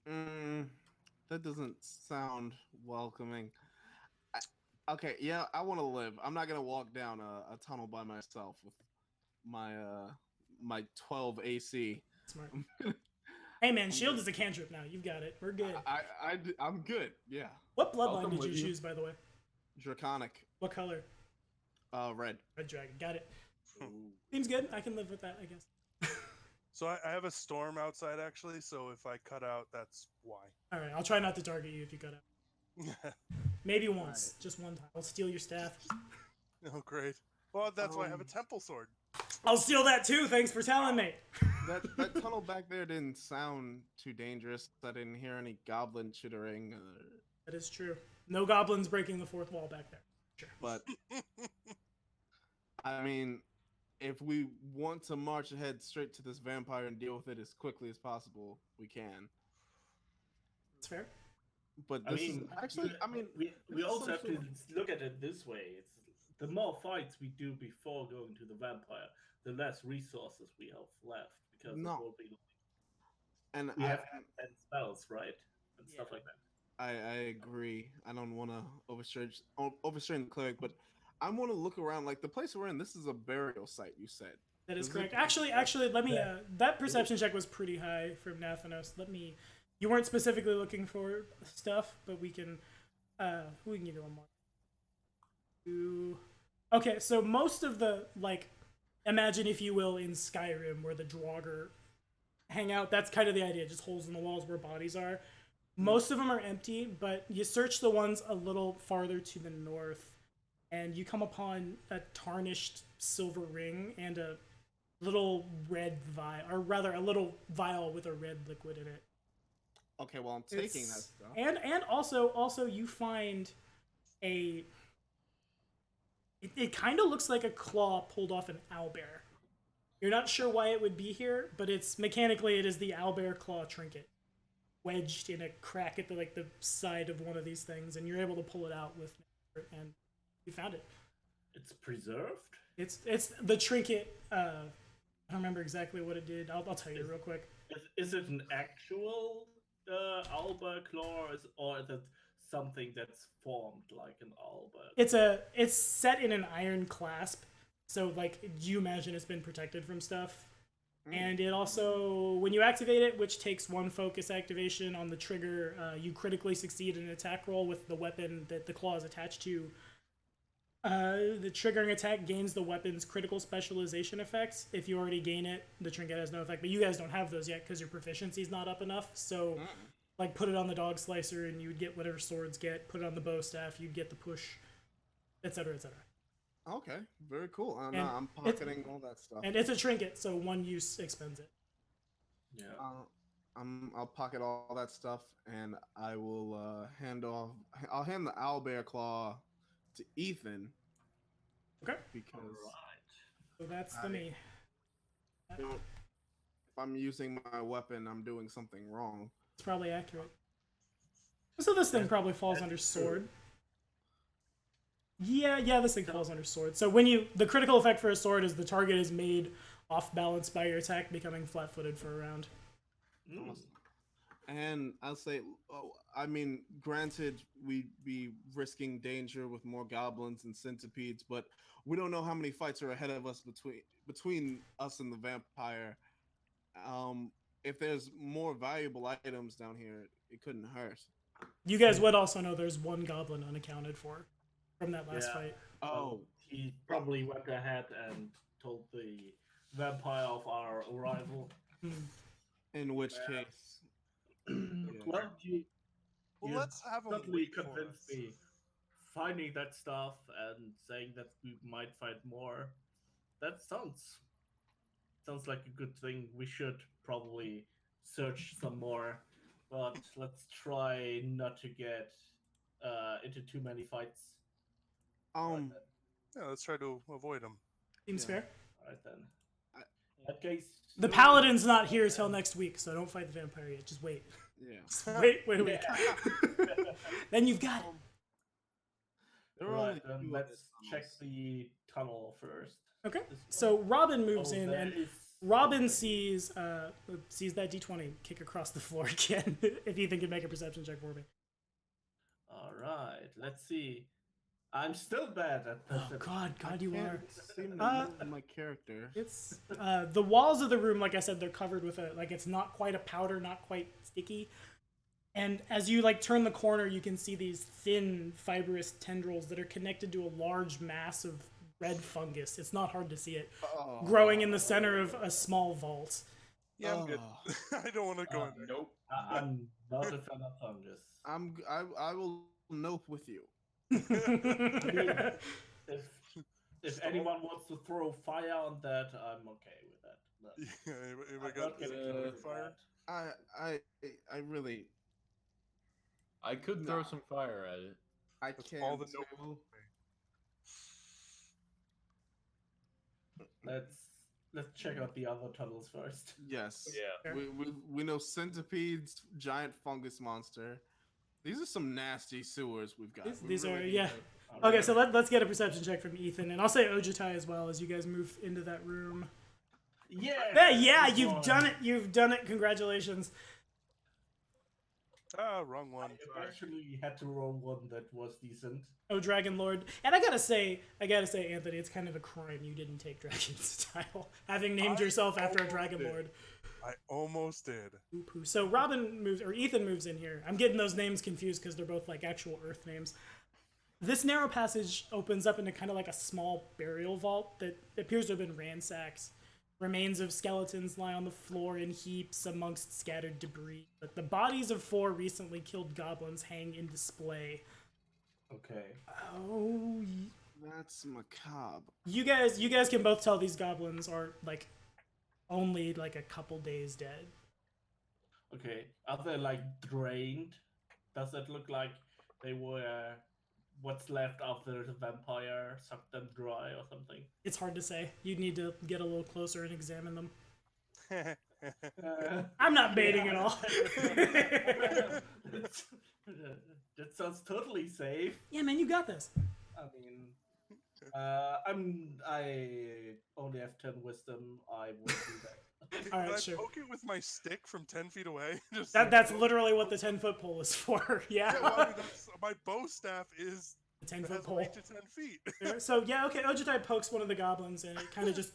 [SPEAKER 2] That doesn't sound welcoming. Okay, yeah, I want to live. I'm not gonna walk down a tunnel by myself with my 12 AC.
[SPEAKER 1] Smart. Hey man, shield is a cantrip now. You've got it. We're good.
[SPEAKER 2] I'm good. Yeah,
[SPEAKER 1] What bloodline
[SPEAKER 4] come
[SPEAKER 1] did you
[SPEAKER 4] with you.
[SPEAKER 1] choose, by the way?
[SPEAKER 2] draconic.
[SPEAKER 1] What color?
[SPEAKER 2] Red.
[SPEAKER 1] Red dragon. Got it. Seems good. I can live with that, I guess.
[SPEAKER 3] So I have a storm outside, actually, so if I cut out, that's why.
[SPEAKER 1] All right, I'll try not to target you if you cut out. Maybe once, just one time. I'll steal your staff.
[SPEAKER 3] Oh, great. Well, that's why I have a temple sword.
[SPEAKER 1] I'll steal that too. Thanks for telling me.
[SPEAKER 2] That tunnel back there didn't sound too dangerous. I didn't hear any goblin chittering.
[SPEAKER 1] That is true. No goblins breaking the fourth wall back there. Sure.
[SPEAKER 2] But I mean, if we want to march ahead straight to this vampire and deal with it as quickly as possible, we can.
[SPEAKER 1] That's fair.
[SPEAKER 2] But
[SPEAKER 4] I
[SPEAKER 2] this
[SPEAKER 4] mean,
[SPEAKER 2] is actually, I mean,
[SPEAKER 4] we
[SPEAKER 2] this
[SPEAKER 4] also have to
[SPEAKER 2] essentially-
[SPEAKER 4] look at it this way. It's the more fights we do before going to the vampire, the less resources we have left because
[SPEAKER 2] No.
[SPEAKER 4] it will be
[SPEAKER 2] And
[SPEAKER 4] We have 10 spells, right? And stuff
[SPEAKER 6] Yeah.
[SPEAKER 4] like that.
[SPEAKER 2] I agree. I don't want to overstrain the cleric, but I want to look around. Like the place we're in, this is a burial site. You said
[SPEAKER 1] That is
[SPEAKER 2] Does it-
[SPEAKER 1] correct. Actually, let me. That perception check was pretty high from Nathanos. Let me. You weren't specifically looking for stuff, but we can. We can give you one more. Okay, so most of the like, imagine if you will in Skyrim where the Draugr hang out. That's kind of the idea. Just holes in the walls where bodies are. Most of them are empty, but you search the ones a little farther to the north, and you come upon a tarnished silver ring and a little red vial, or rather, a little vial with a red liquid in it.
[SPEAKER 2] Okay, well I'm taking that
[SPEAKER 1] It's-
[SPEAKER 2] stuff.
[SPEAKER 1] And also you find a. It kind of looks like a claw pulled off an owlbear. You're not sure why it would be here, but it's mechanically it is the owlbear claw trinket, wedged in a crack at the side of one of these things, and you're able to pull it out with, and you found it.
[SPEAKER 4] It's preserved?
[SPEAKER 1] It's the trinket. I don't remember exactly what it did. I'll tell you real quick.
[SPEAKER 4] Is it an actual owlbear claw, or is it something that's formed like an owlbear?
[SPEAKER 1] It's set in an iron clasp, so like you imagine it's been protected from stuff. And it also, when you activate it, which takes one focus activation on the trigger, you critically succeed in an attack roll with the weapon that the claw is attached to. The triggering attack gains the weapon's critical specialization effects. If you already gain it, the trinket has no effect. But you guys don't have those yet because your proficiency is not up enough. So, like, put it on the dog slicer and you would get whatever swords get. Put it on the bow staff, you'd get the push, etc., etc.
[SPEAKER 2] Okay, very cool.
[SPEAKER 1] And
[SPEAKER 2] I'm pocketing all that stuff.
[SPEAKER 1] And it's a trinket, so one use expends it.
[SPEAKER 4] Yeah.
[SPEAKER 2] I'll pocket all that stuff, and I will I'll hand the owlbear claw to Ethan
[SPEAKER 1] Okay.
[SPEAKER 2] because
[SPEAKER 4] Alright.
[SPEAKER 1] So that's the me.
[SPEAKER 2] you know, if I'm using my weapon, I'm doing something wrong.
[SPEAKER 1] It's probably accurate. So this thing probably falls under sword. Yeah, this thing falls under sword. So when the critical effect for a sword is the target is made off balance by your attack, becoming flat-footed for a round.
[SPEAKER 2] Awesome. And I'll say, I mean, granted, we'd be risking danger with more goblins and centipedes, but we don't know how many fights are ahead of us between us and the vampire. If there's more valuable items down here, it couldn't hurt.
[SPEAKER 1] You guys would also know there's one goblin unaccounted for from that last
[SPEAKER 4] Yeah.
[SPEAKER 1] fight.
[SPEAKER 2] Oh,
[SPEAKER 4] He probably went ahead and told the vampire of our arrival.
[SPEAKER 2] in which
[SPEAKER 4] Yeah.
[SPEAKER 2] case,
[SPEAKER 4] Well, you
[SPEAKER 3] Let's have him
[SPEAKER 4] certainly
[SPEAKER 3] wait for
[SPEAKER 4] convinced
[SPEAKER 3] us.
[SPEAKER 4] me. Finding that stuff and saying that we might find more. That sounds like a good thing. We should probably search some more, but let's try not to get into too many fights.
[SPEAKER 2] um,
[SPEAKER 3] Yeah, let's try to avoid him.
[SPEAKER 1] Seems fair.
[SPEAKER 4] Right then.
[SPEAKER 2] I-
[SPEAKER 4] In that case,
[SPEAKER 1] The paladin's not here till next week, so don't fight the vampire yet. Just wait.
[SPEAKER 2] yeah.
[SPEAKER 1] Just wait a week. Then you've got it.
[SPEAKER 2] There are
[SPEAKER 4] Right,
[SPEAKER 2] only
[SPEAKER 4] then
[SPEAKER 2] two
[SPEAKER 4] let's
[SPEAKER 2] other
[SPEAKER 4] check
[SPEAKER 2] tunnels.
[SPEAKER 4] the tunnel first.
[SPEAKER 1] Okay.
[SPEAKER 4] This
[SPEAKER 1] So
[SPEAKER 4] one.
[SPEAKER 1] Robin moves
[SPEAKER 4] Oh,
[SPEAKER 1] in,
[SPEAKER 4] there
[SPEAKER 1] and
[SPEAKER 4] is
[SPEAKER 1] Robin
[SPEAKER 4] something.
[SPEAKER 1] sees that D20 kick across the floor again. If Ethan can make a perception check for me.
[SPEAKER 4] All right, let's see. I'm still bad at
[SPEAKER 1] Oh
[SPEAKER 4] perception.
[SPEAKER 1] God, you
[SPEAKER 2] Can't
[SPEAKER 1] are.
[SPEAKER 2] seem to
[SPEAKER 1] Uh,
[SPEAKER 2] move my character.
[SPEAKER 1] It's the walls of the room, like I said, they're covered with it's not quite a powder, not quite sticky. And as you turn the corner, you can see these thin, fibrous tendrils that are connected to a large mass of red fungus. It's not hard to see it growing in the center of a small vault.
[SPEAKER 3] Yeah, I'm good. I don't want to go in there.
[SPEAKER 5] Nope.
[SPEAKER 4] I'm not a fan of fungus.
[SPEAKER 2] I will nope with you.
[SPEAKER 4] If anyone wants to throw fire on that, I'm okay with that. But
[SPEAKER 3] Yeah, anybody
[SPEAKER 4] I'm
[SPEAKER 3] got
[SPEAKER 4] not getting
[SPEAKER 5] uh,
[SPEAKER 4] killed
[SPEAKER 3] fire?
[SPEAKER 4] for that.
[SPEAKER 2] I really
[SPEAKER 5] I could throw
[SPEAKER 2] Nah.
[SPEAKER 5] some fire at it.
[SPEAKER 2] I
[SPEAKER 3] That's
[SPEAKER 2] can't.
[SPEAKER 3] all the
[SPEAKER 2] too.
[SPEAKER 4] Let's check out the other tunnels first.
[SPEAKER 2] Yes.
[SPEAKER 5] Yeah.
[SPEAKER 2] We know centipedes, giant fungus monster. These are some nasty sewers we've got. We
[SPEAKER 1] These are
[SPEAKER 2] really need
[SPEAKER 1] yeah.
[SPEAKER 2] to-
[SPEAKER 1] Okay, so let's get a perception check from Ethan, and I'll say Ojitai as well as you guys move into that room. Yeah, you've done it. You've done it. Congratulations.
[SPEAKER 3] Ah, wrong one.
[SPEAKER 4] I actually had to roll one that was decent.
[SPEAKER 1] Oh, Dragon Lord. And I gotta say, Anthony, it's kind of a crime you didn't take Dragon's title, having named yourself after a Dragon Lord.
[SPEAKER 3] I almost did.
[SPEAKER 1] Poo-poo. So Ethan moves in here. I'm getting those names confused because they're both like actual Earth names. This narrow passage opens up into kind of like a small burial vault that appears to have been ransacked. Remains of skeletons lie on the floor in heaps amongst scattered debris. But the bodies of 4 recently killed goblins hang in display.
[SPEAKER 4] Okay.
[SPEAKER 1] Oh,
[SPEAKER 2] That's macabre.
[SPEAKER 1] you guys can both tell these goblins are like only like a couple days dead.
[SPEAKER 4] Okay. Are they like drained? Does it look like they were what's left after the vampire sucked them dry or something?
[SPEAKER 1] It's hard to say. You'd need to get a little closer and examine them. I'm not baiting at all.
[SPEAKER 4] That sounds totally safe.
[SPEAKER 1] Yeah, man, you got this.
[SPEAKER 4] I mean, I only have 10 wisdom. I would do that.
[SPEAKER 1] All right,
[SPEAKER 3] Can I
[SPEAKER 1] sure.
[SPEAKER 3] poke it with my stick from 10 feet away? Just
[SPEAKER 1] That's literally what the 10-foot pole is for. Yeah.
[SPEAKER 3] Yeah, well, I mean, my bow staff is
[SPEAKER 1] The 10-foot
[SPEAKER 3] has
[SPEAKER 1] pole.
[SPEAKER 3] 8 to 10 feet.
[SPEAKER 1] So yeah, okay. Ojitai pokes one of the goblins, and it kind of just,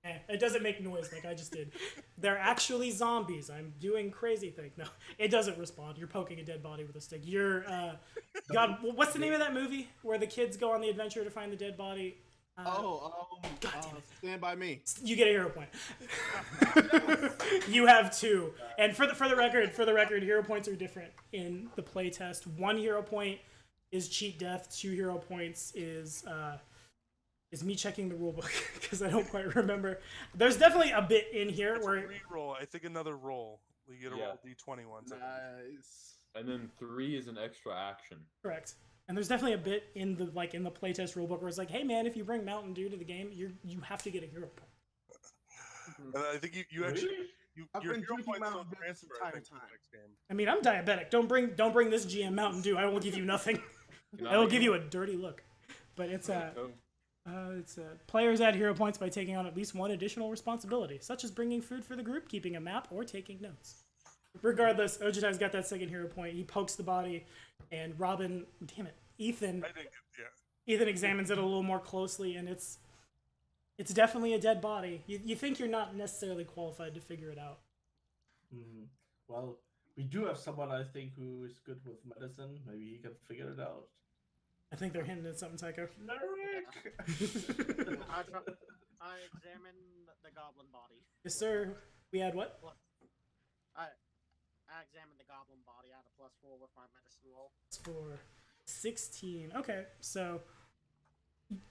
[SPEAKER 1] it doesn't make noise like I just did. They're actually zombies. I'm doing crazy things. No, it doesn't respond. You're poking a dead body with a stick. You're, God, what's the name of that movie where the kids go on the adventure to find the dead body?
[SPEAKER 2] God damn it. Stand By Me.
[SPEAKER 1] You get a hero point. You have 2, and for the record, hero points are different in the playtest. 1 hero point is cheat death. 2 hero points is me checking the rulebook because I don't quite remember. There's definitely a bit in here
[SPEAKER 3] It's
[SPEAKER 1] where
[SPEAKER 3] a re-roll. I think another roll. You get a
[SPEAKER 5] Yeah.
[SPEAKER 3] roll D20 once.
[SPEAKER 2] Nice.
[SPEAKER 5] And then 3 is an extra action.
[SPEAKER 1] correct. And there's definitely a bit in the playtest rulebook where it's like, hey man, if you bring Mountain Dew to the game, you have to get a hero point.
[SPEAKER 3] And I think you actually
[SPEAKER 2] I've
[SPEAKER 3] your
[SPEAKER 2] been
[SPEAKER 3] hero
[SPEAKER 2] drinking
[SPEAKER 3] points
[SPEAKER 2] Mountain
[SPEAKER 3] don't
[SPEAKER 2] Dew
[SPEAKER 3] transfer
[SPEAKER 2] this
[SPEAKER 3] I
[SPEAKER 2] entire
[SPEAKER 3] think, to the
[SPEAKER 2] time.
[SPEAKER 3] next game.
[SPEAKER 1] I mean, I'm diabetic. Don't bring this GM Mountain Dew. I will give you nothing. I will give you a dirty look. But it's players add hero points by taking on at least 1 additional responsibility, such as bringing food for the group, keeping a map, or taking notes. Regardless, Ojitai's got that second hero point. He pokes the body, and Robin, damn it, Ethan examines it a little more closely, and it's definitely a dead body. You think you're not necessarily qualified to figure it out.
[SPEAKER 4] Well, we do have someone I think who is good with medicine. Maybe he can figure it out.
[SPEAKER 1] I think they're hinting at something, Tycho.
[SPEAKER 6] I examine the goblin body.
[SPEAKER 1] Yes, sir. We had what?
[SPEAKER 6] I examine the goblin body. I had a +4 with my medicine roll.
[SPEAKER 1] For 16. Okay, so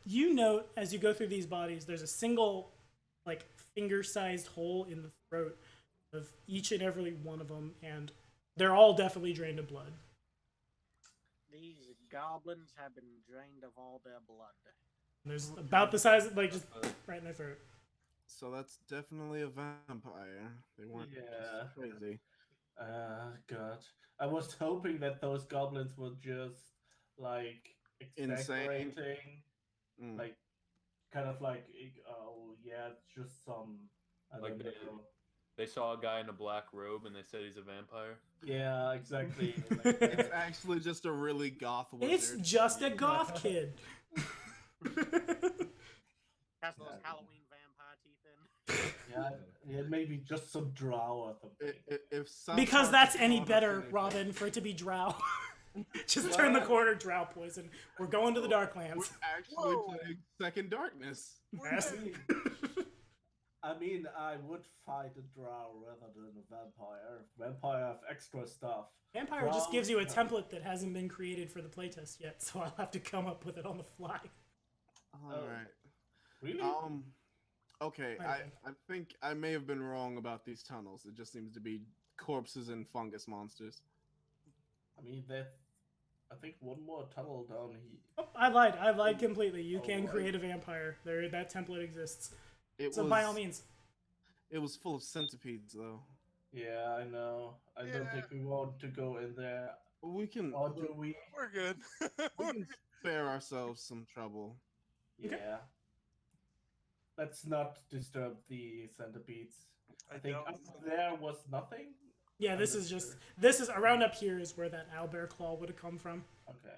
[SPEAKER 1] you note as you go through these bodies, there's a single, like, finger-sized hole in the throat of each and every one of them, and they're all definitely drained of blood.
[SPEAKER 6] These goblins have been drained of all their blood.
[SPEAKER 1] And there's about the size, like, just right in their throat.
[SPEAKER 2] So that's definitely a vampire. They weren't
[SPEAKER 4] Yeah.
[SPEAKER 2] just crazy.
[SPEAKER 4] God. I was hoping that those goblins were just, like,
[SPEAKER 2] Insane.
[SPEAKER 4] exaggerating.
[SPEAKER 2] Mm.
[SPEAKER 4] Like, kind of like, oh, yeah, it's just some... I
[SPEAKER 5] Like
[SPEAKER 4] don't know.
[SPEAKER 5] they saw a guy in a black robe and they said he's a vampire.
[SPEAKER 4] Yeah, exactly.
[SPEAKER 2] It's actually just a really goth wizard.
[SPEAKER 1] It's just a goth kid.
[SPEAKER 6] Has those Halloween vampire teeth in.
[SPEAKER 4] Yeah, maybe just some drow or something.
[SPEAKER 2] If some
[SPEAKER 1] Because
[SPEAKER 2] parts
[SPEAKER 1] that's
[SPEAKER 2] of
[SPEAKER 1] any
[SPEAKER 2] Dawn are
[SPEAKER 1] better,
[SPEAKER 2] finished-
[SPEAKER 1] Robin, for it to be drow. Just turn the corner, drow poison. We're going to the
[SPEAKER 2] We're
[SPEAKER 1] Darklands.
[SPEAKER 2] actually
[SPEAKER 3] Whoa.
[SPEAKER 2] playing Second Darkness.
[SPEAKER 1] Yes.
[SPEAKER 4] I mean, I would fight a drow rather than a vampire. Vampire have extra stuff.
[SPEAKER 1] Vampire just
[SPEAKER 4] Drow-
[SPEAKER 1] gives you a template that hasn't been created for the playtest yet, so I'll have to come up with it on the fly.
[SPEAKER 2] All right.
[SPEAKER 4] Really?
[SPEAKER 2] Okay,
[SPEAKER 1] Right.
[SPEAKER 2] I think I may have been wrong about these tunnels. It just seems to be corpses and fungus monsters.
[SPEAKER 4] I mean, I think one more tunnel down here.
[SPEAKER 1] Oh, I lied completely. You can
[SPEAKER 4] right.
[SPEAKER 1] create a vampire. That template exists.
[SPEAKER 2] It
[SPEAKER 1] So
[SPEAKER 2] was,
[SPEAKER 1] by all means.
[SPEAKER 2] It was full of centipedes, though.
[SPEAKER 4] Yeah, I know. I don't think we want to go in there.
[SPEAKER 2] We can,
[SPEAKER 4] Or do we?
[SPEAKER 3] We're good.
[SPEAKER 2] we can spare ourselves some trouble.
[SPEAKER 4] Yeah. let's not disturb the centipedes. I think
[SPEAKER 3] doubt
[SPEAKER 4] up
[SPEAKER 3] so.
[SPEAKER 4] there was nothing.
[SPEAKER 1] Yeah,
[SPEAKER 4] I'm
[SPEAKER 1] this
[SPEAKER 4] not
[SPEAKER 1] is just
[SPEAKER 4] sure.
[SPEAKER 1] this is around up here is where that owlbear claw would have come from.
[SPEAKER 4] Okay.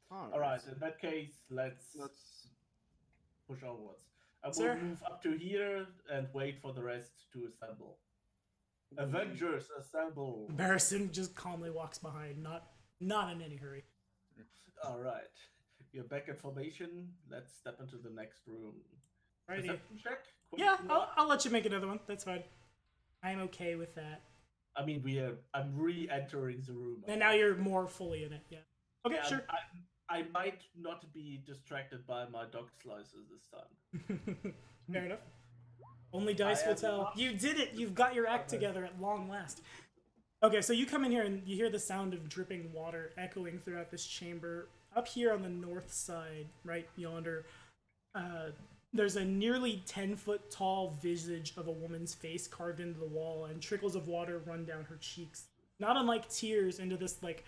[SPEAKER 2] All
[SPEAKER 4] All right. In that case, let's
[SPEAKER 2] Let's.
[SPEAKER 4] push onwards. I will
[SPEAKER 1] Sir?
[SPEAKER 4] move up to here and wait for the rest to assemble. Avengers, assemble!
[SPEAKER 1] Barristan just calmly walks behind, not in any hurry.
[SPEAKER 4] All right. You're back in formation. Let's step into the next room.
[SPEAKER 1] Righty.
[SPEAKER 4] Perception check?
[SPEAKER 1] Yeah,
[SPEAKER 4] Question mark?
[SPEAKER 1] I'll let you make another one. That's fine. I'm okay with that.
[SPEAKER 4] I mean, I'm re-entering the room.
[SPEAKER 1] And now you're more fully in it. Yeah. Okay,
[SPEAKER 4] Yeah,
[SPEAKER 1] sure.
[SPEAKER 4] I might not be distracted by my dog slices this time.
[SPEAKER 1] Fair enough. Only dice
[SPEAKER 4] I
[SPEAKER 1] will
[SPEAKER 4] am
[SPEAKER 1] tell.
[SPEAKER 4] not-
[SPEAKER 1] You did it. You've got your act together at long last. Okay, so you come in here and you hear the sound of dripping water echoing throughout this chamber. Up here on the north side, right yonder, there's a nearly 10-foot tall visage of a woman's face carved into the wall, and trickles of water run down her cheeks. Not unlike tears into this like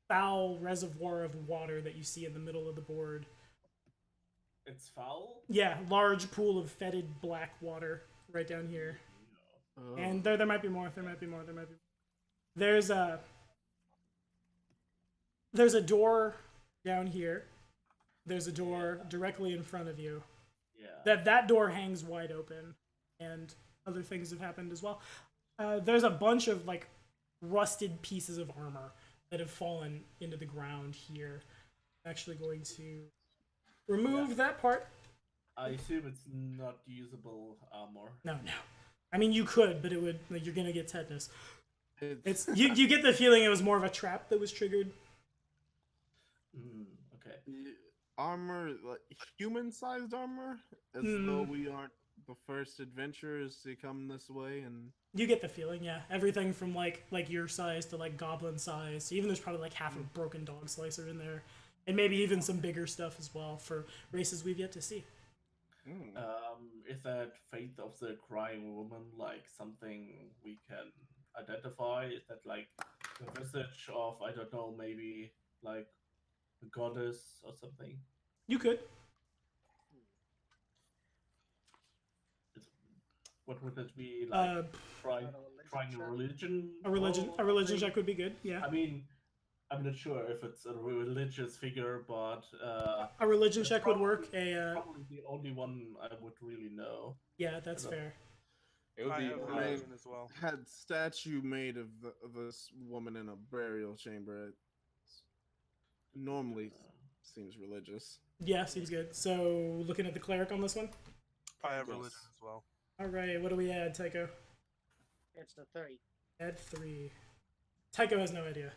[SPEAKER 1] foul reservoir of water that you see in the middle of the board.
[SPEAKER 4] It's foul?
[SPEAKER 1] Yeah, large pool of fetid black water right down here.
[SPEAKER 2] Oh.
[SPEAKER 1] And there might be more. There might be more. There's a door down here. There's a door directly in front of you.
[SPEAKER 4] Yeah.
[SPEAKER 1] That door hangs wide open, and other things have happened as well. There's a bunch of like rusted pieces of armor that have fallen into the ground here. I'm actually going to remove that part.
[SPEAKER 4] I assume it's not usable armor.
[SPEAKER 1] No. I mean, you could, but it would. Like, you're gonna get tetanus.
[SPEAKER 2] It's
[SPEAKER 1] You get the feeling it was more of a trap that was triggered.
[SPEAKER 4] Okay.
[SPEAKER 2] armor, like human-sized armor, as though we aren't the first adventurers to come this way. And
[SPEAKER 1] You get the feeling, yeah. Everything from like your size to like goblin size. Even there's probably like half a broken dog slicer in there, and maybe even some bigger stuff as well for races we've yet to see.
[SPEAKER 4] Is that Faith of the Crying Woman like something we can identify? Is that like the visage of, I don't know, maybe like a goddess or something?
[SPEAKER 1] You could.
[SPEAKER 4] What would it be like? Trying a religion?
[SPEAKER 1] A religion
[SPEAKER 4] thing?
[SPEAKER 1] check would be good. Yeah.
[SPEAKER 4] I mean, I'm not sure if it's a religious figure, but
[SPEAKER 1] A religion check would work.
[SPEAKER 4] probably the only one I would really know.
[SPEAKER 1] Yeah, that's fair.
[SPEAKER 5] It would
[SPEAKER 3] I
[SPEAKER 5] be
[SPEAKER 3] have
[SPEAKER 2] I mean,
[SPEAKER 3] religion as well.
[SPEAKER 2] had statue made of this woman in a burial chamber. It normally seems religious.
[SPEAKER 1] Yeah, seems good. So looking at the cleric on this one.
[SPEAKER 3] I have
[SPEAKER 2] Yes.
[SPEAKER 3] religion as well.
[SPEAKER 1] All right, what do we add, Tycho?
[SPEAKER 6] It's the 3.
[SPEAKER 1] Add 3. Tycho has no idea.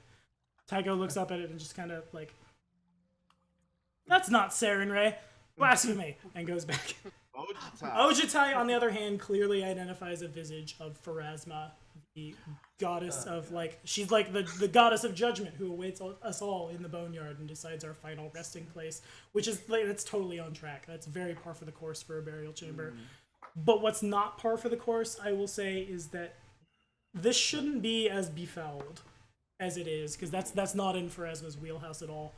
[SPEAKER 1] Tycho looks up at it and just kind of like, that's not Saren Ray. Blasphemy, and goes back.
[SPEAKER 2] Ojitai.
[SPEAKER 1] Ojitai, on the other hand, clearly identifies a visage of Pharasma, the goddess of like, she's like the goddess of judgment who awaits us all in the boneyard and decides our final resting place, which is like, that's totally on track. That's very par for the course for a burial chamber. But what's not par for the course, I will say, is that this shouldn't be as befouled as it is, because that's not in Pharasma's wheelhouse at all.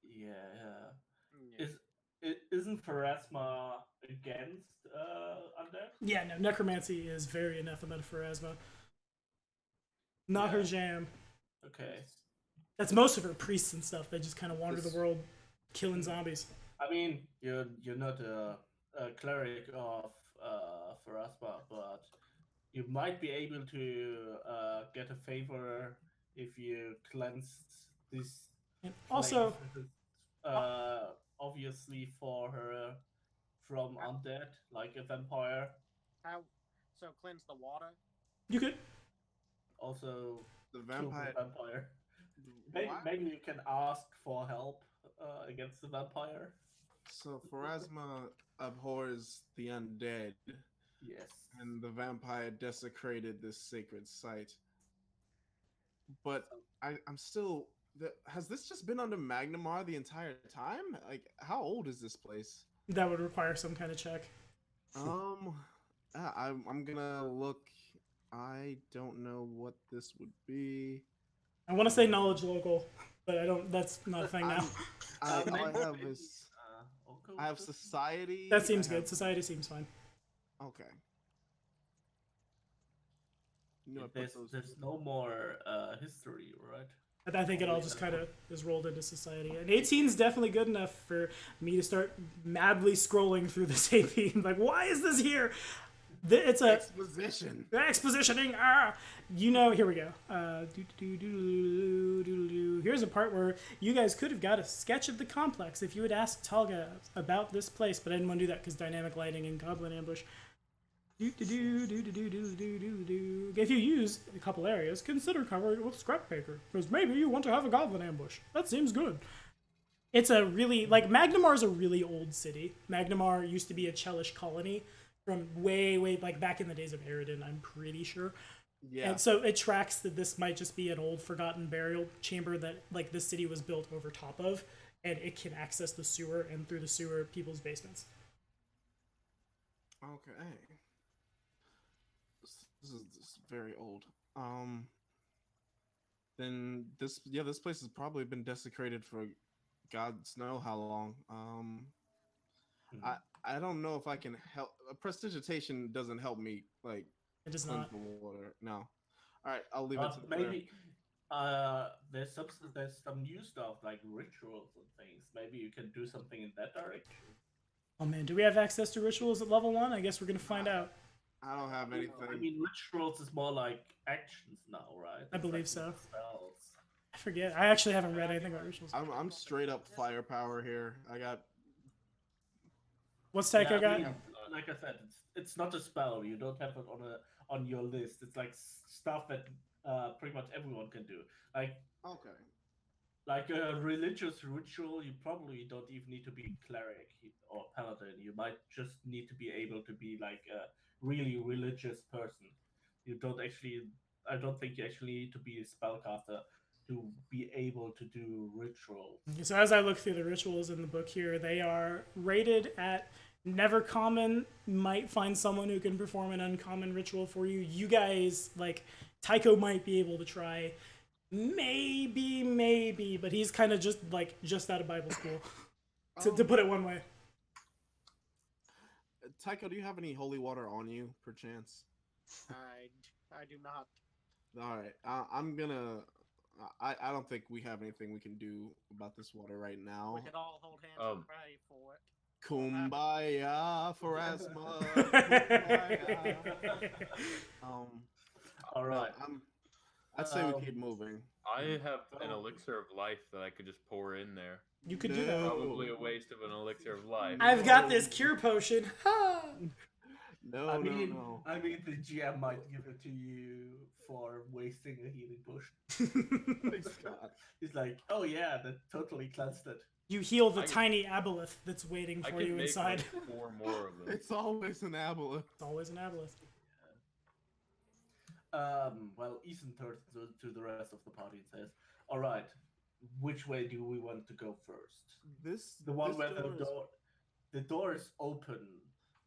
[SPEAKER 4] Yeah. Isn't Pharasma against undead?
[SPEAKER 1] Yeah, no, necromancy is very anathema to Pharasma. Not her
[SPEAKER 4] Yeah.
[SPEAKER 1] jam.
[SPEAKER 4] Okay.
[SPEAKER 1] That's most of her priests and stuff. They just kind of wander
[SPEAKER 2] This-
[SPEAKER 1] the world killing zombies.
[SPEAKER 4] I mean, you're not a cleric of Pharasma, but you might be able to get a favor if you cleansed this.
[SPEAKER 1] And also,
[SPEAKER 4] place. Obviously for her from undead, like a vampire.
[SPEAKER 6] How? So cleanse the water?
[SPEAKER 1] you could.
[SPEAKER 4] Also,
[SPEAKER 2] The
[SPEAKER 4] kill
[SPEAKER 2] vampire.
[SPEAKER 4] the vampire.
[SPEAKER 2] What?
[SPEAKER 4] Maybe you can ask for help against the vampire.
[SPEAKER 2] So Pharasma abhors the undead,
[SPEAKER 4] Yes.
[SPEAKER 2] and the vampire desecrated this sacred site. But I'm still. Has this just been under Magnamar the entire time? Like, how old is this place?
[SPEAKER 1] That would require some kind of check.
[SPEAKER 2] I'm gonna look. I don't know what this would be.
[SPEAKER 1] I want to say knowledge local, but I don't. That's not a thing now.
[SPEAKER 2] All I have
[SPEAKER 4] Maybe,
[SPEAKER 2] is.
[SPEAKER 4] code
[SPEAKER 2] I have
[SPEAKER 4] system?
[SPEAKER 2] society.
[SPEAKER 1] That seems
[SPEAKER 2] I
[SPEAKER 1] good.
[SPEAKER 2] have-
[SPEAKER 1] Society seems fine.
[SPEAKER 2] Okay. You know, I put
[SPEAKER 4] There's
[SPEAKER 2] those.
[SPEAKER 4] there's no more history, right?
[SPEAKER 1] I think it all just kind of is rolled into society. And 18 is definitely good enough for me to start madly scrolling through this AP. Like, why is this here? It's a
[SPEAKER 2] Exposition.
[SPEAKER 1] expositioning. Ah, you know. Here we go. Here's a part where you guys could have got a sketch of the complex if you had asked Talga about this place, but I didn't want to do that because dynamic lighting and goblin ambush. If you use a couple areas, consider covering it with scrap paper, because maybe you want to have a goblin ambush. That seems good. It's a really, like, Magnamar is a really old city. Magnamar used to be a Chelish colony from way, like, back in the days of Eridan, I'm pretty sure.
[SPEAKER 2] Yeah.
[SPEAKER 1] And so it tracks that this might just be an old forgotten burial chamber that, like, this city was built over top of, and it can access the sewer, and through the sewer, people's basements.
[SPEAKER 2] Okay. This is very old. Then this place has probably been desecrated for God's know how long. I don't know if I can help. Prestidigitation doesn't help me like
[SPEAKER 1] It does
[SPEAKER 2] cleanse
[SPEAKER 1] not.
[SPEAKER 2] the water. No. All right, I'll leave it to the
[SPEAKER 4] Maybe there's some new stuff like rituals and things. Maybe you can do something in that direction.
[SPEAKER 1] Oh man, do we have access to rituals at level 1? I guess we're gonna find out.
[SPEAKER 2] I don't have anything.
[SPEAKER 4] I mean, rituals is more like actions now, right?
[SPEAKER 1] I
[SPEAKER 4] It's
[SPEAKER 1] believe
[SPEAKER 4] like
[SPEAKER 1] so.
[SPEAKER 4] Spells.
[SPEAKER 1] I forget. I actually haven't read anything about rituals.
[SPEAKER 2] I'm straight up firepower here. I got.
[SPEAKER 1] What's Tycho
[SPEAKER 4] Yeah, I
[SPEAKER 1] got?
[SPEAKER 4] mean, like I said, it's not a spell. You don't have it on your list. It's like stuff that pretty much everyone can do.
[SPEAKER 2] Okay.
[SPEAKER 4] Like a religious ritual, you probably don't even need to be cleric or paladin. You might just need to be able to be like a really religious person. You don't actually. I don't think you actually need to be a spellcaster to be able to do rituals.
[SPEAKER 1] So as I look through the rituals in the book here, they are rated at never common. Might find someone who can perform an uncommon ritual for you. You guys, like, Tycho might be able to try. Maybe, but he's kind of just out of Bible school, to put it one way.
[SPEAKER 2] Tycho, do you have any holy water on you, perchance?
[SPEAKER 6] I do not.
[SPEAKER 2] All right, I'm gonna. I don't think we have anything we can do about this water right now.
[SPEAKER 6] We could all hold hands and pray for it.
[SPEAKER 2] Kumbaya for asthma. Kumbaya.
[SPEAKER 4] All right.
[SPEAKER 2] I'd say we keep moving.
[SPEAKER 5] I have an elixir of life that I could just pour in there.
[SPEAKER 1] You could do that.
[SPEAKER 5] Probably a waste of an elixir of life.
[SPEAKER 1] I've got this cure potion.
[SPEAKER 2] No,
[SPEAKER 4] I mean,
[SPEAKER 2] no.
[SPEAKER 4] the GM might give it to you for wasting a healing potion.
[SPEAKER 2] Thanks, God.
[SPEAKER 4] He's like, oh yeah, that totally cleansed it.
[SPEAKER 1] You heal the tiny aboleth that's waiting
[SPEAKER 5] I
[SPEAKER 1] for
[SPEAKER 5] can
[SPEAKER 1] you
[SPEAKER 5] make
[SPEAKER 1] inside.
[SPEAKER 5] like 4 more of them.
[SPEAKER 2] It's always an aboleth.
[SPEAKER 1] It's always an aboleth.
[SPEAKER 4] Well, Ethan turns to the rest of the party and says, all right, which way do we want to go first? The one where the door is open.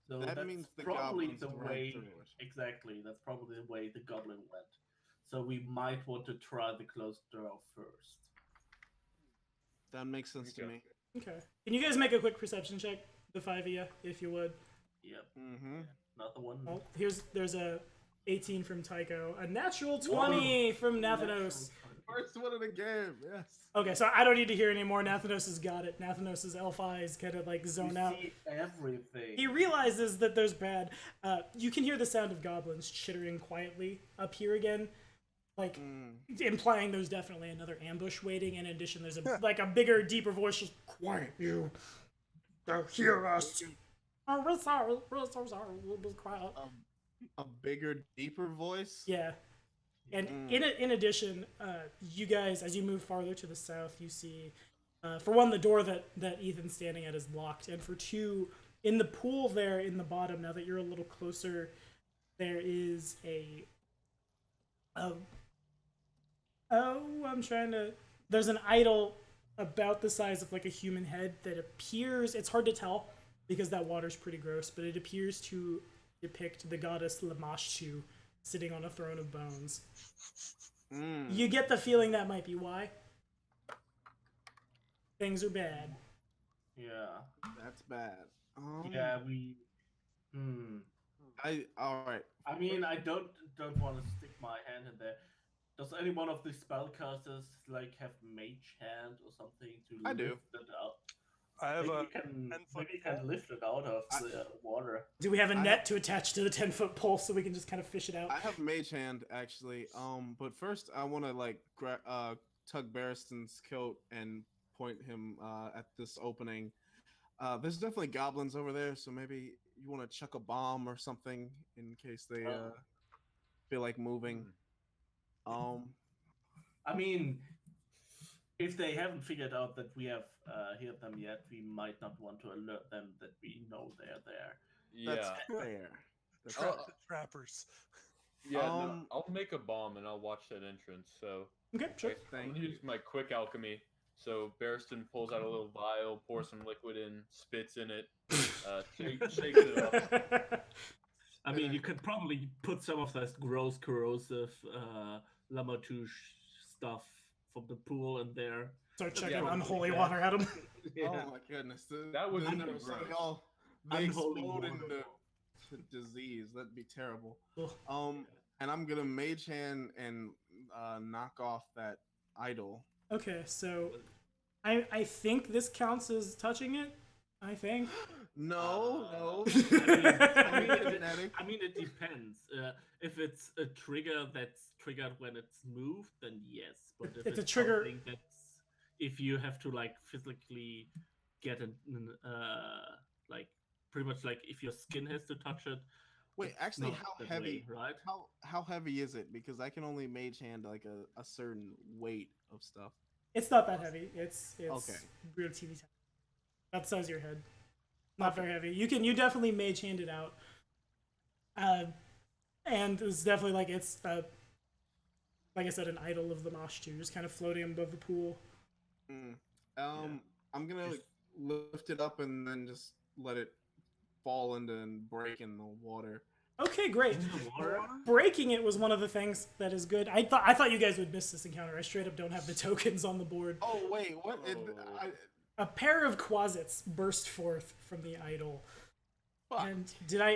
[SPEAKER 4] So
[SPEAKER 2] that
[SPEAKER 4] that's
[SPEAKER 2] means the
[SPEAKER 4] probably
[SPEAKER 2] goblins
[SPEAKER 4] the
[SPEAKER 2] ran
[SPEAKER 4] way.
[SPEAKER 2] through it.
[SPEAKER 4] Exactly, that's probably the way the goblin went. So we might want to try the closed door first.
[SPEAKER 2] That makes sense to me.
[SPEAKER 1] Okay. Can you guys make a quick perception check, the 5 of you, if you would?
[SPEAKER 4] Yep.
[SPEAKER 2] Mm-hmm.
[SPEAKER 4] Not the one.
[SPEAKER 1] Well, there's a 18 from Tycho, a natural 20 from Nathanos.
[SPEAKER 2] First one of the game, yes.
[SPEAKER 1] Okay, so I don't need to hear anymore. Nathanos has got it. Nathanos' elf eyes kind of like zone out.
[SPEAKER 4] See everything.
[SPEAKER 1] He realizes that there's bad. You can hear the sound of goblins chittering quietly up here again, like implying there's definitely another ambush waiting. In addition, there's a bigger, deeper voice, just quiet you. Don't hear us. Oh, we're sorry. We're so sorry. We'll be quiet.
[SPEAKER 2] A bigger, deeper voice?
[SPEAKER 1] Yeah. And in addition, you guys, as you move farther to the south, you see, for one, the door that Ethan's standing at is locked, and for two, in the pool there in the bottom, now that you're a little closer, there is there's an idol about the size of like a human head that appears, it's hard to tell because that water's pretty gross, but it appears to depict the goddess Lamashtu sitting on a throne of bones. You get the feeling that might be why. Things are bad.
[SPEAKER 4] Yeah.
[SPEAKER 2] That's bad.
[SPEAKER 4] Yeah, we. Hmm.
[SPEAKER 2] All right.
[SPEAKER 4] I mean, I don't want to stick my hand in there. Does any one of the spellcasters like have mage hand or something to
[SPEAKER 2] I do.
[SPEAKER 4] lift it up?
[SPEAKER 3] I have
[SPEAKER 4] Maybe
[SPEAKER 3] a
[SPEAKER 4] you can
[SPEAKER 3] 10-foot
[SPEAKER 4] maybe you can lift it out of the water.
[SPEAKER 1] Do we have a
[SPEAKER 2] I
[SPEAKER 1] net to attach to the 10-foot pole so we can just kind of fish it out?
[SPEAKER 2] I have mage hand actually. But first I want to like tug Barristan's coat and point him at this opening. There's definitely goblins over there, so maybe you want to chuck a bomb or something in case they feel like moving. Um,
[SPEAKER 4] I mean, if they haven't figured out that we have heard them yet, we might not want to alert them that we know they're there.
[SPEAKER 2] that's
[SPEAKER 5] Yeah.
[SPEAKER 2] fair. That's
[SPEAKER 3] Tra-
[SPEAKER 2] fair.
[SPEAKER 3] trappers.
[SPEAKER 5] Yeah, no,
[SPEAKER 2] Um,
[SPEAKER 5] I'll make a bomb and I'll watch that entrance. So
[SPEAKER 1] Okay, sure.
[SPEAKER 5] I'm gonna use my quick alchemy. So Barristan pulls out a little vial, pours some liquid in, spits in it, shakes it up.
[SPEAKER 4] I mean, you could probably put some of that gross corrosive Lamatouche stuff from the pool in there.
[SPEAKER 1] Start chucking
[SPEAKER 5] Yeah.
[SPEAKER 1] unholy water at him.
[SPEAKER 2] Oh my goodness,
[SPEAKER 5] That would
[SPEAKER 2] then
[SPEAKER 5] be
[SPEAKER 2] they're
[SPEAKER 5] gross.
[SPEAKER 2] all they
[SPEAKER 4] Unholy
[SPEAKER 2] explode
[SPEAKER 4] water.
[SPEAKER 2] into disease. That'd be terrible.
[SPEAKER 1] Ugh.
[SPEAKER 2] And I'm gonna mage hand and knock off that idol.
[SPEAKER 1] Okay, so I think this counts as touching it. I think.
[SPEAKER 2] No, no.
[SPEAKER 4] I mean,
[SPEAKER 2] Genetic.
[SPEAKER 4] it depends. If it's a trigger that's triggered when it's moved, then yes. But if
[SPEAKER 1] It's a trigger-
[SPEAKER 4] something that's if you have to like physically get an like pretty much like if your skin has to touch it.
[SPEAKER 2] Wait,
[SPEAKER 4] it's
[SPEAKER 2] actually,
[SPEAKER 4] not
[SPEAKER 2] how
[SPEAKER 4] that
[SPEAKER 2] heavy?
[SPEAKER 4] way, right?
[SPEAKER 2] How heavy is it? Because I can only mage hand like a certain weight of stuff.
[SPEAKER 1] It's not that heavy. It's
[SPEAKER 2] Okay.
[SPEAKER 1] real TV time. About the size of your head. Not very heavy. You definitely mage hand it out. And it's definitely like it's like I said, an idol of the mosh too, just kind of floating above the pool.
[SPEAKER 2] I'm gonna
[SPEAKER 4] Just-
[SPEAKER 2] lift it up and then just let it fall into and break in the water.
[SPEAKER 1] Okay, great.
[SPEAKER 4] In the water?
[SPEAKER 1] Breaking it was one of the things that is good. I thought you guys would miss this encounter. I straight up don't have the tokens on the board.
[SPEAKER 2] Oh wait, what?
[SPEAKER 1] A pair of quasits burst forth from the idol.
[SPEAKER 2] Fuck.
[SPEAKER 1] And did I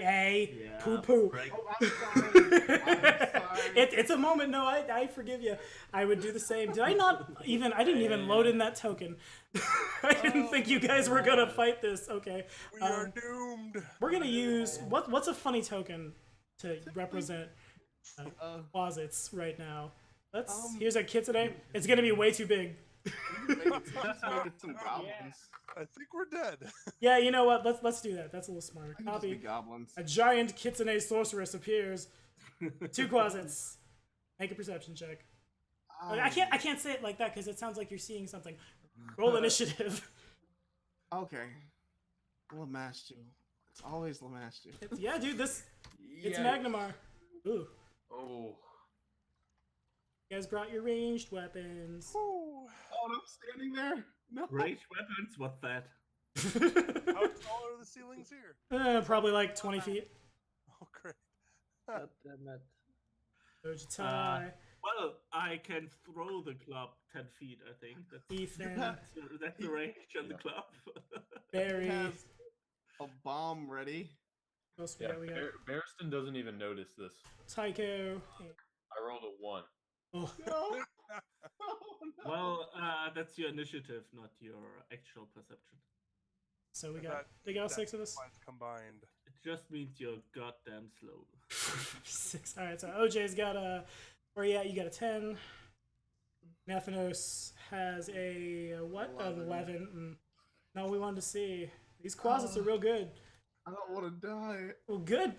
[SPEAKER 4] Yeah.
[SPEAKER 1] poo poo?
[SPEAKER 4] Break-
[SPEAKER 2] Oh, I'm sorry. I'm sorry.
[SPEAKER 1] It's a moment. No, I forgive you. I would do the same. Did I not even? I didn't even load in that token. I didn't think you guys were gonna fight this. Okay,
[SPEAKER 3] We are doomed.
[SPEAKER 1] we're gonna use what's a funny token to represent closets right now. Here's a kit today. It's gonna be way too big.
[SPEAKER 2] Let's make it some goblins.
[SPEAKER 3] I think we're dead.
[SPEAKER 1] Yeah, you know what? Let's do that. That's a little smarter.
[SPEAKER 2] Just be
[SPEAKER 1] Copy.
[SPEAKER 2] goblins.
[SPEAKER 1] A giant kitsune sorceress appears. 2 closets. Make a perception check. I can't say it like that because it sounds like you're seeing something. Roll initiative.
[SPEAKER 2] Okay. Lamashtu. It's always Lamashtu.
[SPEAKER 1] Yeah, dude, it's
[SPEAKER 5] Yeah.
[SPEAKER 1] Magnamar. Ooh.
[SPEAKER 5] Oh.
[SPEAKER 1] You guys brought your ranged weapons.
[SPEAKER 3] Ooh.
[SPEAKER 2] Oh, and I'm standing there. No.
[SPEAKER 4] Ranged weapons? What's that?
[SPEAKER 3] How tall are the ceilings here?
[SPEAKER 1] Probably like 20 feet.
[SPEAKER 3] Oh, great.
[SPEAKER 4] God damn it.
[SPEAKER 1] Ojitai,
[SPEAKER 4] Well, I can throw the club 10 feet, I think.
[SPEAKER 1] Ethan,
[SPEAKER 4] That's the range on the club.
[SPEAKER 1] Barry.
[SPEAKER 2] Has a bomb ready.
[SPEAKER 1] What else we
[SPEAKER 5] Yeah,
[SPEAKER 1] got? We got
[SPEAKER 5] Barristan doesn't even notice this.
[SPEAKER 1] Tycho.
[SPEAKER 5] I rolled a 1.
[SPEAKER 1] Oh,
[SPEAKER 2] No.
[SPEAKER 4] Well, that's your initiative, not your actual perception.
[SPEAKER 1] so we
[SPEAKER 3] That-
[SPEAKER 1] got 6 of us.
[SPEAKER 3] Lines combined.
[SPEAKER 4] It just means you're goddamn slow.
[SPEAKER 1] 6. All right, so OJ's got a. Where you at? You got a 10. Nathanos has a what? 11. No, we wanted to see. These closets are real good.
[SPEAKER 2] I don't want to die.
[SPEAKER 1] Well, good.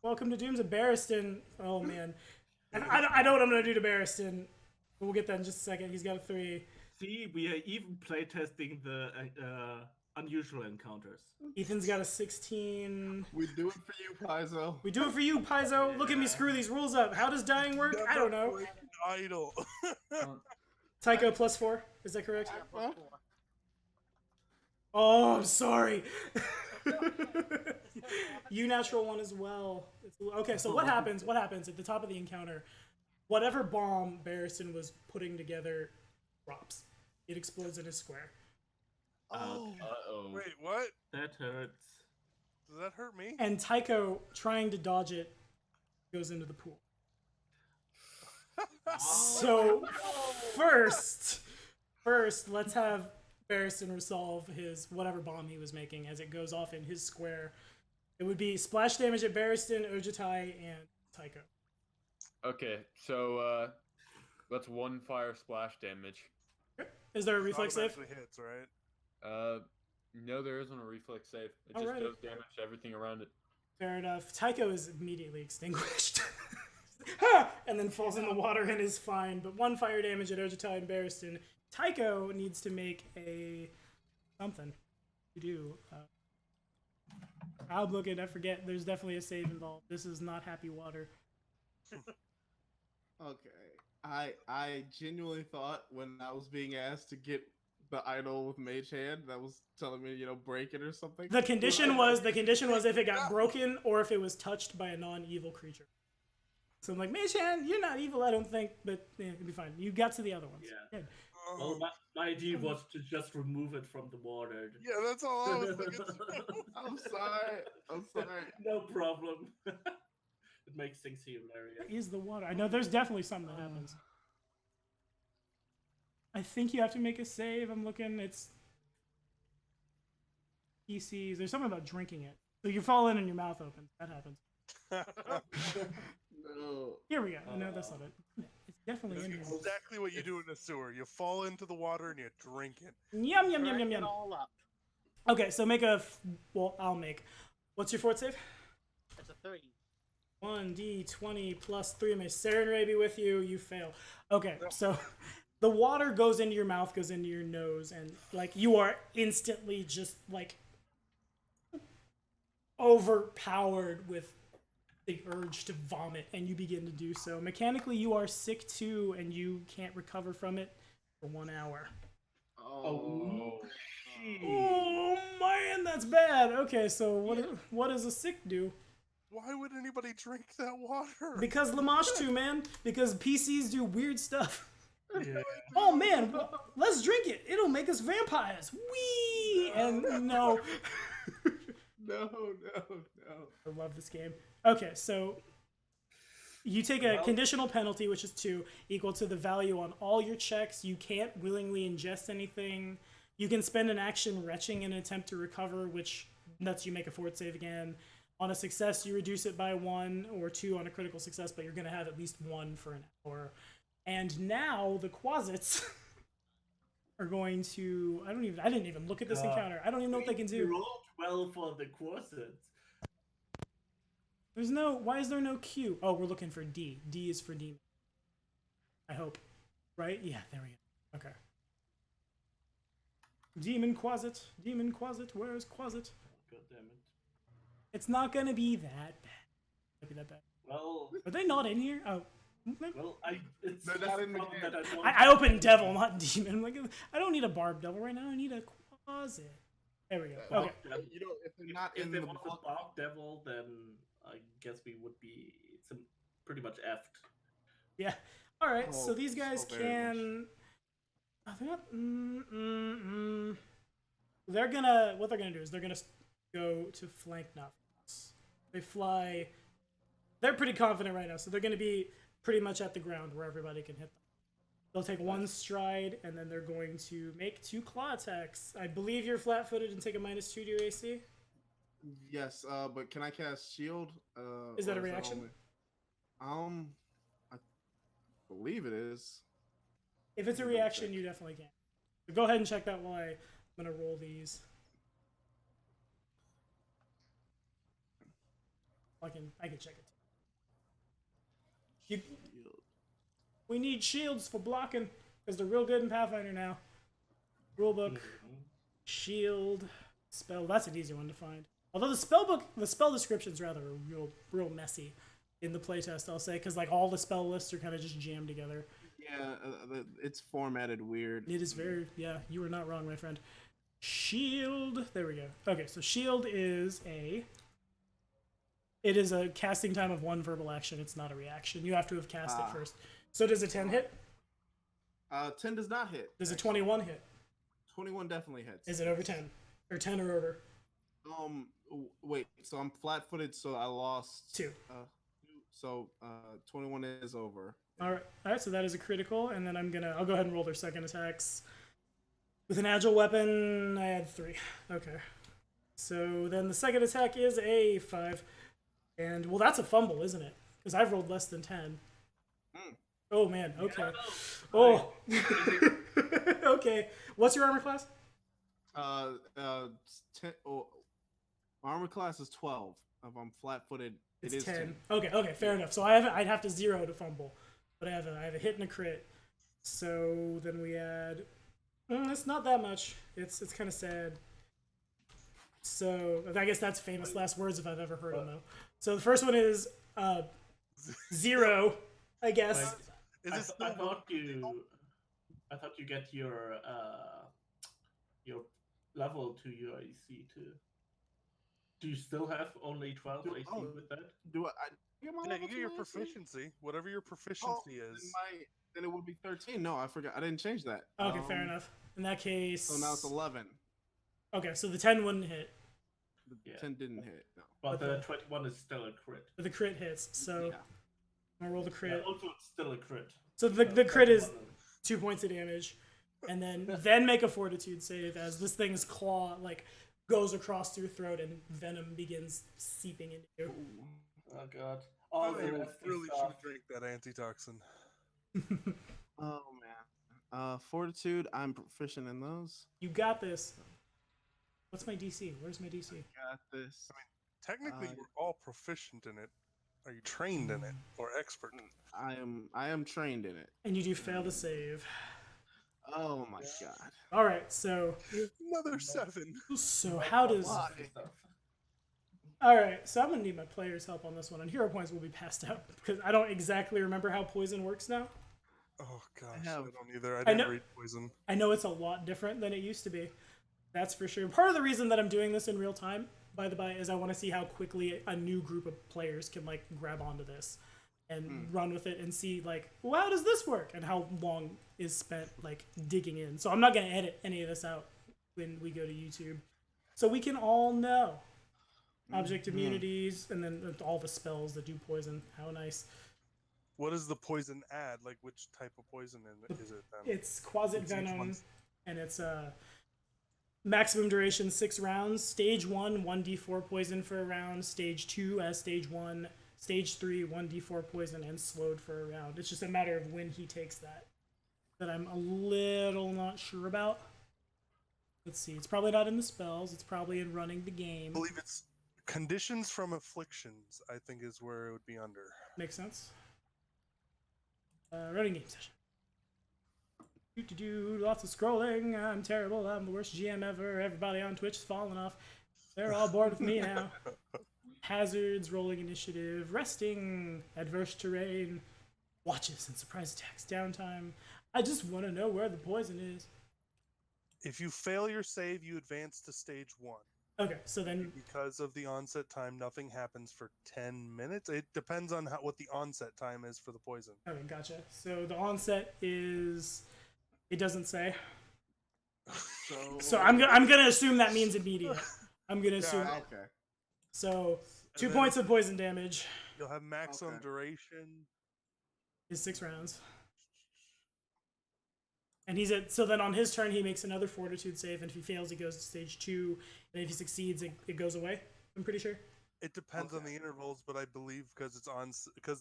[SPEAKER 1] Welcome to Doomsday. Barristan. Oh man, I know what I'm gonna do to Barristan. We'll get that in just a second. He's got a 3.
[SPEAKER 4] See, we are even playtesting the unusual encounters.
[SPEAKER 1] Ethan's got a 16.
[SPEAKER 2] We do it for you, Paizo.
[SPEAKER 1] We do it for you, Paizo. Look at me screw these rules up. How does dying work? I don't know.
[SPEAKER 3] Break an idol.
[SPEAKER 1] Tycho plus 4. Is that correct?
[SPEAKER 6] Yeah, plus 4.
[SPEAKER 1] Oh, I'm sorry. You natural 1 as well. Okay, so what happens? What happens at the top of the encounter? Whatever bomb Barristan was putting together drops. It explodes in a square.
[SPEAKER 2] Oh,
[SPEAKER 5] Uh-oh.
[SPEAKER 3] Wait, what?
[SPEAKER 4] That hurts.
[SPEAKER 3] Does that hurt me?
[SPEAKER 1] And Tycho, trying to dodge it, goes into the pool. So first, let's have Barristan resolve his whatever bomb he was making as it goes off in his square. It would be splash damage at Barristan, Ojutai, and Tycho.
[SPEAKER 5] Okay, so that's 1 fire splash damage.
[SPEAKER 1] Is there a reflex save?
[SPEAKER 3] Automatically hits, right?
[SPEAKER 5] No, there isn't a reflex save. It just
[SPEAKER 1] Alrighty.
[SPEAKER 5] does damage to everything around it.
[SPEAKER 1] Fair enough. Tycho is immediately extinguished. Ha! And then falls in the water and is fine. But 1 fire damage at Ojutai and Barristan. Tycho needs to make a something to do. I'm looking, I forget. There's definitely a save involved. This is not happy water.
[SPEAKER 2] okay. I genuinely thought when I was being asked to get the idol with Mage Hand, that was telling me, break it or something.
[SPEAKER 1] The condition was if it got broken or if it was touched by a non-evil creature. So I'm like, Mage Hand, you're not evil, I don't think, but it'll be fine. You got to the other ones.
[SPEAKER 4] Yeah.
[SPEAKER 1] Good.
[SPEAKER 4] Well, my idea was to just remove it from the water.
[SPEAKER 3] Yeah, that's all I was thinking.
[SPEAKER 2] I'm sorry.
[SPEAKER 4] No problem. It makes things hilarious.
[SPEAKER 1] Where is the water? I know there's definitely something that happens. I think you have to make a save. I'm looking. It's PCs. There's something about drinking it. So you fall in and your mouth opens. That happens.
[SPEAKER 2] No.
[SPEAKER 1] Here we go. No, that's not it. It's definitely in here.
[SPEAKER 3] Exactly what you do in a sewer. You fall into the water and you drink it.
[SPEAKER 1] Yum, yum, yum, yum,
[SPEAKER 6] Drag it
[SPEAKER 1] yum.
[SPEAKER 6] all up.
[SPEAKER 1] Okay, so make a... Well, I'll make. What's your fort save?
[SPEAKER 6] It's a 3.
[SPEAKER 1] 1d20 plus 3. May Sarenrae be with you. You fail. Okay, so the water goes into your mouth, goes into your nose, and like you are instantly just like overpowered with the urge to vomit, and you begin to do so. Mechanically, you are sick too, and you can't recover from it for 1 hour.
[SPEAKER 2] Oh.
[SPEAKER 1] Oh man, that's bad. Okay, so what does a sick do?
[SPEAKER 3] Why would anybody drink that water?
[SPEAKER 1] Because Lamashtu, man. Because PCs do weird stuff.
[SPEAKER 4] Yeah.
[SPEAKER 1] Oh man, let's drink it. It'll make us vampires. Whee! And no.
[SPEAKER 2] No.
[SPEAKER 1] I love this game. Okay, so you take a conditional penalty, which is 2, equal to the value on all your checks. You can't willingly ingest anything. You can spend an action retching in an attempt to recover, which lets you make a fort save again. On a success, you reduce it by 1 or 2 on a critical success, but you're going to have at least 1 for an hour. And now the Quasits are going to... I didn't even look at this encounter. I don't even know what they can
[SPEAKER 4] You
[SPEAKER 1] do.
[SPEAKER 4] rolled well for the Quasits.
[SPEAKER 1] There's no... Why is there no Q? Oh, we're looking for D. D is for demon. I hope. Right? Yeah, there we go. Okay. Demon Quasit. Demon Quasit. Where's Quasit?
[SPEAKER 4] God damn it.
[SPEAKER 1] It's not going to be that bad. Not be that bad.
[SPEAKER 4] Well,
[SPEAKER 1] Are they not in here? Oh.
[SPEAKER 4] it's
[SPEAKER 2] They're
[SPEAKER 4] just
[SPEAKER 2] not
[SPEAKER 4] a
[SPEAKER 2] in the
[SPEAKER 4] problem
[SPEAKER 2] game.
[SPEAKER 4] that I don't
[SPEAKER 1] I opened Devil, not Demon. I'm like, I don't need a Barb Devil right now. I need a Quasit. There we go. Okay.
[SPEAKER 2] If they're not
[SPEAKER 4] If
[SPEAKER 2] in
[SPEAKER 4] they
[SPEAKER 2] the
[SPEAKER 4] want
[SPEAKER 2] book,
[SPEAKER 4] a Barb Devil, then I guess we would be pretty much effed.
[SPEAKER 1] Yeah. All right.
[SPEAKER 2] Oh,
[SPEAKER 1] So these guys
[SPEAKER 2] so very
[SPEAKER 1] can. Oh, they're not. They're gonna. What they're gonna do is they're gonna go to flank Nafas. They fly. They're pretty confident right now, so they're gonna be pretty much at the ground where everybody can hit them. They'll take 1 stride, and then they're going to make 2 claw attacks. I believe you're flat-footed and take a -2 to your AC.
[SPEAKER 2] yes. But can I cast shield?
[SPEAKER 1] Is that
[SPEAKER 2] or
[SPEAKER 1] a reaction?
[SPEAKER 2] only- I believe it is.
[SPEAKER 1] If it's a reaction, you definitely can. So go ahead and check that while I'm gonna roll these. I can check it. We need shields for blocking because they're real good in Pathfinder now. Rulebook, shield, spell. That's an easy one to find. Although the spell description's rather real messy in the playtest, I'll say, because like all the spell lists are kind of just jammed together.
[SPEAKER 2] Yeah, it's formatted weird.
[SPEAKER 1] It is very, yeah, you were not wrong, my friend. Shield, there we go. Okay, so shield is a casting time of 1 verbal action. It's not a reaction. You have to have cast it first. So does a 10 hit?
[SPEAKER 2] 10 does not hit.
[SPEAKER 1] Does a 21 hit?
[SPEAKER 2] 21 definitely hits.
[SPEAKER 1] Is it over 10? Or 10 or over?
[SPEAKER 2] Wait. So I'm flat-footed. So I lost
[SPEAKER 1] 2.
[SPEAKER 2] So 21 is over.
[SPEAKER 1] All right. So that is a critical, and then I'll go ahead and roll their second attacks. With an agile weapon, I had 3. Okay. So then the second attack is a 5. And, well, that's a fumble, isn't it? Because I've rolled less than 10. Oh, man. Okay. Oh. Okay. What's your armor class?
[SPEAKER 2] 10, my armor class is 12. If I'm flat-footed,
[SPEAKER 1] It's
[SPEAKER 2] it is 10.
[SPEAKER 1] Okay, fair enough. So I'd have to 0 to fumble. But I have a hit and a crit. So then we add... it's not that much. It's kind of sad. So I guess that's famous last words if I've ever heard them, though. So the first one is 0, I guess.
[SPEAKER 4] I thought you get your level to your AC too. Do you still have only 12 AC with that?
[SPEAKER 2] Do I get my
[SPEAKER 3] Yeah,
[SPEAKER 2] level
[SPEAKER 3] you get your
[SPEAKER 2] to AC?
[SPEAKER 3] proficiency, whatever your proficiency is.
[SPEAKER 2] Then it would be 13. No, I forgot. I didn't change that.
[SPEAKER 1] Okay, fair enough. In that case...
[SPEAKER 2] So now it's 11.
[SPEAKER 1] Okay, so the 10 wouldn't hit.
[SPEAKER 2] The 10 didn't hit. No.
[SPEAKER 4] But the 21 is still a crit.
[SPEAKER 1] But the crit hits, so...
[SPEAKER 2] Yeah.
[SPEAKER 1] I'm gonna roll the crit.
[SPEAKER 4] Yeah, also, it's still a crit.
[SPEAKER 1] So the crit is 2 points of damage. And then make a fortitude save as this thing's claw, goes across your throat and venom begins seeping into you.
[SPEAKER 4] Oh, God.
[SPEAKER 3] I
[SPEAKER 4] All the nasty
[SPEAKER 3] really
[SPEAKER 4] stuff.
[SPEAKER 3] should drink that antitoxin.
[SPEAKER 2] Oh, man. Fortitude, I'm proficient in those.
[SPEAKER 1] You got this. What's my DC? Where's my DC?
[SPEAKER 2] Got this.
[SPEAKER 3] Technically, we're all proficient in it. Are you trained in it or expert?
[SPEAKER 2] I am trained in it.
[SPEAKER 1] And you do fail to save.
[SPEAKER 2] Oh my god.
[SPEAKER 1] All right, so
[SPEAKER 3] Another 7.
[SPEAKER 1] how does? All right, so I'm gonna need my players' help on this one, and hero points will be passed out because I don't exactly remember how poison works now.
[SPEAKER 3] Oh gosh, I
[SPEAKER 2] have-
[SPEAKER 3] don't either. I
[SPEAKER 1] I
[SPEAKER 3] didn't
[SPEAKER 1] know-
[SPEAKER 3] read poison.
[SPEAKER 1] I know it's a lot different than it used to be. That's for sure. Part of the reason that I'm doing this in real time, by the by, is I want to see how quickly a new group of players can grab onto this and run with it and see well, how does this work and how long is spent digging in. So I'm not gonna edit any of this out when we go to YouTube, so we can all know object immunities and then all the spells that do poison. How nice.
[SPEAKER 3] What does the poison add? Which type of poison is it then?
[SPEAKER 1] It's Quasit
[SPEAKER 3] What's each
[SPEAKER 1] Venom,
[SPEAKER 3] one?
[SPEAKER 1] and it's maximum duration 6 rounds. Stage 1, 1d4 poison for a round. Stage 2 as stage 1. Stage 3, 1d4 poison and slowed for a round. It's just a matter of when he takes that I'm a little not sure about. Let's see. It's probably not in the spells. It's probably in running the game.
[SPEAKER 3] I believe it's conditions from afflictions. I think is where it would be under.
[SPEAKER 1] Makes sense. Running game session. Lots of scrolling. I'm terrible. I'm the worst GM ever. Everybody on Twitch is falling off. They're all bored with me now. Hazards, rolling initiative, resting, adverse terrain, watches and surprise attacks, downtime. I just want to know where the poison is.
[SPEAKER 3] If you fail your save, you advance to stage 1.
[SPEAKER 1] Okay, so then
[SPEAKER 3] Because of the onset time, nothing happens for 10 minutes. It depends on what the onset time is for the poison.
[SPEAKER 1] okay, gotcha. So the onset is, it doesn't say. So I'm gonna assume that means immediate. I'm gonna assume.
[SPEAKER 3] Yeah,
[SPEAKER 2] Okay.
[SPEAKER 1] So 2
[SPEAKER 3] then-
[SPEAKER 1] points of poison damage
[SPEAKER 3] You'll have maximum
[SPEAKER 2] Okay.
[SPEAKER 3] duration.
[SPEAKER 1] is 6 rounds. And so then on his turn he makes another fortitude save, and if he fails he goes to stage 2, and if he succeeds it goes away. I'm pretty sure.
[SPEAKER 3] It depends on
[SPEAKER 2] Okay.
[SPEAKER 3] the intervals, but I believe because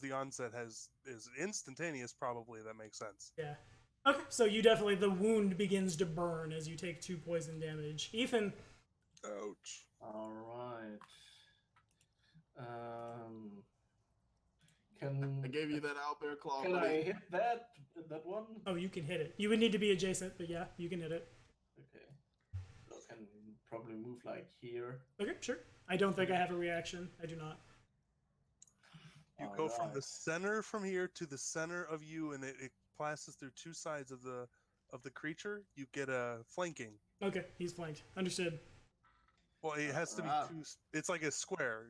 [SPEAKER 3] the onset is instantaneous, probably that makes sense.
[SPEAKER 1] Yeah. Okay, so you definitely, the wound begins to burn as you take 2 poison damage. Ethan,
[SPEAKER 3] Ouch.
[SPEAKER 4] All right.
[SPEAKER 2] I gave you that owlbear claw.
[SPEAKER 4] Can
[SPEAKER 2] buddy.
[SPEAKER 4] I hit that one?
[SPEAKER 1] oh, you can hit it. You would need to be adjacent, but yeah, you can hit it.
[SPEAKER 4] Okay. So I can probably move here.
[SPEAKER 1] Okay, sure. I don't think I have a reaction. I do not.
[SPEAKER 3] You go from the
[SPEAKER 4] Alright.
[SPEAKER 3] center from here to the center of you, and it passes through 2 sides of the creature. You get a flanking.
[SPEAKER 1] Okay, he's flanked. Understood.
[SPEAKER 3] Well, it has to be
[SPEAKER 2] Ah.
[SPEAKER 3] two. It's like a square.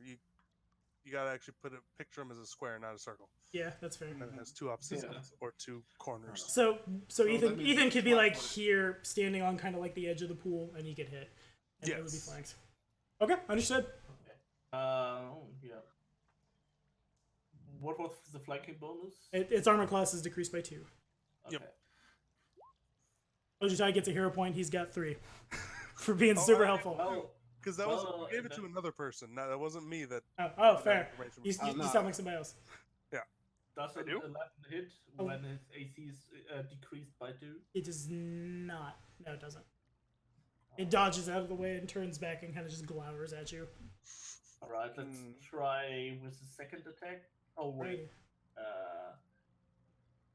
[SPEAKER 3] you gotta actually picture him as a square, not a circle.
[SPEAKER 1] Yeah, that's fair.
[SPEAKER 3] And it has two opposite
[SPEAKER 4] Yeah.
[SPEAKER 3] sides or two corners.
[SPEAKER 1] So
[SPEAKER 2] that
[SPEAKER 1] Ethan
[SPEAKER 2] means
[SPEAKER 1] Ethan
[SPEAKER 2] it's
[SPEAKER 1] could be like
[SPEAKER 2] flat-footed.
[SPEAKER 1] here, standing on kind of like the edge of the pool, and he could hit, and it would be
[SPEAKER 3] Yes.
[SPEAKER 1] flanked. Okay, understood.
[SPEAKER 4] Okay. Yeah. What was the flanking bonus?
[SPEAKER 1] Its armor class is decreased by 2.
[SPEAKER 3] Yep.
[SPEAKER 4] Okay.
[SPEAKER 1] Ojitai gets a hero point. He's got 3 for being
[SPEAKER 3] Oh,
[SPEAKER 1] super
[SPEAKER 3] I-
[SPEAKER 1] helpful.
[SPEAKER 4] Well,
[SPEAKER 3] Because that was
[SPEAKER 4] Well,
[SPEAKER 3] you gave it to another person. That wasn't me. That
[SPEAKER 1] Oh, fair.
[SPEAKER 3] information
[SPEAKER 1] You,
[SPEAKER 3] was-
[SPEAKER 1] you
[SPEAKER 2] no.
[SPEAKER 1] sound like somebody else.
[SPEAKER 4] does
[SPEAKER 3] I
[SPEAKER 4] an
[SPEAKER 3] do?
[SPEAKER 4] 11 hit
[SPEAKER 1] Oh.
[SPEAKER 4] when his AC is decreased by 2?
[SPEAKER 1] It does not. No, it doesn't. It dodges out of the way and turns back and kind of just glowers at you.
[SPEAKER 4] All right, let's
[SPEAKER 3] Hmm.
[SPEAKER 4] try with the second attack. Oh wait,
[SPEAKER 1] Alrighty.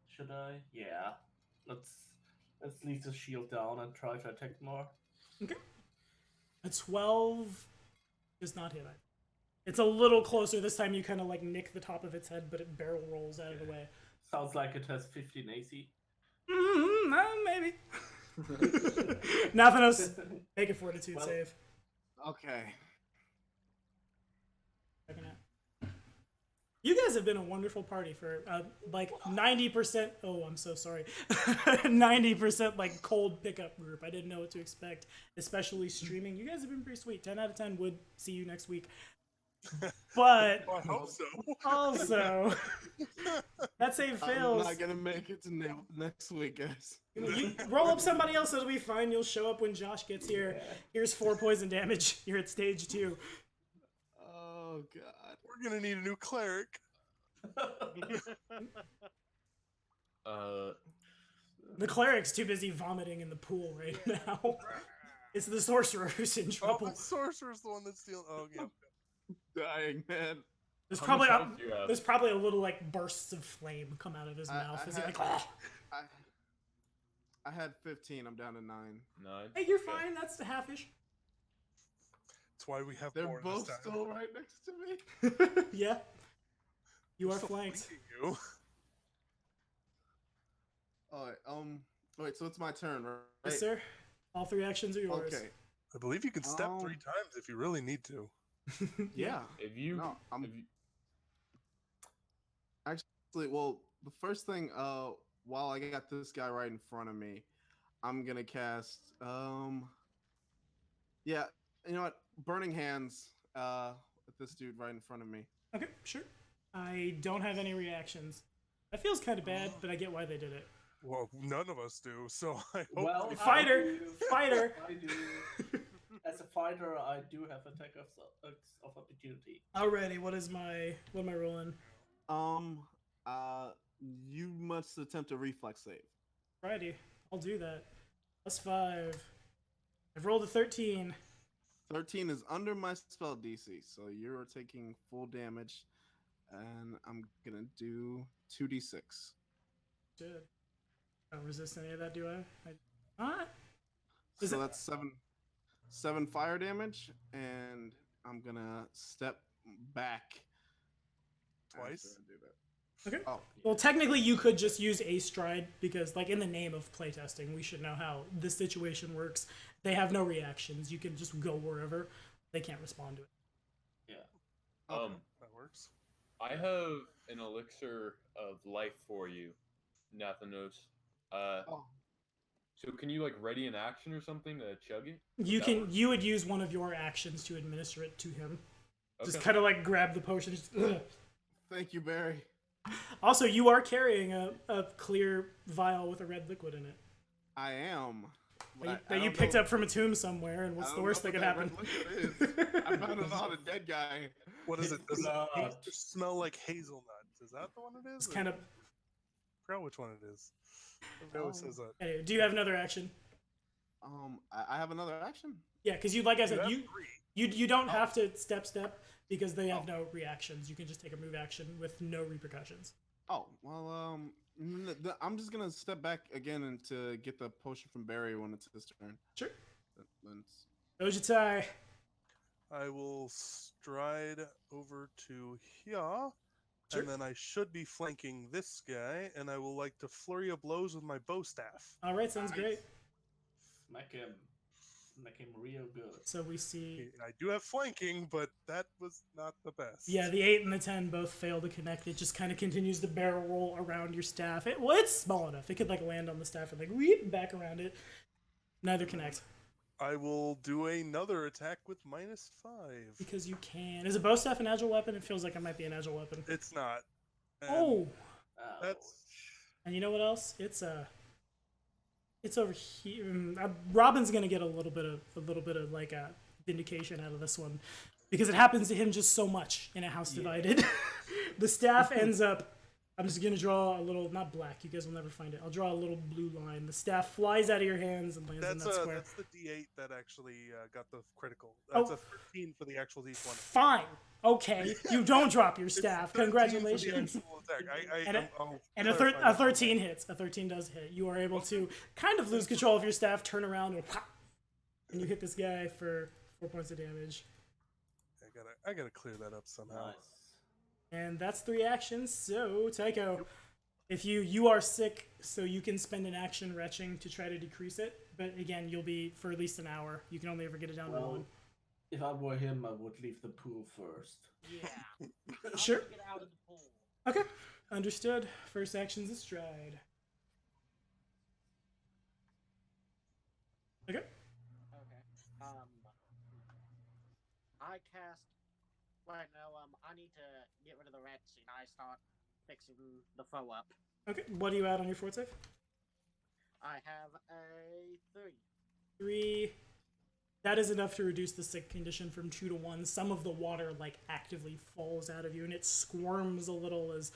[SPEAKER 4] should I? Yeah. Let's leave the shield down and try to attack more.
[SPEAKER 1] A 12 does not hit. It's a little closer. This time you kind of like nick the top of its head, but it barrel rolls out of the way.
[SPEAKER 4] Sounds like it has 15 AC.
[SPEAKER 1] Maybe. Nathanos, make a fortitude
[SPEAKER 4] Well-
[SPEAKER 1] save.
[SPEAKER 2] Okay.
[SPEAKER 1] Checking out. You guys have been a wonderful party for like 90%. Oh, I'm so sorry. 90% like cold pickup group. I didn't know what to expect, especially streaming. You guys have been pretty sweet. 10 out of 10 would see you next week. But
[SPEAKER 3] Well, I hope so.
[SPEAKER 1] also, that save
[SPEAKER 2] I'm
[SPEAKER 1] fails.
[SPEAKER 2] not gonna make it to next week, guys.
[SPEAKER 1] You roll up somebody else, it'll be fine. You'll show up when Josh gets here. Here's 4 poison damage. You're at stage 2.
[SPEAKER 2] Oh god.
[SPEAKER 3] We're gonna need a new cleric.
[SPEAKER 1] The cleric's too busy vomiting in the pool right now. It's the sorcerer who's in
[SPEAKER 3] Oh,
[SPEAKER 1] trouble.
[SPEAKER 3] the sorcerer's the one that's stealing. Oh yeah.
[SPEAKER 2] Dying, man.
[SPEAKER 1] There's
[SPEAKER 5] How
[SPEAKER 1] probably
[SPEAKER 5] much health do you have?
[SPEAKER 1] there's probably a little like bursts of flame come out of his mouth as he like.
[SPEAKER 2] I had 15. I'm down to 9.
[SPEAKER 5] 9.
[SPEAKER 1] Hey, you're
[SPEAKER 5] Okay.
[SPEAKER 1] fine. That's half-ish.
[SPEAKER 3] That's why we have
[SPEAKER 2] They're
[SPEAKER 3] more
[SPEAKER 2] both
[SPEAKER 3] this time.
[SPEAKER 2] still right next to me.
[SPEAKER 1] Yeah. You
[SPEAKER 3] We're
[SPEAKER 1] are
[SPEAKER 3] still
[SPEAKER 1] flanked.
[SPEAKER 3] flanking you.
[SPEAKER 2] Alright, wait, so it's my turn, right?
[SPEAKER 1] Yes, sir. All 3 actions are yours.
[SPEAKER 2] Okay.
[SPEAKER 3] I believe you can step 3
[SPEAKER 2] Um,
[SPEAKER 3] times if you really need to.
[SPEAKER 2] Yeah.
[SPEAKER 5] If you,
[SPEAKER 2] No, I'm
[SPEAKER 5] if you
[SPEAKER 2] actually, well, the first thing, while I got this guy right in front of me, I'm gonna cast, yeah, you know what? Burning Hands, with this dude right in front of me.
[SPEAKER 1] Okay, sure. I don't have any reactions. That feels kind of bad, but I get why they did it.
[SPEAKER 3] Well, none of us do. So I hope.
[SPEAKER 4] Well,
[SPEAKER 1] Fighter!
[SPEAKER 4] I do.
[SPEAKER 1] Fighter!
[SPEAKER 4] I do. As a fighter, I do have attack of opportunity.
[SPEAKER 1] Alrighty, what am I rolling?
[SPEAKER 2] You must attempt a reflex save.
[SPEAKER 1] Alrighty, I'll do that. +5. I've rolled a 13.
[SPEAKER 2] 13 is under my spell DC, so you're taking full damage, and I'm gonna do 2d6.
[SPEAKER 1] Good. I don't resist any of that, do I? Not? Is
[SPEAKER 2] So
[SPEAKER 1] it-
[SPEAKER 2] that's 7 fire damage, and I'm gonna step back
[SPEAKER 3] Twice?
[SPEAKER 2] after I do that.
[SPEAKER 1] Okay.
[SPEAKER 2] Oh,
[SPEAKER 1] Well, technically, you could just use a stride because, like, in the name of playtesting, we should know how this situation works. They have no reactions. You can just go wherever. They can't respond to it.
[SPEAKER 4] Yeah.
[SPEAKER 2] okay.
[SPEAKER 3] That works.
[SPEAKER 5] I have an elixir of life for you, Nathanos.
[SPEAKER 2] Oh.
[SPEAKER 5] So can you like ready an action or something to chug it?
[SPEAKER 1] You
[SPEAKER 5] That
[SPEAKER 1] can.
[SPEAKER 5] works?
[SPEAKER 1] You would use one of your actions to administer it to him. Just
[SPEAKER 5] Okay.
[SPEAKER 1] kind of like grab the potion. Just, ugh.
[SPEAKER 2] Thank you, Barry.
[SPEAKER 1] Also, you are carrying a clear vial with a red liquid in it
[SPEAKER 2] I am. but I
[SPEAKER 1] that you
[SPEAKER 2] don't
[SPEAKER 1] picked
[SPEAKER 2] know-
[SPEAKER 1] up from a tomb somewhere. And
[SPEAKER 2] I
[SPEAKER 1] what's the
[SPEAKER 2] don't
[SPEAKER 1] worst
[SPEAKER 2] know
[SPEAKER 1] that
[SPEAKER 2] what
[SPEAKER 1] could
[SPEAKER 2] that
[SPEAKER 1] happen?
[SPEAKER 2] red liquid is. I found it on a dead guy.
[SPEAKER 3] What is it? Does
[SPEAKER 4] Blood.
[SPEAKER 3] it smell like hazelnut? Is that the one it is?
[SPEAKER 1] It's
[SPEAKER 3] Or-
[SPEAKER 1] kind of.
[SPEAKER 3] I forgot which one it is. Everybody always says that.
[SPEAKER 1] Anyway, do you have another action?
[SPEAKER 2] I have another action.
[SPEAKER 1] Yeah, because you, like I
[SPEAKER 3] You
[SPEAKER 1] said,
[SPEAKER 3] have
[SPEAKER 1] you
[SPEAKER 3] 3.
[SPEAKER 1] you don't have to step because they have
[SPEAKER 2] Oh.
[SPEAKER 1] no reactions. You can just take a move action with no repercussions.
[SPEAKER 2] Oh well, I'm just gonna step back again and to get the potion from Barry when it's his turn.
[SPEAKER 1] Sure.
[SPEAKER 2] Then-
[SPEAKER 1] Ojitai.
[SPEAKER 3] I will stride over to here,
[SPEAKER 1] Sure.
[SPEAKER 3] and then I should be flanking this guy, and I will like to flurry of blows with my bow staff.
[SPEAKER 1] All right, sounds great.
[SPEAKER 4] Smack him. Make him real good.
[SPEAKER 1] So we see.
[SPEAKER 3] I do have flanking, but that was not the best.
[SPEAKER 1] Yeah, the 8 and the 10 both fail to connect. It just kind of continues to barrel roll around your staff. It's small enough. It could like land on the staff and like weep back around it. Neither connect.
[SPEAKER 3] I will do another attack with -5.
[SPEAKER 1] Because you can. Is a bow staff an agile weapon? It feels like it might be an agile weapon.
[SPEAKER 3] It's not. And
[SPEAKER 1] Oh!
[SPEAKER 3] That's
[SPEAKER 1] And you know what else? It's over here. Robin's gonna get a little bit of like a vindication out of this one because it happens to him just so much in a house divided. The staff ends up. I'm just gonna draw a little, not black. You guys will never find it. I'll draw a little blue line. The staff flies out of your hands and lands in that square.
[SPEAKER 3] that's the D8 that actually got the critical. That's a 13 for the actual D20.
[SPEAKER 1] Fine. Okay. You don't drop your staff.
[SPEAKER 3] 13 for the
[SPEAKER 1] Congratulations.
[SPEAKER 3] actual attack.
[SPEAKER 1] And a 13 hits. A 13 does hit. You are able to kind of lose control of your staff, turn around, and you hit this guy for 4 points of damage.
[SPEAKER 3] I gotta clear that up somehow.
[SPEAKER 4] Nice.
[SPEAKER 1] And that's 3 actions. So, Tycho, if you are sick, so you can spend an action retching to try to decrease it. But again, you'll be for at least an hour. You can only ever get it down to 1.
[SPEAKER 4] If I were him, I would leave the pool first.
[SPEAKER 6] Yeah. I
[SPEAKER 1] Sure.
[SPEAKER 6] wanna Get out of the pool.
[SPEAKER 1] Okay. Understood. First action's a stride. Okay.
[SPEAKER 6] Okay. I cast. Wait, no. I need to get rid of the red scene. I start fixing the foe up.
[SPEAKER 1] Okay. What do you add on your fort save?
[SPEAKER 6] I have a 3.
[SPEAKER 1] 3. That is enough to reduce the sick condition from 2 to 1. Some of the water like actively falls out of you and it squirms a little as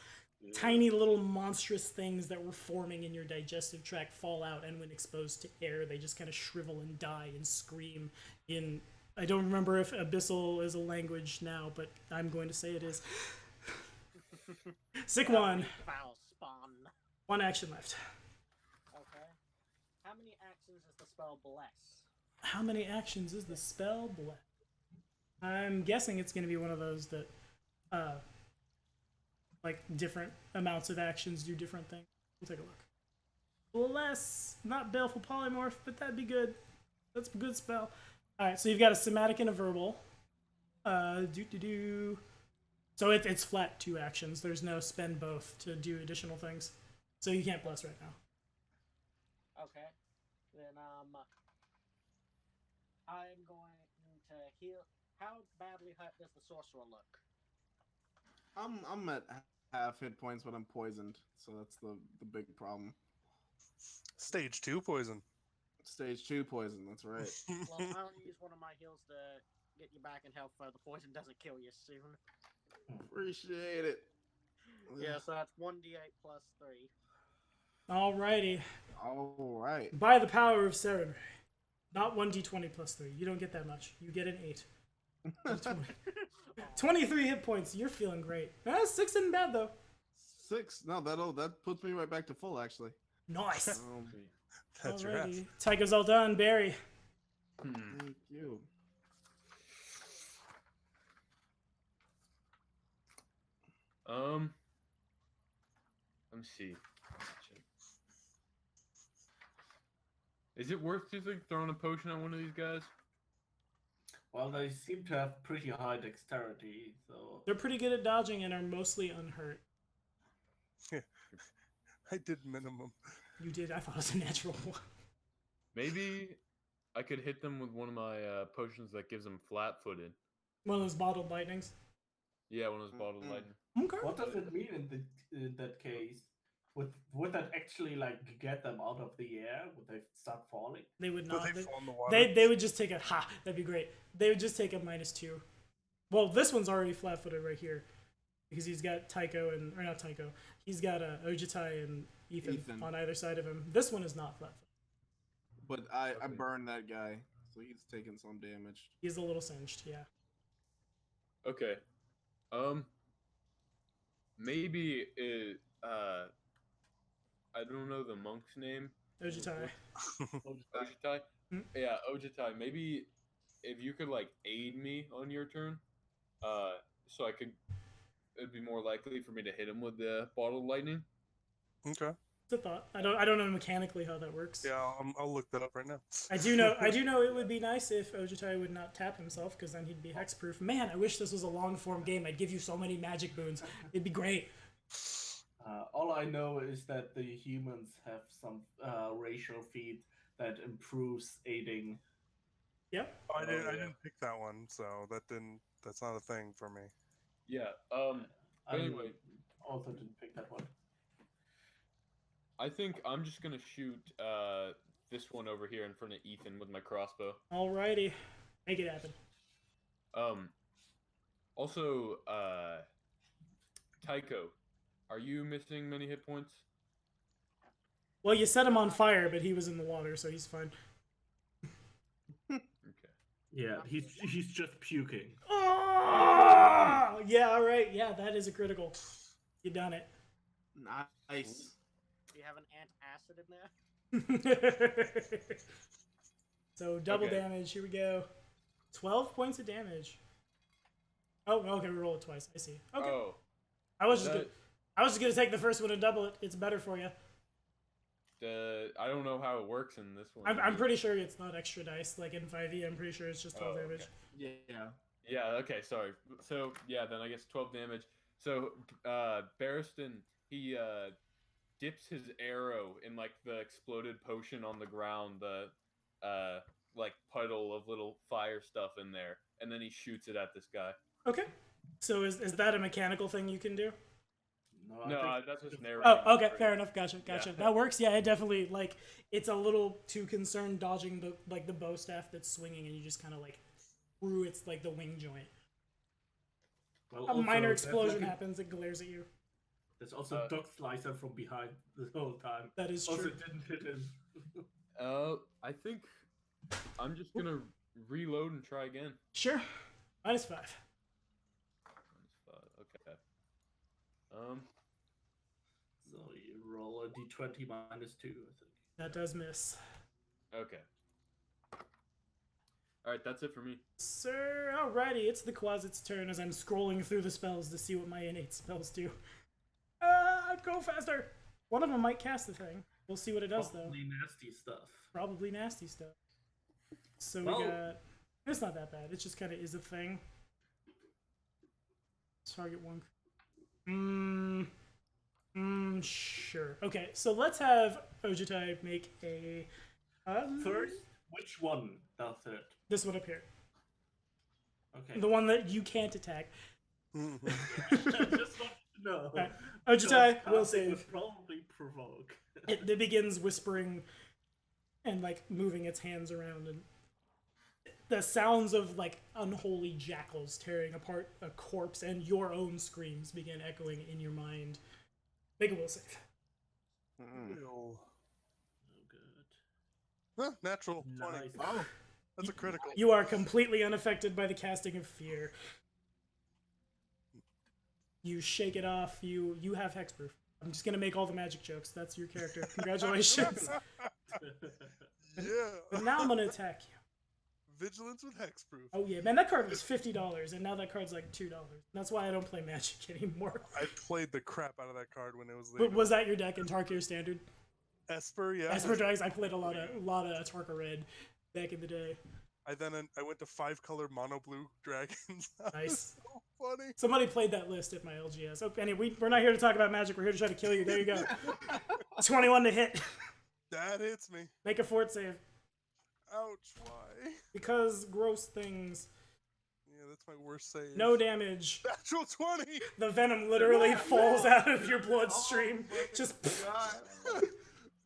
[SPEAKER 1] tiny little monstrous things that were forming in your digestive tract fall out, and when exposed to air they just kind of shrivel and die and scream in, I don't remember if abyssal is a language now, but I'm going to say it is. Sick 1.
[SPEAKER 6] Foul spawn.
[SPEAKER 1] 1 action left.
[SPEAKER 6] Okay. How many actions is the spell bless?
[SPEAKER 1] How many actions is the spell bless? I'm guessing it's going to be one of those that, like, different amounts of actions do different things. We'll take a look. Bless, not baleful polymorph, but that'd be good. That's a good spell. Alright, so you've got a somatic and a verbal. So it's flat 2 actions. There's no spend both to do additional things. So you can't bless right now.
[SPEAKER 6] Okay. Then I'm going to heal. How badly hurt does the sorcerer look?
[SPEAKER 2] I'm at half hit points, but I'm poisoned, so that's the big problem.
[SPEAKER 3] Stage 2 poison.
[SPEAKER 2] Stage 2 poison. That's right.
[SPEAKER 6] Well, I only use one of my heals to get you back in health, so the poison doesn't kill you soon.
[SPEAKER 2] Appreciate it.
[SPEAKER 6] Yeah, so that's 1d8 plus 3.
[SPEAKER 1] Alrighty.
[SPEAKER 2] All right.
[SPEAKER 1] By the power of Serenray. Not 1d20 plus 3. You don't get that much. You get an 8. 23 hit points. You're feeling great. 6 isn't bad though.
[SPEAKER 2] 6. No, that puts me right back to full actually.
[SPEAKER 1] Nice.
[SPEAKER 3] That's your half.
[SPEAKER 1] Alrighty. Tycho's all done. Barry.
[SPEAKER 2] Thank you.
[SPEAKER 5] Let me see. Is it worth just like throwing a potion on one of these guys?
[SPEAKER 4] Well, they seem to have pretty high dexterity, so...
[SPEAKER 1] They're pretty good at dodging and are mostly unhurt.
[SPEAKER 3] I did minimum.
[SPEAKER 1] You did. I thought it was a natural one.
[SPEAKER 5] Maybe I could hit them with one of my potions that gives them flat-footed.
[SPEAKER 1] One of those bottled lightnings.
[SPEAKER 5] Yeah, one of those bottled lightning.
[SPEAKER 1] Okay.
[SPEAKER 4] What does it mean in that case? Would that actually like get them out of the air? Would they start falling?
[SPEAKER 1] They would
[SPEAKER 3] But
[SPEAKER 1] not.
[SPEAKER 3] they fall in the water.
[SPEAKER 1] They would just take a that'd be great. They would just take a -2. Well, this one's already flat-footed right here because he's got Tycho and or not Tycho. He's got Ojitai and Ethan on either side of him. This one is not flat-footed.
[SPEAKER 2] But I burned that guy, so he's taking some damage.
[SPEAKER 1] He's a little singed. Yeah.
[SPEAKER 5] Okay. Maybe it. I don't know the monk's name.
[SPEAKER 1] Ojitai.
[SPEAKER 5] Ojitai? Yeah, Ojitai. Maybe if you could like aid me on your turn, so it'd be more likely for me to hit him with the bottle of lightning.
[SPEAKER 3] Okay.
[SPEAKER 1] It's a thought. I don't know mechanically how that works.
[SPEAKER 3] Yeah, I'll look that up right now.
[SPEAKER 1] I do know it would be nice if Ojitai would not tap himself, because then he'd be hexproof. Man, I wish this was a long form game. I'd give you so many magic boons. It'd be great.
[SPEAKER 4] All I know is that the humans have some racial feat that improves aiding.
[SPEAKER 1] Yep.
[SPEAKER 3] I
[SPEAKER 5] yeah.
[SPEAKER 3] didn't pick that one, so that's not a thing for me.
[SPEAKER 5] Yeah.
[SPEAKER 4] I
[SPEAKER 5] Anyway,
[SPEAKER 4] also didn't pick that one.
[SPEAKER 5] I think I'm just gonna shoot this one over here in front of Ethan with my crossbow.
[SPEAKER 1] Alrighty. Make it happen.
[SPEAKER 5] Also, Tycho, are you missing many hit points?
[SPEAKER 1] Well, you set him on fire, but he was in the water, so he's fine.
[SPEAKER 5] Okay.
[SPEAKER 4] Yeah, he's just puking.
[SPEAKER 1] Oh! Yeah, alright. Yeah, that is a critical. You done it.
[SPEAKER 2] Nice.
[SPEAKER 6] Do you have an antacid in there?
[SPEAKER 1] So double
[SPEAKER 5] Okay.
[SPEAKER 1] damage. Here we go. 12 points of damage. Oh, okay. We roll it twice. I see. Okay.
[SPEAKER 5] Oh,
[SPEAKER 1] I was
[SPEAKER 5] is
[SPEAKER 1] just gonna take the first one and double it. It's better for you.
[SPEAKER 5] I don't know how it works in this one.
[SPEAKER 1] I'm pretty sure it's not extra dice like in 5e. I'm pretty sure it's just 12
[SPEAKER 5] Oh,
[SPEAKER 1] damage.
[SPEAKER 5] okay.
[SPEAKER 2] Yeah.
[SPEAKER 5] Yeah, okay, sorry. So, yeah, then I guess 12 damage. So, Barristan, he dips his arrow in, like, the exploded potion on the ground, the, like, puddle of little fire stuff in there, and then he shoots it at this guy.
[SPEAKER 1] Okay. So is that a mechanical thing you can do?
[SPEAKER 4] No,
[SPEAKER 5] No,
[SPEAKER 4] I think
[SPEAKER 5] that's just
[SPEAKER 4] it's
[SPEAKER 5] narrating.
[SPEAKER 1] Oh, okay. Fair enough. Gotcha.
[SPEAKER 5] Yeah.
[SPEAKER 1] That works. Yeah, it definitely, like, it's a little too concerned dodging the bow staff that's swinging, and you just kind of, like, through its, like, the wing joint.
[SPEAKER 4] Well,
[SPEAKER 1] A minor
[SPEAKER 4] there's
[SPEAKER 1] explosion
[SPEAKER 4] like
[SPEAKER 1] happens, it glares at you.
[SPEAKER 4] There's also a dog slicer from behind the whole time.
[SPEAKER 1] That is
[SPEAKER 4] Also
[SPEAKER 1] true.
[SPEAKER 4] didn't hit him.
[SPEAKER 5] I think I'm just gonna reload and try again.
[SPEAKER 1] Sure. -5.
[SPEAKER 5] Minus 5, okay.
[SPEAKER 4] So you roll a d20 minus 2, I think.
[SPEAKER 1] That does miss.
[SPEAKER 5] Okay. Alright, that's it for me.
[SPEAKER 1] Sir, alrighty, it's the Quasit's turn as I'm scrolling through the spells to see what my innate spells do. Go faster! One of them might cast the thing. We'll see what it does, though.
[SPEAKER 4] Probably nasty stuff.
[SPEAKER 1] Probably nasty stuff. So
[SPEAKER 4] Well-
[SPEAKER 1] we got... It's not that bad. It just kind of is a thing. Target one. Sure. Okay, so let's have Ojitai make a...
[SPEAKER 4] First, which one does it?
[SPEAKER 1] This one up here.
[SPEAKER 4] Okay.
[SPEAKER 1] The one that you can't attack.
[SPEAKER 4] Just want to know.
[SPEAKER 1] Alright, Ojitai will
[SPEAKER 4] Casting
[SPEAKER 1] save.
[SPEAKER 4] would probably provoke.
[SPEAKER 1] It begins whispering and like moving its hands around, and the sounds of like unholy jackals tearing apart a corpse and your own screams begin echoing in your mind. Make a will save.
[SPEAKER 3] Ew.
[SPEAKER 4] Oh,
[SPEAKER 3] Huh, natural 20.
[SPEAKER 4] Nice.
[SPEAKER 3] Oh, that's a critical.
[SPEAKER 1] You are completely unaffected by the casting of fear. You shake it off. You have hexproof. I'm just gonna make all the magic jokes. That's your character. Congratulations.
[SPEAKER 3] Yeah.
[SPEAKER 1] But now I'm gonna attack you.
[SPEAKER 3] Vigilance with hexproof.
[SPEAKER 1] Oh yeah, man, that card was $50, and now that card's like $2. That's why I don't play Magic anymore.
[SPEAKER 3] I played the crap out of that card when it was legal.
[SPEAKER 1] But was that your deck in Tarkir Standard?
[SPEAKER 3] Esper, yeah.
[SPEAKER 1] Esper Dragons, I played a lot of Tarkir Red back in the day.
[SPEAKER 3] I went to 5-color mono blue dragons. That
[SPEAKER 1] Nice.
[SPEAKER 3] was so funny.
[SPEAKER 1] Somebody played that list at my LGS. Okay, anyway, we're not here to talk about Magic. We're here to try to kill you. There you go. 21 to hit.
[SPEAKER 3] That hits me.
[SPEAKER 1] Make a fort save.
[SPEAKER 3] Ouch, why?
[SPEAKER 1] Because gross things.
[SPEAKER 3] Yeah, that's my worst save.
[SPEAKER 1] No damage.
[SPEAKER 3] Natural 20!
[SPEAKER 1] The venom literally falls out of your bloodstream. Just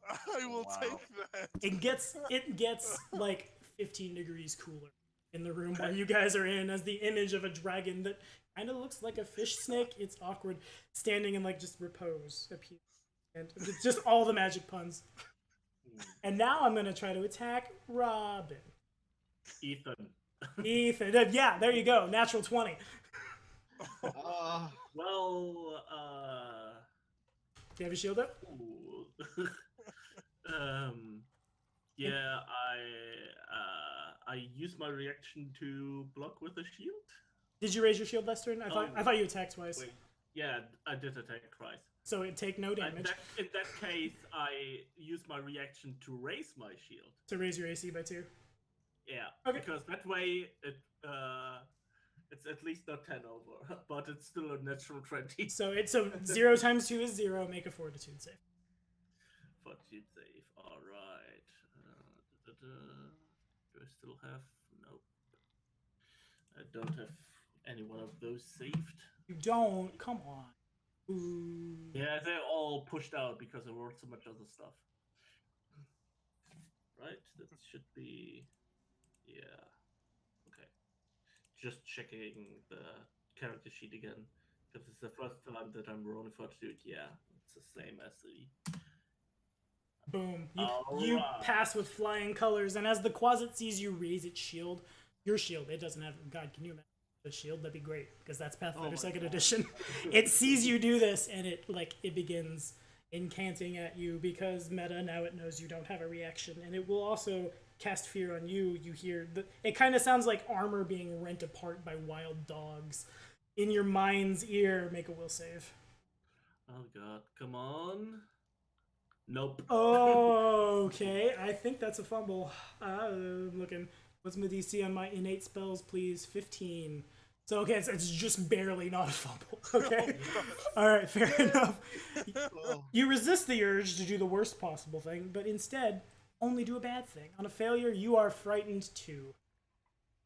[SPEAKER 3] I will
[SPEAKER 4] Wow.
[SPEAKER 3] take that.
[SPEAKER 1] it gets like 15 degrees cooler in the room where you guys are in, as the image of a dragon that kind of looks like a fish snake. It's awkward, standing in like just repose appears. And it's just all the magic puns. And now I'm gonna try to attack Robin.
[SPEAKER 4] Ethan.
[SPEAKER 1] Ethan, yeah, there you go. Natural 20.
[SPEAKER 4] Well,
[SPEAKER 1] Do you have your shield up?
[SPEAKER 4] ooh. Yeah, I use my reaction to block with a shield.
[SPEAKER 1] Did you raise your shield last turn? I thought you attacked twice.
[SPEAKER 4] Wait. Yeah, I did attack twice.
[SPEAKER 1] So it take no damage.
[SPEAKER 4] In that case, I use my reaction to raise my shield.
[SPEAKER 1] To raise your AC by 2.
[SPEAKER 4] Yeah,
[SPEAKER 1] Okay.
[SPEAKER 4] because that way it's at least not 10 over, but it's still a natural 20.
[SPEAKER 1] So 0 times 2 is 0. Make a fortitude save.
[SPEAKER 4] Fortitude save. All right. Do I still have? Nope. I don't have any one of those saved.
[SPEAKER 1] You don't. Come on. Ooh.
[SPEAKER 4] Yeah, they're all pushed out because I wrote so much other stuff. Right? That should be... Yeah. Okay. Just checking the character sheet again. Because it's the first time that I'm rolling fortitude. Yeah, it's the same as the...
[SPEAKER 1] Boom. You pass with flying colors, and as the Quasit sees you raise its shield, your shield, it doesn't have... God, can you imagine the shield? That'd be great, because that's Pathfinder 2nd edition. It sees you do this, and it begins incanting at you, because meta, now it knows you don't have a reaction, and it will also cast fear on you. You hear... It kind of sounds like armor being rent apart by wild dogs. In your mind's ear, make a will save.
[SPEAKER 4] Oh god, come on. Nope.
[SPEAKER 1] Okay, I think that's a fumble. I'm looking. What's my DC on my innate spells, please? 15. So, okay, it's just barely not a fumble. Okay? All right, fair enough. You resist the urge to do the worst possible thing, but instead, only do a bad thing. On a failure, you are frightened 2.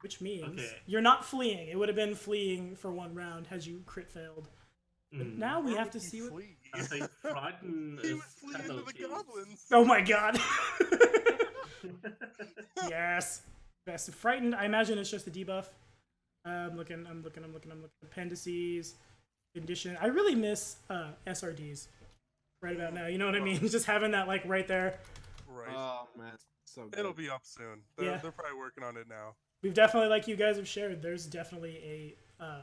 [SPEAKER 1] Which means you're not fleeing. It would have been fleeing for 1 round had you crit failed. But now we have to see what...
[SPEAKER 4] I think frighten
[SPEAKER 3] He
[SPEAKER 4] is
[SPEAKER 3] would flee into the goblins.
[SPEAKER 1] Oh my god. Yes. Best. Frightened, I imagine it's just a debuff. I'm looking. Appendices, condition. I really miss SRDs right about now. You know what I mean? Just having that like right there.
[SPEAKER 3] Right.
[SPEAKER 2] Oh man, so good.
[SPEAKER 3] It'll be up soon. They're probably working on it now.
[SPEAKER 1] We've definitely, like you guys have shared, there's definitely a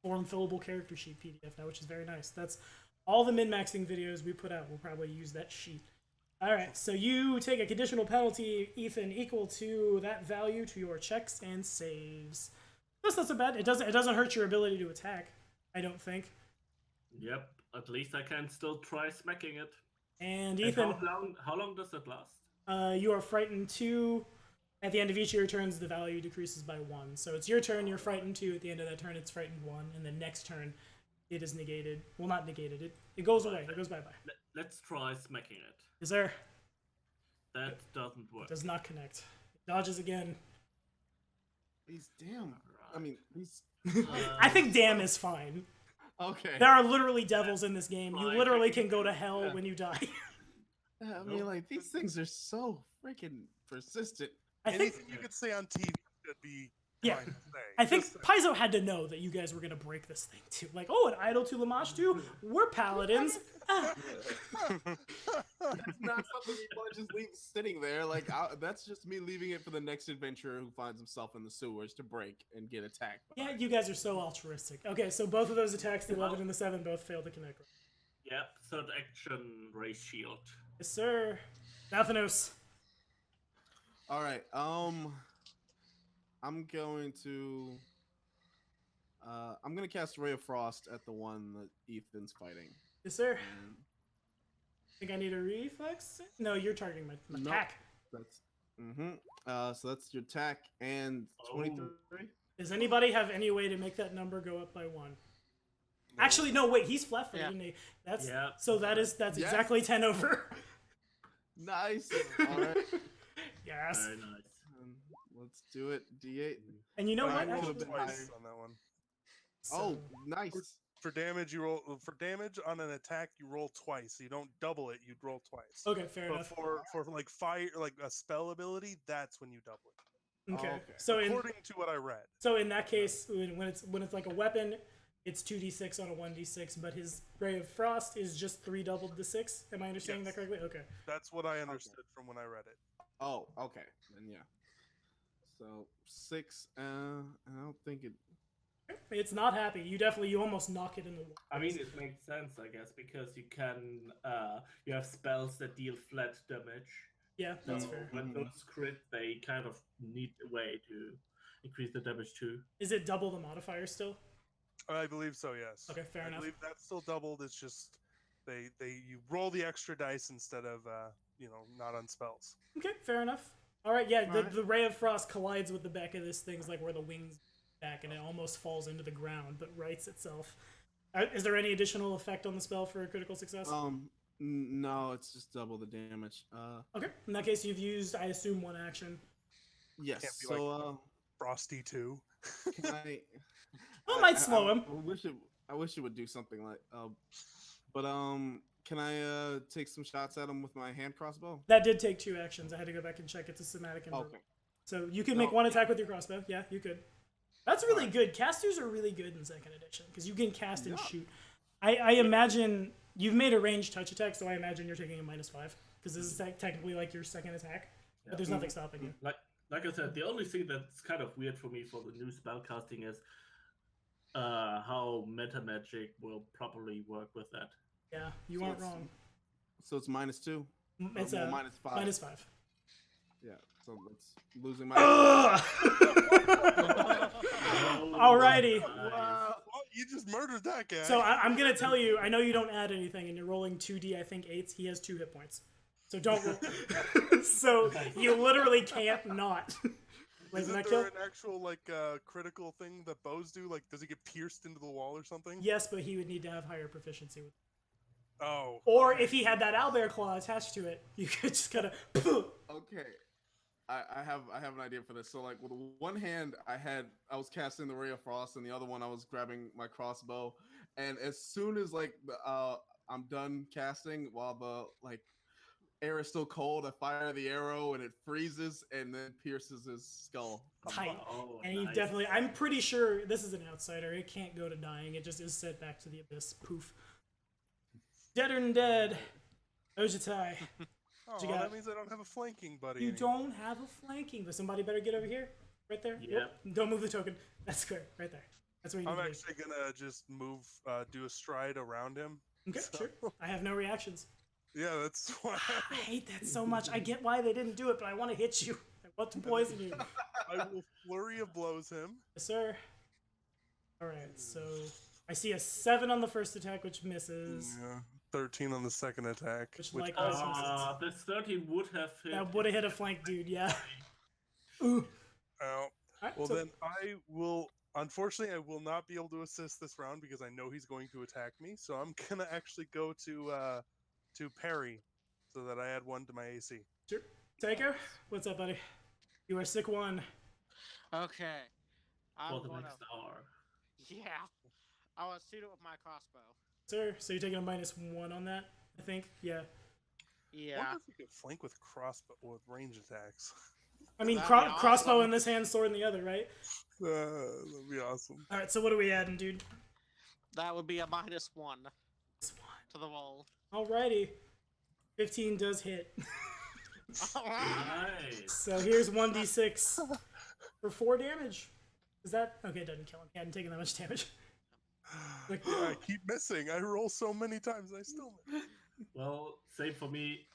[SPEAKER 1] form fillable character sheet PDF now, which is very nice. That's all the min-maxing videos we put out. We'll probably use that sheet. All right, so you take a conditional penalty, Ethan, equal to that value to your checks and saves. That's not so bad. It doesn't hurt your ability to attack, I don't think.
[SPEAKER 4] Yep, at least I can still try smacking it.
[SPEAKER 1] And Ethan,
[SPEAKER 4] how long does that last?
[SPEAKER 1] You are frightened 2. At the end of each of your turns, the value decreases by 1. So it's your turn, you're frightened 2. At the end of that turn, it's frightened 1. And the next turn, it is negated. Well, not negated. It goes away. It goes bye-bye.
[SPEAKER 4] Let's try smacking it.
[SPEAKER 1] Is there?
[SPEAKER 4] That doesn't work.
[SPEAKER 1] It does not connect. It dodges again.
[SPEAKER 2] He's damn. I mean, he's.
[SPEAKER 1] I think damn is fine.
[SPEAKER 2] Okay.
[SPEAKER 1] There are literally devils in this game. You literally can go to hell when you die.
[SPEAKER 2] I mean, like, these things are so freaking persistent.
[SPEAKER 1] I think
[SPEAKER 3] Anything you could say on TV would be
[SPEAKER 1] Yeah.
[SPEAKER 3] fine to say.
[SPEAKER 1] I think Paizo had to know that you guys were gonna break this thing too. Like, oh, an idol to Lamash too? We're paladins. Ah.
[SPEAKER 2] That's not something you want to just leave sitting there. Like, that's just me leaving it for the next adventurer who finds himself in the sewers to break and get attacked.
[SPEAKER 1] Yeah, you guys are so altruistic. Okay, so both of those attacks, the 11 and the 7, both failed to connect.
[SPEAKER 4] Yep, third action, raise shield.
[SPEAKER 1] Yes, sir. Nathanos.
[SPEAKER 2] All right. I'm going to cast Ray of Frost at the one that Ethan's fighting.
[SPEAKER 1] Yes, sir.
[SPEAKER 2] And
[SPEAKER 1] Think I need a reflex? No, you're targeting my
[SPEAKER 2] Nope.
[SPEAKER 1] attack.
[SPEAKER 2] that's so that's your attack and 23.
[SPEAKER 1] Does anybody have any way to make that number go up by 1? Actually, no. Wait, he's flat-footed,
[SPEAKER 6] Yeah.
[SPEAKER 1] isn't he? That's
[SPEAKER 4] Yeah.
[SPEAKER 1] so. That's
[SPEAKER 2] Yes.
[SPEAKER 1] exactly 10 over.
[SPEAKER 2] Nice. All right.
[SPEAKER 1] Yes.
[SPEAKER 4] Very nice.
[SPEAKER 2] Let's do it. D8.
[SPEAKER 1] And you know
[SPEAKER 2] I
[SPEAKER 1] what?
[SPEAKER 2] rolled a
[SPEAKER 1] Actually,
[SPEAKER 2] bit
[SPEAKER 3] Twice
[SPEAKER 2] higher.
[SPEAKER 3] on that one.
[SPEAKER 2] Oh,
[SPEAKER 1] so-
[SPEAKER 2] nice.
[SPEAKER 3] For damage, you roll for damage on an attack. You roll twice. You don't double it. You roll twice.
[SPEAKER 1] Okay, fair
[SPEAKER 3] But
[SPEAKER 1] enough.
[SPEAKER 3] for like fire, like a spell ability, that's when you double it.
[SPEAKER 1] Okay.
[SPEAKER 2] okay.
[SPEAKER 1] So
[SPEAKER 3] According to what I read.
[SPEAKER 1] in that case, when it's like a weapon, it's 2d6 on a 1d6. But his Ray of Frost is just 3 doubled to 6. Am I understanding
[SPEAKER 3] Yes.
[SPEAKER 1] that correctly? Okay.
[SPEAKER 3] That's what I understood from when I read it.
[SPEAKER 2] Oh, okay. Then yeah. So 6. I don't think it.
[SPEAKER 1] It's not happy. You almost knock it in the wall.
[SPEAKER 4] I mean, it makes sense, I guess, because you can, you have spells that deal flat damage.
[SPEAKER 1] Yeah, that's
[SPEAKER 4] So
[SPEAKER 1] fair.
[SPEAKER 4] when those crit, they kind of need a way to increase the damage too.
[SPEAKER 1] Is it double the modifier still?
[SPEAKER 3] I believe so. Yes.
[SPEAKER 1] Okay, fair
[SPEAKER 3] I
[SPEAKER 1] enough.
[SPEAKER 3] believe that's still doubled. It's just you roll the extra dice instead of not on spells.
[SPEAKER 1] Okay, fair enough. All right, yeah,
[SPEAKER 2] All right.
[SPEAKER 1] the ray of frost collides with the back of this thing's like where the wings back, and it almost falls into the ground, but rights itself. Is there any additional effect on the spell for a critical success?
[SPEAKER 2] No, it's just double the damage.
[SPEAKER 1] Okay, in that case, you've used, I assume, one action.
[SPEAKER 2] Yes.
[SPEAKER 3] Can't be
[SPEAKER 2] So,
[SPEAKER 3] Frosty 2.
[SPEAKER 2] can I?
[SPEAKER 1] Well, it might slow him.
[SPEAKER 2] I wish it would do something like. But can I take some shots at him with my hand crossbow?
[SPEAKER 1] That did take 2 actions. I had to go back and check. It's a somatic and verbal.
[SPEAKER 2] Okay.
[SPEAKER 1] So you can make one attack with your crossbow. Yeah, you could. That's really good. Casters are really good in 2nd edition because you can cast and shoot. I imagine you've made a ranged touch attack, so I imagine you're taking a -5 because this is technically like your 2nd attack, but there's nothing stopping you.
[SPEAKER 4] Like I said, the only thing that's kind of weird for me for the new spellcasting is how meta magic will properly work with that.
[SPEAKER 1] Yeah, you
[SPEAKER 2] So
[SPEAKER 1] aren't
[SPEAKER 2] it's-
[SPEAKER 1] wrong.
[SPEAKER 2] So it's -2.
[SPEAKER 1] It's
[SPEAKER 2] well,
[SPEAKER 1] a
[SPEAKER 2] -5.
[SPEAKER 1] -5.
[SPEAKER 2] Yeah. So it's losing my.
[SPEAKER 1] Alrighty.
[SPEAKER 2] Wow.
[SPEAKER 3] Oh, you just murdered that guy.
[SPEAKER 1] So I'm gonna tell you. I know you don't add anything, and you're rolling 2d. I think 8s. He has 2 hit points, so don't roll. So you literally can't not. Like
[SPEAKER 3] Isn't
[SPEAKER 1] that
[SPEAKER 3] there
[SPEAKER 1] kill?
[SPEAKER 3] an actual critical thing that bows do? Like, does he get pierced into the wall or something?
[SPEAKER 1] Yes, but he would need to have higher proficiency with.
[SPEAKER 3] Oh.
[SPEAKER 1] Or if he had that owlbear claw attached to it, you could just kind of.
[SPEAKER 2] Okay. I have an idea for this. So like with one hand I was casting the Ray of Frost, and the other one I was grabbing my crossbow. And as soon as I'm done casting, while the air is still cold, I fire the arrow and it freezes and then pierces his skull.
[SPEAKER 1] Tight.
[SPEAKER 4] Oh,
[SPEAKER 1] And he
[SPEAKER 4] nice.
[SPEAKER 1] definitely. I'm pretty sure this is an outsider. It can't go to dying. It just is sent back to the abyss. Poof. Deader than dead. Ojitai.
[SPEAKER 3] Oh,
[SPEAKER 1] you got?
[SPEAKER 3] that means I don't have a flanking buddy.
[SPEAKER 1] You
[SPEAKER 3] anymore.
[SPEAKER 1] don't have a flanking, but somebody better get over here. Right there.
[SPEAKER 4] Yep.
[SPEAKER 1] Don't move the token. That's good. Right there. That's where you
[SPEAKER 3] I'm
[SPEAKER 1] need to
[SPEAKER 3] actually gonna just move, do a stride around him.
[SPEAKER 1] be. Okay,
[SPEAKER 3] So-
[SPEAKER 1] sure. I have no reactions.
[SPEAKER 3] Yeah, that's why.
[SPEAKER 1] I hate that so much. I get why they didn't do it, but I want to hit you. I want to poison you.
[SPEAKER 3] I will flurry of blows him.
[SPEAKER 1] Yes, sir. Alright, so I see a 7 on the first attack, which misses.
[SPEAKER 3] Yeah, 13 on the second attack.
[SPEAKER 1] Which
[SPEAKER 3] which
[SPEAKER 1] likewise
[SPEAKER 3] also
[SPEAKER 1] misses.
[SPEAKER 4] This 13 would have hit.
[SPEAKER 1] That would have hit a flank dude, yeah. Ooh.
[SPEAKER 3] Ow.
[SPEAKER 1] Alright,
[SPEAKER 3] Well,
[SPEAKER 1] so
[SPEAKER 3] then I will. Unfortunately, I will not be able to assist this round because I know he's going to attack me. So I'm gonna actually go to parry, so that I add 1 to my AC.
[SPEAKER 1] sure. Taiko, what's up, buddy? You are sick 1.
[SPEAKER 6] Okay. I'm
[SPEAKER 4] for the
[SPEAKER 6] gonna,
[SPEAKER 4] next hour.
[SPEAKER 6] yeah. I will shoot it with my crossbow.
[SPEAKER 1] Sir, so you're taking a -1 on that, I think? Yeah.
[SPEAKER 3] I
[SPEAKER 6] Yeah.
[SPEAKER 3] wonder if we could flank with crossbow with range attacks.
[SPEAKER 1] I mean,
[SPEAKER 6] That'd be awesome.
[SPEAKER 1] crossbow in this hand, sword in the other, right?
[SPEAKER 3] That'd be awesome.
[SPEAKER 1] Alright, so what are we adding, dude?
[SPEAKER 6] That would be a -1
[SPEAKER 1] This one.
[SPEAKER 6] to the roll.
[SPEAKER 1] Alrighty. 15 does hit.
[SPEAKER 4] Nice.
[SPEAKER 1] So here's 1d6 for 4 damage. Is that okay? It doesn't kill him. He hadn't taken that much damage. Like,
[SPEAKER 3] Yeah, I keep missing. I roll so many times, I still miss.
[SPEAKER 4] Well, same for me.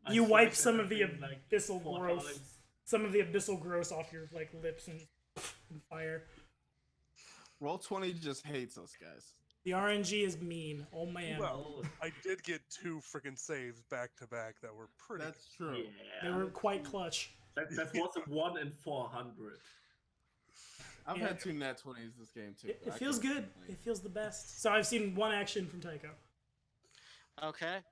[SPEAKER 4] I
[SPEAKER 1] You wipe
[SPEAKER 4] strike
[SPEAKER 1] some of the
[SPEAKER 4] everything, like,
[SPEAKER 1] abyssal
[SPEAKER 4] 4
[SPEAKER 1] growth.
[SPEAKER 4] times.
[SPEAKER 1] Some of the abyssal gross off your lips and fire.
[SPEAKER 2] Roll20 just hates us, guys.
[SPEAKER 1] The RNG is mean. Oh man.
[SPEAKER 3] Well, I did get 2 freaking saves back to back that were pretty.
[SPEAKER 2] That's true.
[SPEAKER 1] They
[SPEAKER 4] Yeah.
[SPEAKER 1] were quite clutch.
[SPEAKER 4] That was a 1 in 400.
[SPEAKER 2] I've
[SPEAKER 1] Yeah.
[SPEAKER 2] had 2 nat 20s this game too.
[SPEAKER 1] It
[SPEAKER 2] I
[SPEAKER 1] feels
[SPEAKER 2] can't
[SPEAKER 1] good.
[SPEAKER 2] complain.
[SPEAKER 1] It feels the best. So I've seen 1 action from Taiko.
[SPEAKER 6] Okay.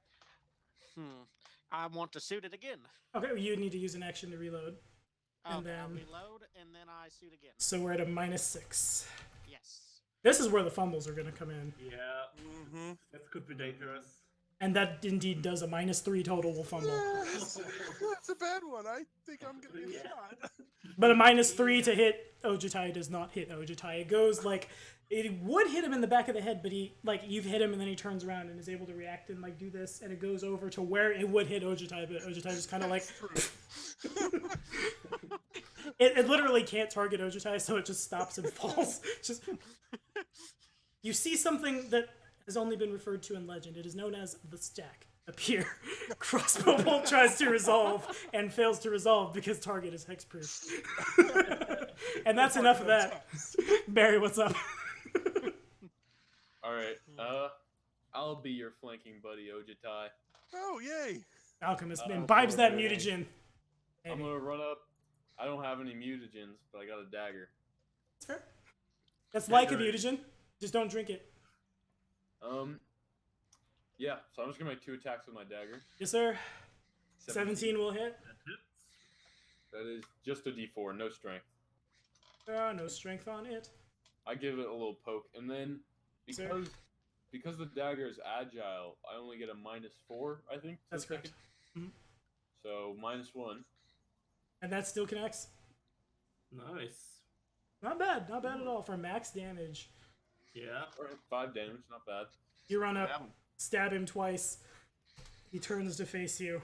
[SPEAKER 6] I want to shoot it again.
[SPEAKER 1] Okay, well, you need to use an action to reload. And
[SPEAKER 6] Okay, I'll
[SPEAKER 1] then-
[SPEAKER 6] reload and then I shoot again.
[SPEAKER 1] So we're at a -6.
[SPEAKER 6] Yes.
[SPEAKER 1] This is where the fumbles are going to come in.
[SPEAKER 4] Yeah,
[SPEAKER 3] Mm-hmm.
[SPEAKER 4] that could be dangerous.
[SPEAKER 1] And that indeed does a -3 total will fumble.
[SPEAKER 3] That's a bad one. I think I'm gonna get
[SPEAKER 4] Yeah.
[SPEAKER 3] shot.
[SPEAKER 1] But a -3 to hit Ojitai does not hit Ojitai. It goes like it would hit him in the back of the head, but he you've hit him and then he turns around and is able to react and do this, and it goes over to where it would hit Ojitai, but Ojitai just kind of it literally can't target Ojitai, so it just stops and falls. Just you see something that has only been referred to in legend. It is known as the stack. Appear. Crossbow bolt tries to resolve and fails to resolve because target is hexproof. And that's enough of that. Barry, what's up?
[SPEAKER 5] All right. I'll be your flanking buddy, Ojitai.
[SPEAKER 3] Oh, yay!
[SPEAKER 1] Alchemist
[SPEAKER 5] Oh,
[SPEAKER 1] imbibes that
[SPEAKER 5] okay.
[SPEAKER 1] mutagen.
[SPEAKER 5] I'm
[SPEAKER 1] Maybe.
[SPEAKER 5] gonna run up. I don't have any mutagens, but I got a dagger.
[SPEAKER 1] That's fair. That's like a
[SPEAKER 4] Dagger is-
[SPEAKER 1] mutagen. Just don't drink it.
[SPEAKER 5] Yeah. So I'm just gonna make 2 attacks with my dagger.
[SPEAKER 1] Yes, sir. 17 will hit.
[SPEAKER 4] That hits.
[SPEAKER 5] That is just a D4, no strength.
[SPEAKER 1] No strength on it.
[SPEAKER 5] I give it a little poke, and then
[SPEAKER 1] Sir.
[SPEAKER 5] because the dagger is agile, I only get a -4, I think. to
[SPEAKER 1] That's
[SPEAKER 5] the
[SPEAKER 1] correct.
[SPEAKER 5] second. So -1.
[SPEAKER 1] And that still connects.
[SPEAKER 4] Nice.
[SPEAKER 1] Not bad. Not bad at all for max damage.
[SPEAKER 4] Yeah.
[SPEAKER 5] All right, 5 damage, not bad.
[SPEAKER 1] You run up,
[SPEAKER 2] Yeah.
[SPEAKER 1] stab him twice. He turns to face you.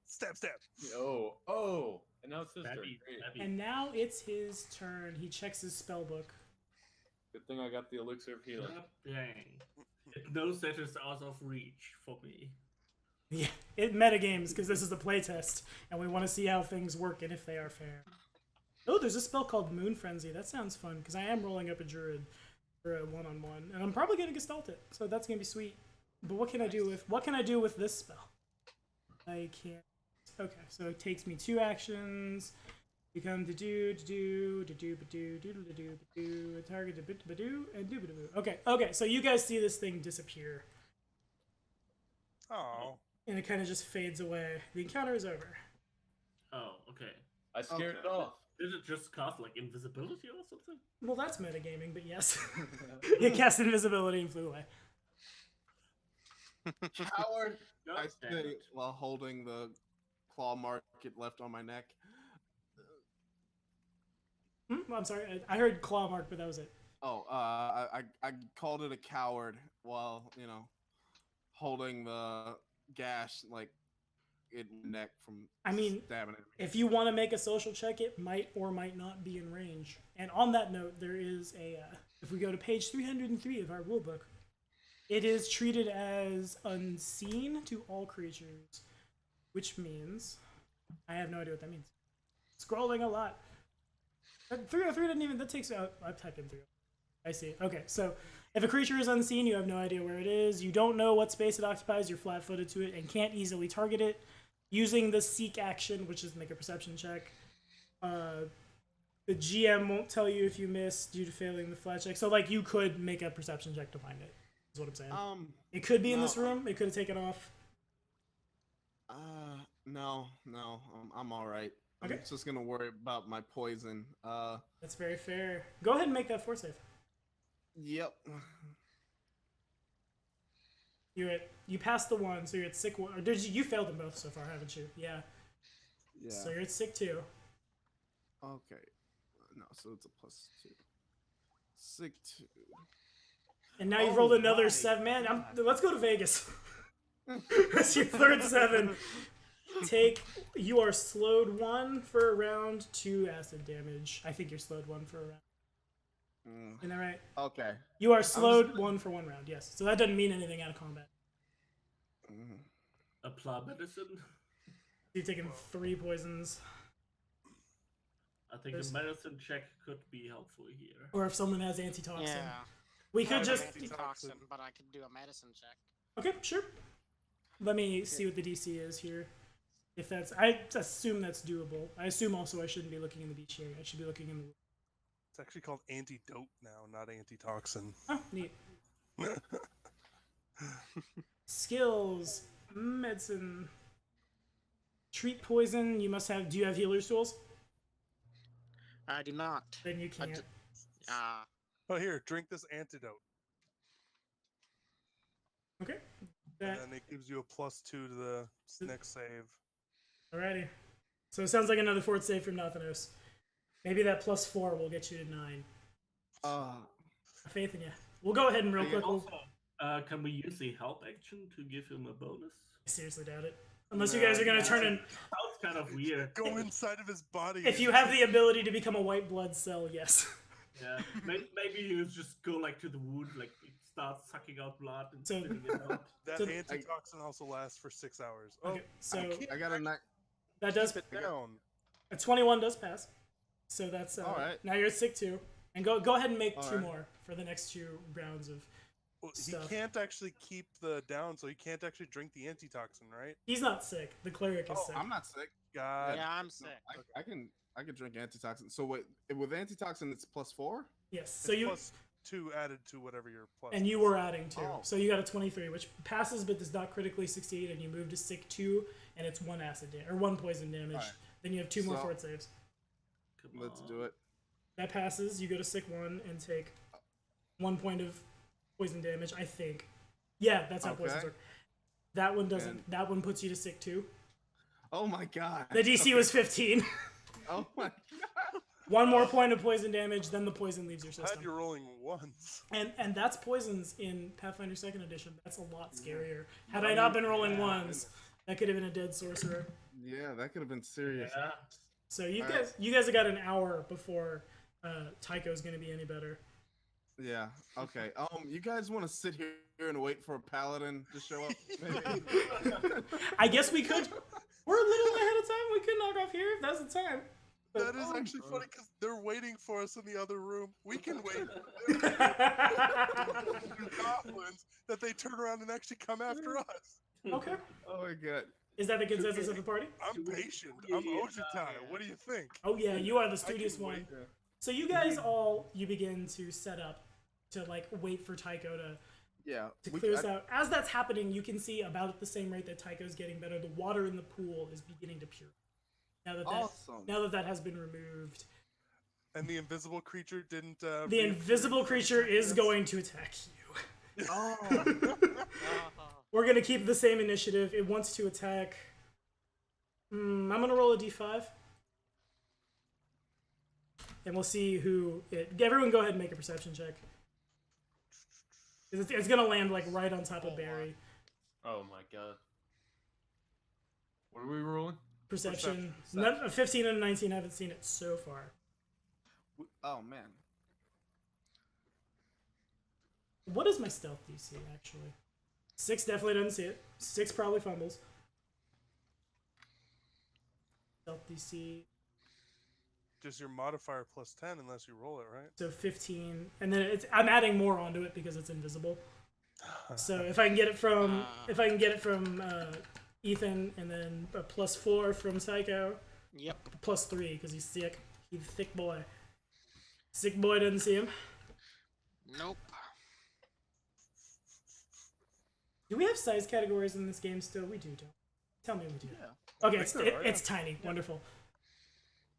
[SPEAKER 3] Stab, stab.
[SPEAKER 5] Oh, and now it's his turn.
[SPEAKER 4] Stabby,
[SPEAKER 5] Great.
[SPEAKER 4] stabby.
[SPEAKER 1] And now it's his turn. He checks his spell book.
[SPEAKER 5] Good thing I got the elixir of healing.
[SPEAKER 4] God dang. It knows that it's out of reach for me.
[SPEAKER 1] Yeah, it metagames because this is the playtest, and we want to see how things work and if they are fair. Oh, there's a spell called Moon Frenzy. That sounds fun because I am rolling up a druid for a one-on-one, and I'm probably gonna gestalt it, so that's gonna be sweet. But what can I do with this spell? I can't. Okay, so it takes me 2 actions. You come to do, target and do. Okay, so you guys see this thing disappear,
[SPEAKER 3] Oh.
[SPEAKER 1] and it kind of just fades away. The encounter is over.
[SPEAKER 4] Oh, okay.
[SPEAKER 5] I scared it
[SPEAKER 2] Okay.
[SPEAKER 5] off.
[SPEAKER 4] Did it just cast like invisibility or something?
[SPEAKER 1] Well, that's metagaming, but yes. It cast invisibility and flew away.
[SPEAKER 2] Coward.
[SPEAKER 4] God
[SPEAKER 2] I
[SPEAKER 4] damn
[SPEAKER 2] say
[SPEAKER 4] it.
[SPEAKER 2] while holding the claw mark it left on my neck.
[SPEAKER 1] I'm sorry, I heard claw mark, but that was it.
[SPEAKER 2] Oh, I called it a coward while holding the gash like in my neck from stabbing it.
[SPEAKER 1] If you want to make a social check, it might or might not be in range. And on that note, there is a, if we go to page 303 of our rulebook, it is treated as unseen to all creatures, which means, I have no idea what that means. Scrolling a lot. 303 didn't even, that takes out, I typed in 303. I see. Okay, so if a creature is unseen, you have no idea where it is, you don't know what space it occupies, you're flat-footed to it, and can't easily target it. Using the seek action, which is make a perception check. The GM won't tell you if you miss due to failing the flat check. So, like, you could make a perception check to find it, is what I'm saying. It could be in this
[SPEAKER 2] no.
[SPEAKER 1] room, it could have taken off.
[SPEAKER 2] No, I'm all right.
[SPEAKER 1] Okay.
[SPEAKER 2] I'm just gonna worry about my poison.
[SPEAKER 1] That's very fair. Go ahead and make that fort save.
[SPEAKER 2] Yep.
[SPEAKER 1] You passed the 1, so you're at sick 1. Or you failed them both so far, haven't you? Yeah.
[SPEAKER 2] Yeah.
[SPEAKER 1] So you're at sick 2.
[SPEAKER 2] Okay. No, so it's a +2. Sick 2.
[SPEAKER 1] And now you've
[SPEAKER 2] Oh
[SPEAKER 1] rolled another
[SPEAKER 2] my
[SPEAKER 1] 7. Man,
[SPEAKER 2] God.
[SPEAKER 1] let's go to Vegas. That's your third 7. You are slowed 1 for a round, 2 acid damage. I think you're slowed 1 for a round. Isn't that right?
[SPEAKER 2] Okay.
[SPEAKER 1] You are slowed 1 for 1 round, yes. So that doesn't mean anything out of combat.
[SPEAKER 4] Apply medicine.
[SPEAKER 1] You've taken 3 poisons.
[SPEAKER 4] I think
[SPEAKER 1] There's-
[SPEAKER 4] a medicine check could be helpful here.
[SPEAKER 1] Or if someone has antitoxin.
[SPEAKER 6] Yeah.
[SPEAKER 1] We
[SPEAKER 6] I
[SPEAKER 1] could
[SPEAKER 6] have
[SPEAKER 1] just...
[SPEAKER 6] antitoxin, but I could do a medicine check.
[SPEAKER 1] Okay, sure. Let me see what the DC is here. If that's... I assume that's doable. I assume also I shouldn't be looking in the beach area. I should be looking in the...
[SPEAKER 3] It's actually called antidote now, not antitoxin.
[SPEAKER 1] Oh, neat. Skills. Medicine. Treat poison. You must have... Do you have healer's tools?
[SPEAKER 6] I do not.
[SPEAKER 1] Then you
[SPEAKER 6] I
[SPEAKER 1] can't.
[SPEAKER 6] d- Ah,
[SPEAKER 3] Oh, here, drink this antidote.
[SPEAKER 1] Okay.
[SPEAKER 3] And
[SPEAKER 1] That,
[SPEAKER 3] then it gives you a +2 to the next save.
[SPEAKER 1] alrighty. So it sounds like another fort save from Nathanos. Maybe that +4 will get you to 9. Faith in you. We'll go ahead and real quick.
[SPEAKER 4] Also, can we use the help action to give him a bonus?
[SPEAKER 1] I seriously doubt it. Unless you guys are gonna turn in.
[SPEAKER 4] Sounds kind of weird.
[SPEAKER 3] Go inside of his body.
[SPEAKER 1] If you have the ability to become a white blood cell, yes.
[SPEAKER 4] Yeah, maybe you just go like to the wound, like it starts sucking out blood and
[SPEAKER 1] So-
[SPEAKER 4] spitting it out.
[SPEAKER 3] That
[SPEAKER 1] So-
[SPEAKER 3] antitoxin also lasts for 6 hours. Oh,
[SPEAKER 1] Okay, so
[SPEAKER 2] I got a night.
[SPEAKER 1] that does
[SPEAKER 3] keep it down.
[SPEAKER 1] a 21 does pass. So that's
[SPEAKER 2] All right.
[SPEAKER 1] now you're at sick 2, and go ahead and make
[SPEAKER 2] All
[SPEAKER 1] 2
[SPEAKER 2] right.
[SPEAKER 1] more for the next 2 rounds of
[SPEAKER 3] Well, he
[SPEAKER 1] stuff.
[SPEAKER 3] can't actually keep the down, so he can't actually drink the antitoxin, right?
[SPEAKER 1] He's not sick. The cleric is
[SPEAKER 2] Oh,
[SPEAKER 1] sick.
[SPEAKER 2] I'm not sick.
[SPEAKER 3] God.
[SPEAKER 6] Yeah, I'm
[SPEAKER 2] No,
[SPEAKER 6] sick.
[SPEAKER 2] I can drink antitoxin. So wait, with antitoxin it's +4.
[SPEAKER 1] Yes. So
[SPEAKER 3] It's
[SPEAKER 1] you
[SPEAKER 3] +2 added to whatever your plus.
[SPEAKER 1] and you
[SPEAKER 3] is.
[SPEAKER 1] were adding 2.
[SPEAKER 2] Oh.
[SPEAKER 1] So you got a 23, which passes but does not critically succeed, and you move to sick 2, and it's 1 acid or 1 poison damage.
[SPEAKER 2] Alright.
[SPEAKER 1] Then you have 2 more
[SPEAKER 2] So-
[SPEAKER 1] fort saves.
[SPEAKER 4] Come
[SPEAKER 2] Let's
[SPEAKER 4] on.
[SPEAKER 2] do it.
[SPEAKER 1] That passes. You go to sick 1 and take 1 point of poison damage, I think. Yeah, that's how poisons
[SPEAKER 2] Okay.
[SPEAKER 1] work. That one doesn't.
[SPEAKER 2] And-
[SPEAKER 1] That one puts you to sick 2.
[SPEAKER 2] Oh my god.
[SPEAKER 1] The DC was 15.
[SPEAKER 2] Oh my.
[SPEAKER 1] 1 more point of poison damage, then the poison leaves your
[SPEAKER 3] Glad
[SPEAKER 1] system.
[SPEAKER 3] you're rolling ones.
[SPEAKER 1] And that's poisons in Pathfinder 2nd Edition. That's a lot scarier. Had I not been rolling ones, that could have been a dead sorcerer.
[SPEAKER 2] Yeah, that could have been serious.
[SPEAKER 4] Yeah.
[SPEAKER 1] So you
[SPEAKER 2] Alright.
[SPEAKER 1] guys have got an hour before Tycho's going to be any better.
[SPEAKER 2] Yeah. Okay. You guys want to sit here and wait for a paladin to show up? Maybe?
[SPEAKER 1] I guess we could. We're a little ahead of time. We could knock off here if that's the time.
[SPEAKER 3] That is actually funny because they're waiting for us in the other room. We can wait. Goblins that they turn around and actually come after us.
[SPEAKER 1] Okay.
[SPEAKER 2] Oh my god.
[SPEAKER 1] Is that the consensus of the party?
[SPEAKER 3] I'm patient. I'm Ojitai. What do you think?
[SPEAKER 1] Oh yeah, you are the
[SPEAKER 3] I
[SPEAKER 1] studious
[SPEAKER 3] can
[SPEAKER 1] one.
[SPEAKER 3] wait.
[SPEAKER 1] So you guys you begin to set up to like wait for Tycho
[SPEAKER 2] Yeah.
[SPEAKER 1] to clear this out. As that's happening, you can see about at the same rate that Tycho's getting better, the water in the pool is beginning to purify.
[SPEAKER 2] Awesome.
[SPEAKER 1] Now that has been removed,
[SPEAKER 3] And the invisible creature didn't.
[SPEAKER 1] the invisible creature is going to attack you.
[SPEAKER 2] Oh.
[SPEAKER 1] We're gonna keep the same initiative. It wants to attack. I'm gonna roll a d5, and we'll see who it. Everyone, go ahead and make a perception check. It's gonna land like right on top of Barry.
[SPEAKER 5] Oh my god. What are we rolling?
[SPEAKER 1] Perception.
[SPEAKER 2] Perception.
[SPEAKER 1] A 15 and a 19 haven't seen it so far.
[SPEAKER 2] Oh man.
[SPEAKER 1] What is my stealth DC actually? 6 definitely doesn't see it. 6 probably fumbles. Stealth DC.
[SPEAKER 3] Just your modifier +10 unless you roll it, right?
[SPEAKER 1] So 15, and then I'm adding more onto it because it's invisible. So if I can get it from Ethan, and then a +4 from Psycho,
[SPEAKER 6] Yep.
[SPEAKER 1] +3 because he's sick. He's a thick boy. Sick boy doesn't see him.
[SPEAKER 6] Nope.
[SPEAKER 1] Do we have size categories in this game still? We do, don't we? Tell me we do.
[SPEAKER 2] Yeah.
[SPEAKER 1] Okay,
[SPEAKER 3] I
[SPEAKER 1] it's,
[SPEAKER 3] think there are,
[SPEAKER 1] it's tiny. Wonderful.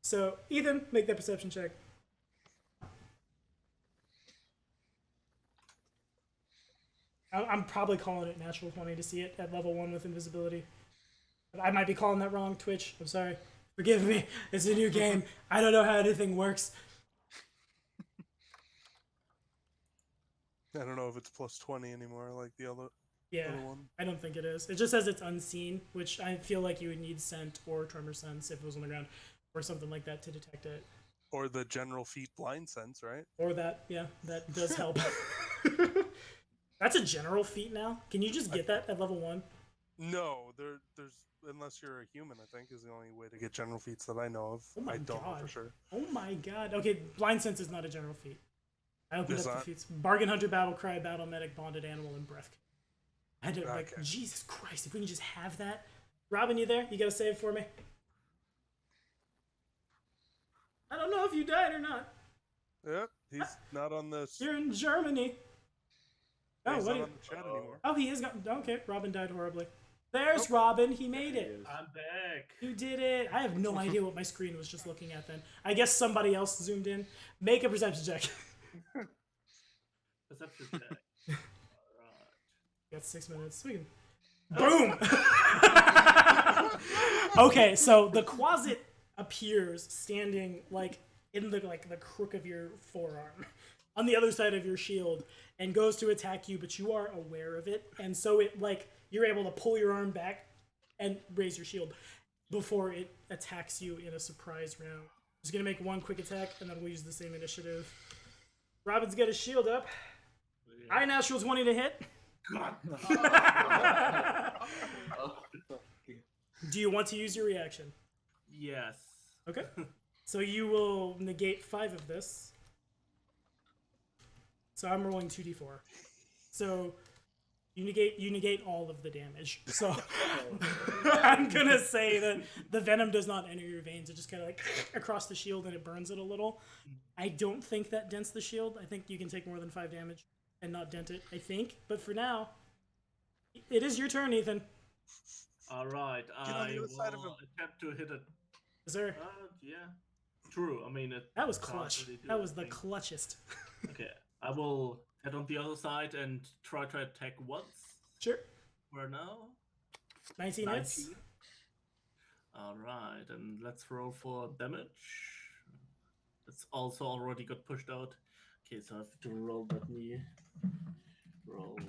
[SPEAKER 1] So, Ethan, make that perception check. I'm probably calling it natural 20 to see it at level 1 with invisibility. But I might be calling that wrong, Twitch. I'm sorry. Forgive me. It's a new game. I don't know how anything works.
[SPEAKER 3] I don't know if it's +20 anymore like the other
[SPEAKER 1] Yeah,
[SPEAKER 3] one.
[SPEAKER 1] I don't think it is. It just says it's unseen, which I feel like you would need scent or tremor sense if it was on the ground or something like that to detect it.
[SPEAKER 3] Or the general feat blind sense, right?
[SPEAKER 1] Or that, yeah, that does help. That's a general feat now. Can you just get that at level 1?
[SPEAKER 3] No, there's unless you're a human, I think is the only way to get general feats that I know of.
[SPEAKER 1] Oh my
[SPEAKER 3] I don't know
[SPEAKER 1] God.
[SPEAKER 3] for sure.
[SPEAKER 1] Oh my god. Okay, blind sense is not a general feat. I opened
[SPEAKER 3] It's
[SPEAKER 1] up the
[SPEAKER 3] not?
[SPEAKER 1] feats. Bargain hunter, battle cry, battle medic, bonded animal, and breath. I don't like.
[SPEAKER 3] Okay.
[SPEAKER 1] Jesus Christ! If we can just have that. Robin, you there? You got to save for me. I don't know if you died or not.
[SPEAKER 3] Yep, he's not on this.
[SPEAKER 1] You're in Germany. Oh,
[SPEAKER 3] He's
[SPEAKER 1] what?
[SPEAKER 3] not on the chat anymore.
[SPEAKER 1] Oh, he is gone. Okay, Robin died horribly. There's Robin. He made it.
[SPEAKER 4] I'm back.
[SPEAKER 1] You did it. I have no idea what my screen was just looking at then. I guess somebody else zoomed in. Make a perception check.
[SPEAKER 4] Perception check. Alright.
[SPEAKER 1] Got 6 minutes. We can. Boom. Okay, so the closet appears standing like in the crook of your forearm, on the other side of your shield, and goes to attack you, but you are aware of it, and so it you're able to pull your arm back and raise your shield before it attacks you in a surprise round. Just gonna make one quick attack, and then we'll use the same initiative. Robin's got his shield up. I natural 20 to hit. Do you want to use your reaction?
[SPEAKER 4] Yes.
[SPEAKER 1] Okay. So you will negate 5 of this. So I'm rolling 2d4. So you negate all of the damage. So I'm gonna say that the venom does not enter your veins. It just kind of like across the shield and it burns it a little. I don't think that dents the shield. I think you can take more than 5 damage and not dent it. I think, but for now, it is your turn, Ethan.
[SPEAKER 4] All right,
[SPEAKER 3] Get on the
[SPEAKER 4] I
[SPEAKER 3] other side of
[SPEAKER 4] will
[SPEAKER 3] him.
[SPEAKER 4] attempt to hit it.
[SPEAKER 1] Is there?
[SPEAKER 4] Yeah, true. I mean, it
[SPEAKER 1] That was
[SPEAKER 4] can't
[SPEAKER 1] clutch.
[SPEAKER 4] really do
[SPEAKER 1] That was the
[SPEAKER 4] anything.
[SPEAKER 1] clutchest.
[SPEAKER 4] Okay, I will head on the other side and try to attack once.
[SPEAKER 1] Sure.
[SPEAKER 4] For now,
[SPEAKER 1] 19 hits.
[SPEAKER 4] 19. All right, and let's roll for damage. It's also already got pushed out. Okay, so I have to roll that me. Roll 1d6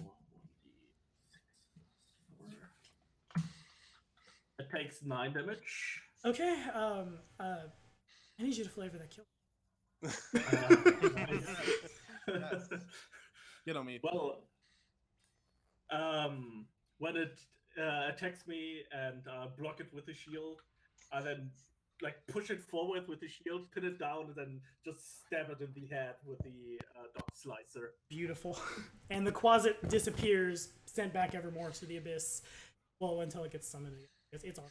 [SPEAKER 4] 4. It takes 9 damage.
[SPEAKER 1] Okay. I need you to flavor that kill.
[SPEAKER 2] Yes. Get on me.
[SPEAKER 4] Well, when it attacks me and block it with the shield, I then like push it forward with the shield, pin it down, and then just stab it in the head with the dog slicer.
[SPEAKER 1] Beautiful. And the Quasit disappears, sent back evermore to the abyss. Well, until it gets summoned again. It's on.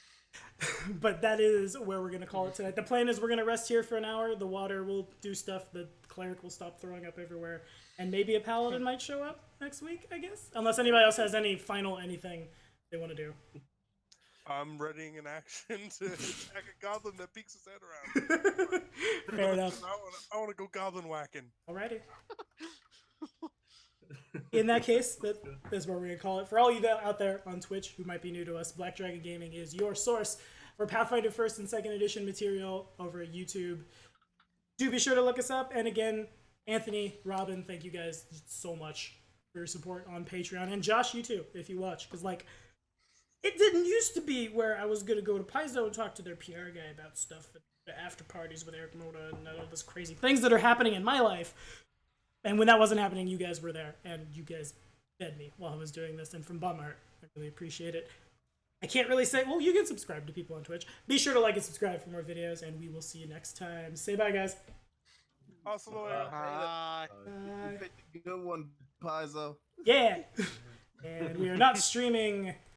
[SPEAKER 1] But that is where we're going to call it tonight. The plan is we're going to rest here for an hour. The water will do stuff. The cleric will stop throwing up everywhere. And maybe a paladin might show up next week, I guess. Unless anybody else has any final anything they want to do.
[SPEAKER 3] I'm readying an action to attack a goblin that peeks his head around.
[SPEAKER 1] Fair enough.
[SPEAKER 3] I want to go goblin whacking.
[SPEAKER 1] Alrighty. In that case, that's what we're going to call it. For all you out there on Twitch who might be new to us, Black Dragon Gaming is your source for Pathfinder 1st and 2nd edition material over at YouTube. Do be sure to look us up. And again, Anthony, Robin, thank you guys so much for your support on Patreon. And Josh, you too, if you watch. Because, like, it didn't used to be where I was going to go to Paizo and talk to their PR guy about stuff at the after parties with Eric Moda and all this crazy things that are happening in my life. And when that wasn't happening, you guys were there, and you guys fed me while I was doing this. And from bum art, I really appreciate it. I can't really say, well, you can subscribe to people on Twitch. Be sure to like and subscribe for more videos, and we will see you next time. Say bye, guys.
[SPEAKER 3] Awesome.
[SPEAKER 6] Hi.
[SPEAKER 2] You picked a good one, Paizo.
[SPEAKER 1] Yeah. And we are not streaming